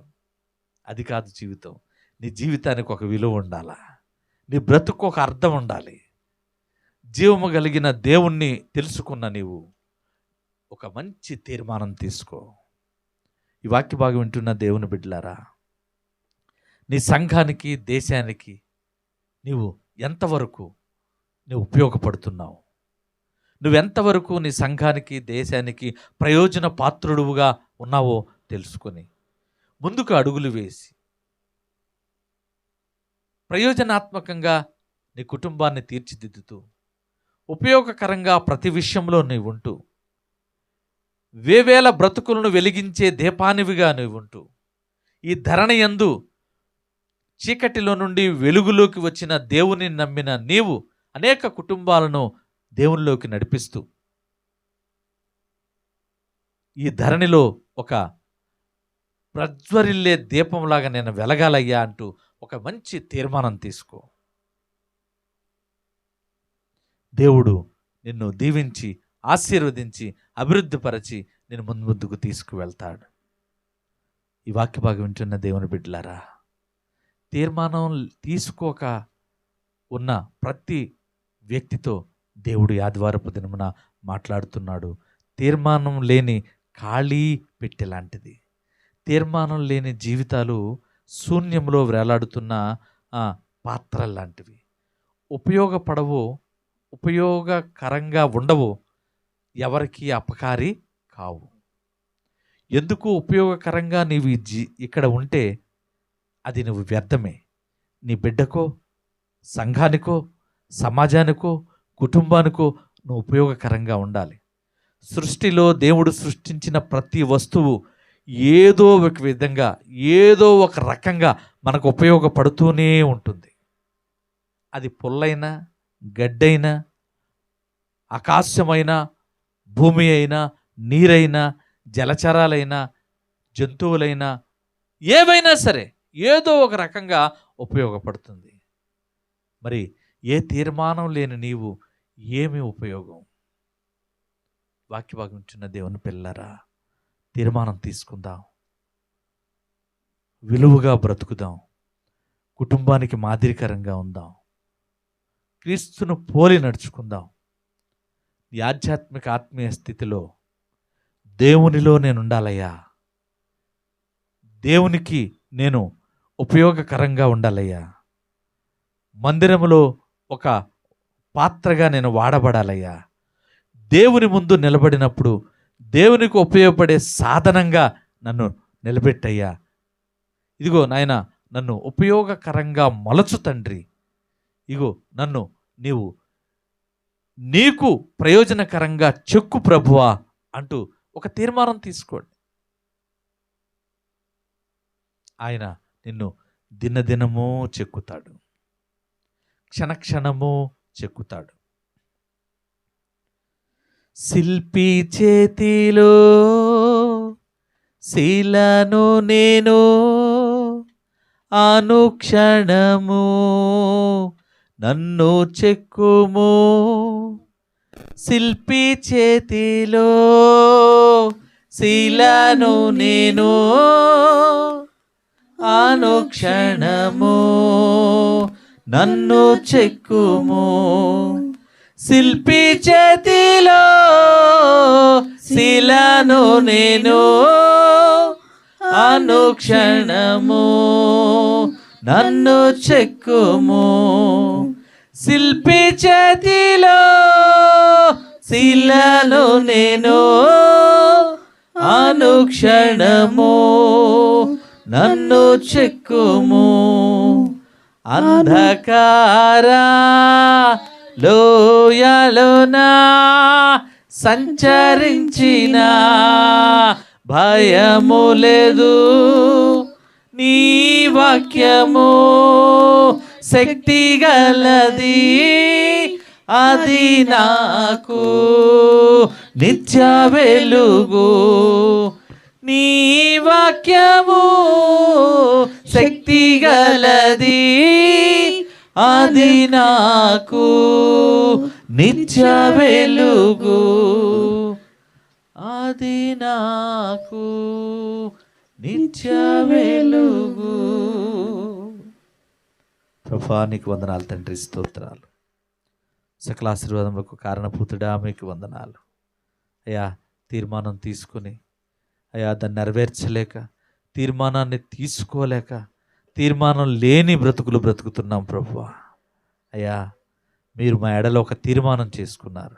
అది కాదు జీవితం. నీ జీవితానికి ఒక విలువ ఉండాలా, నీ బ్రతుకు ఒక అర్థం ఉండాలి. జీవము కలిగిన దేవుణ్ణి తెలుసుకున్న నీవు ఒక మంచి తీర్మానం తీసుకో. ఈ వాక్య భాగం వింటున్న దేవుని బిడ్డలారా, నీ సంఘానికి, దేశానికి నీవు ఎంతవరకు నువ్వు ఉపయోగపడుతున్నావు? నువ్వెంతవరకు నీ సంఘానికి, దేశానికి ప్రయోజన పాత్రుడుగా ఉన్నావో తెలుసుకొని ముందుకు అడుగులు వేసి ప్రయోజనాత్మకంగా నీ కుటుంబాన్ని తీర్చిదిద్దుతూ ఉపయోగకరంగా ప్రతి విషయంలో నీవు ఉంటూ వేవేల బ్రతుకులను వెలిగించే దీపానివిగా నీవు ఉంటూ ఈ ధరణి యందు చీకటిలో నుండి వెలుగులోకి వచ్చిన దేవుని నమ్మిన నీవు అనేక కుటుంబాలను దేవునిలోకి నడిపిస్తూ ఈ ధరణిలో ఒక ప్రజ్వరిల్లే దీపంలాగా నేను వెలగాలయ్యా అంటూ ఒక మంచి తీర్మానం తీసుకో. దేవుడు నిన్ను దీవించి ఆశీర్వదించి అభివృద్ధిపరచి నేను ముందుకు తీసుకువెళ్తాడు. ఈ వాక్య భాగం వింటున్న దేవుని బిడ్డలారా, తీర్మానం తీసుకోక ఉన్న ప్రతి వ్యక్తితో దేవుడు ఆదివారపు దినమున మాట్లాడుతున్నాడు. తీర్మానం లేని ఖాళీ పెట్టెలాంటిది. తీర్మానం లేని జీవితాలు శూన్యంలో వేలాడుతున్న పాత్రల్లాంటివి. ఉపయోగపడవు, ఉపయోగకరంగా ఉండవు, ఎవరికి అపకారి కావు. ఎందుకు ఉపయోగకరంగా నీవు ఇక్కడ ఉంటే అది నువ్వు వ్యర్థమే. నీ బిడ్డకో, సంఘానికో, సమాజానికో, కుటుంబానికో నువ్వు ఉపయోగకరంగా ఉండాలి. సృష్టిలో దేవుడు సృష్టించిన ప్రతి వస్తువు ఏదో ఒక విధంగా, ఏదో ఒక రకంగా మనకు ఉపయోగపడుతూనే ఉంటుంది. అది పుల్లైనా, గడ్డైనా, ఆకాశమైనా, భూమి అయినా, నీరైనా, జలచరాలైనా, జంతువులైనా, ఏవైనా సరే ఏదో ఒక రకంగా ఉపయోగపడుతుంది. మరి ఏ తీర్మానం లేని నీవు ఏమి ఉపయోగం? వాక్యభాగం ఇచ్చిన దేవుని పిల్లరా, తీర్మానం తీసుకుందాం, విలువగా బ్రతుకుదాం, కుటుంబానికి మాదిరికరంగా ఉందాం, క్రీస్తును పోలి నడుచుకుందాం. ఈ ఆధ్యాత్మిక ఆత్మీయ స్థితిలో దేవునిలో నేను ఉండాలయ్యా, దేవునికి నేను ఉపయోగకరంగా ఉండాలయ్యా, మందిరములో ఒక పాత్రగా నేను వాడబడాలయ్యా, దేవుని ముందు నిలబడినప్పుడు దేవునికి ఉపయోగపడే సాధనంగా నన్ను నిలబెట్టయ్యా. ఇదిగో నాయన, నన్ను ఉపయోగకరంగా మలచు తండ్రి. ఇగో నన్ను నీకు ప్రయోజనకరంగా చెక్కు ప్రభువా అంటూ ఒక తీర్మానం తీసుకోండి. ఆయన నిన్ను దినదినము చెక్కుతాడు, క్షణక్షణము చెక్కుతాడు. శిల్పి చేతిలో శీలను నేను అనుక్షణము నన్ను చెక్కుము. శిల్పి చేతిలో శీలను నేను అనుక్షణము నన్ను చెక్కుము. శిల్పి చేతిలో శిలను నేను అనుక్షణము నన్ను చెక్కుము. శిల్పి చేతిలో శిలను నేను అనుక్షణము నన్ను చెక్కుము. అంధకారా లోయలోనా సంచరించిన భయము లేదు, నీ వాక్యము శక్తి గలది, అది నాకు నిత్య వెలుగు. నీ వాక్యము శక్తి గలది, అది నాకు నిత్య వెలుగు, అది నాకు నిత్య వెలుగు. ప్రభువా నీకు వందనాలు తండ్రి, స్తోత్రాలు. సకల ఆశీర్వాదములకు కారణభూతుడా మీకు వందనాలు అయ్యా. తీర్మానం తీసుకుని అయ్యా దాన్ని నెరవేర్చలేక, తీర్మానాన్ని తీసుకోలేక, తీర్మానం లేని బ్రతుకులు బ్రతుకుతున్నాం ప్రభువా. అయ్యా మీరు మా ఎడలో ఒక తీర్మానం చేసుకున్నారు.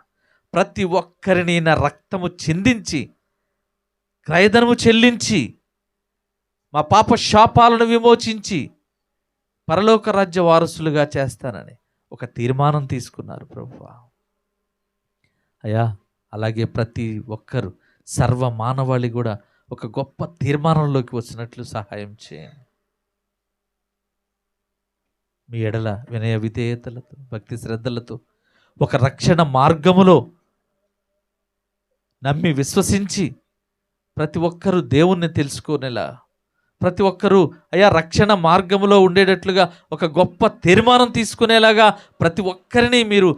ప్రతి ఒక్కరిని నా రక్తము చిందించి క్రయధనము చెల్లించి మా పాప శాపాలను విమోచించి పరలోక రాజ్య వారసులుగా చేస్తానని ఒక తీర్మానం తీసుకున్నారు ప్రభువా. అయ్యా, అలాగే ప్రతి ఒక్కరు సర్వ మానవాళి కూడా ఒక గొప్ప తీర్మానంలోకి వచ్చినట్లు సహాయం చేయండి. మీ ఎడల వినయ విధేయతలతో భక్తి శ్రద్ధలతో ఒక రక్షణ మార్గములో నమ్మి విశ్వసించి ప్రతి ఒక్కరూ దేవుణ్ణి తెలుసుకునేలా, ప్రతి ఒక్కరూ అయ్యా రక్షణ మార్గములో ఉండేటట్లుగా ఒక గొప్ప తీర్మానం తీసుకునేలాగా ప్రతి ఒక్కరిని మీరు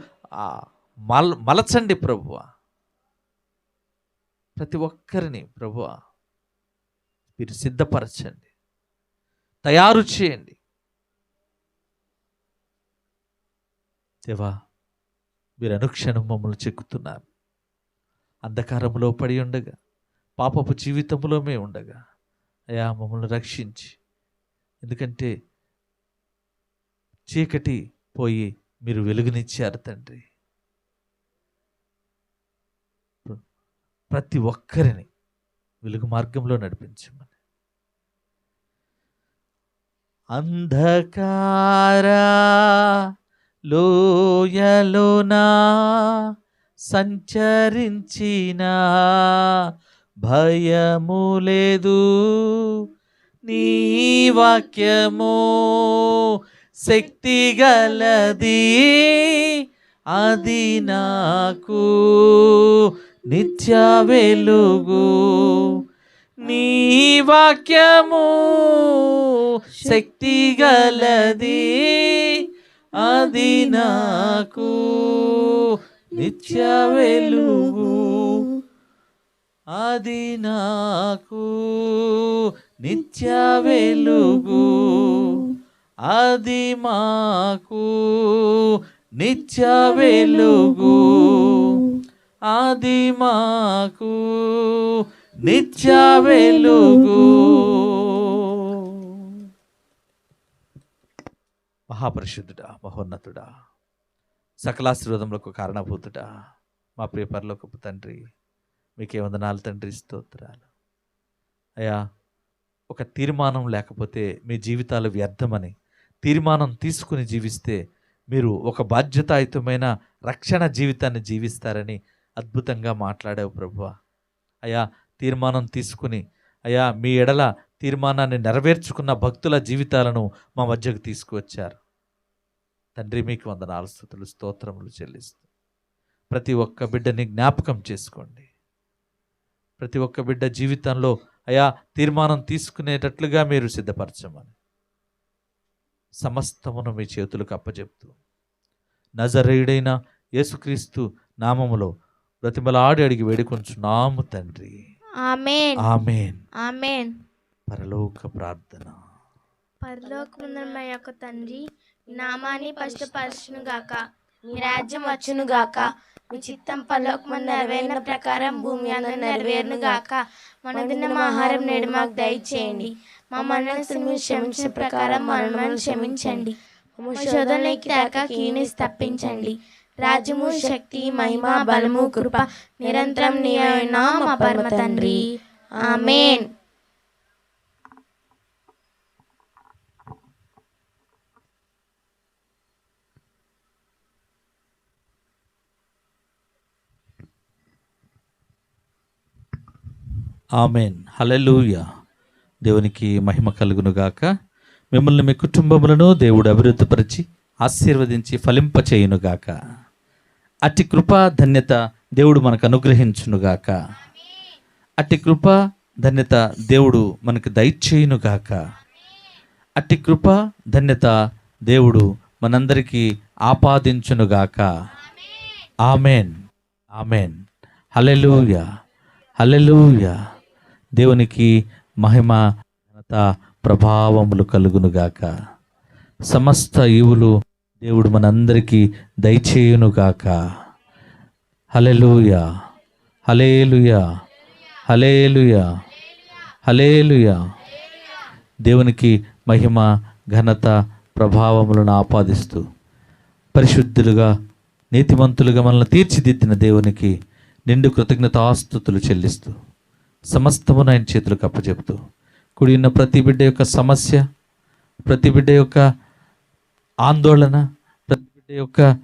మలచండి ప్రభువా. ప్రతి ఒక్కరిని ప్రభువా మీరు సిద్ధపరచండి, తయారు చేయండి. దేవా, మీరు అనుక్షణం మమ్మల్ని చెక్కుతున్నారు. అంధకారంలో పడి ఉండగా, పాపపు జీవితంలో మేము ఉండగా అయ్యా మమ్మల్ని రక్షించి, ఎందుకంటే చీకటి పోయి మీరు వెలుగునిచ్చారు తండ్రి. ప్రతి ఒక్కరిని వెలుగు మార్గంలో నడిపించమని. అంధకార లోయలోనా సంచరించిన భయము లేదు, నీ వాక్యము శక్తి గలది, అది నాకు నిత్య వెలుగు. నీ వాక్యము శక్తి గలది, అది నాకు నిత్య వెలుగు, అది నాకు నిత్య వెలుగు, అది మాకు నిత్య వెలుగు, అది మాకు నిత్య వెలుగు. మహాపరిశుద్ధుడా, మహోన్నతుడా, సకలాశీర్వాదములకు కారణభూతుడా, మా ప్రియ పరలోకపు తండ్రి, మీకే వందనాలు తండ్రి, స్తోత్రాలు. అయ్యా, ఒక తీర్మానం లేకపోతే మీ జీవితాలు వ్యర్థమని, తీర్మానం తీసుకుని జీవిస్తే మీరు ఒక బాధ్యతాయుతమైన రక్షణ జీవితాన్ని జీవిస్తారని అద్భుతంగా మాట్లాడావు ప్రభువా. అయ్యా, తీర్మానం తీసుకుని అయ్యా మీ ఎడల తీర్మానాన్ని నెరవేర్చుకున్న భక్తుల జీవితాలను మా మధ్యకు తీసుకువచ్చారు తండ్రి. మీకు వందనాలు, స్తుతులు, స్తోత్రములు చెల్లిస్తూ ప్రతి ఒక్క బిడ్డని జ్ఞాపకం చేసుకోండి. ప్రతి ఒక్క బిడ్డ జీవితంలో అయా తీర్మానం తీసుకునేటట్లుగా మీరు సిద్ధపరచమని సమస్తమును మీ చేతులకు అప్పచెప్తూ నజరేయుడైన యేసుక్రీస్తు నామములో బ్రతిమలాడి అడిగి వేడుకొంచున్నాము తండ్రి. ఆమేన్. ఆమేన్. ఆమేన్. పరలోక ప్రార్థన. పరలోకమందున్న మా యొక్క తండ్రి, మీ నామాన్ని పరిశుద్ధపరచును గాక, మీ రాజ్యం వచ్చును గాక, మీ చిత్తం పరలోకమందు నెరవేరిన ప్రకారం భూమి అందు నెరవేరును గాక. మన దిన ఆహారం నేడు మాకు దయచేయండి, మా మనసును క్షమించిన ప్రకారం మనల్ని క్షమించండి, శోధనలోకి తేక కీడును తప్పించండి. రాజ్యము, శక్తి, మహిమ, బలము, కృప నిరంతరం నీవైన మా పరమ తండ్రి. ఆమేన్. ఆమేన్. హల్లెలూయా. దేవునికి మహిమ కలుగునుగాక. మిమ్మల్ని మీ కుటుంబములను దేవుడు అభివృద్ధిపరిచి ఆశీర్వదించి ఫలింపచేయునుగాక. అట్టి కృపా ధన్యత దేవుడు మనకు అనుగ్రహించునుగాక. అట్టి కృపా ధన్యత దేవుడు మనకు దయచేయునుగాక. అట్టి కృపా ధన్యత దేవుడు మనందరికీ ఆపాదించునుగాక. ఆమేన్. ఆమేన్. హల్లెలూయా. హల్లెలూయా. దేవునికి మహిమ, ఘనత, ప్రభావములు కలుగునుగాక. సమస్త ఈవులు దేవుడు మనందరికీ దయచేయునుగాక. హల్లెలూయా. హల్లెలూయా. హల్లెలూయా. హల్లెలూయా. దేవునికి మహిమ, ఘనత, ప్రభావములను ఆపాదిస్తూ పరిశుద్ధులుగా నీతిమంతులుగా మనల్ని తీర్చిదిద్దిన దేవునికి నిండు కృతజ్ఞతాస్తుతులు చెల్లిస్తూ సమస్తమును ఆయన చేతులకు అప్పచెప్తూ కూడి ఉన్న ప్రతి బిడ్డ యొక్క సమస్య, ప్రతి బిడ్డ యొక్క ఆందోళన, ప్రతి బిడ్డ యొక్క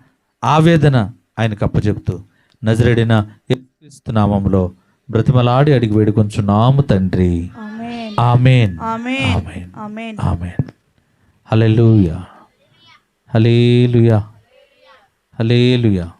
ఆవేదన ఆయనకు అప్పచెప్తూ నజరేడిన యేసుక్రీస్తు నామములో బ్రతిమలాడి అడిగి వేడుకొంచున్నాము తండ్రి. ఆమేన్. ఆమేన్. ఆమేన్. ఆమేన్. ఆమేన్. ఆమేన్. హల్లెలూయా. హల్లెలూయా. హల్లెలూయా.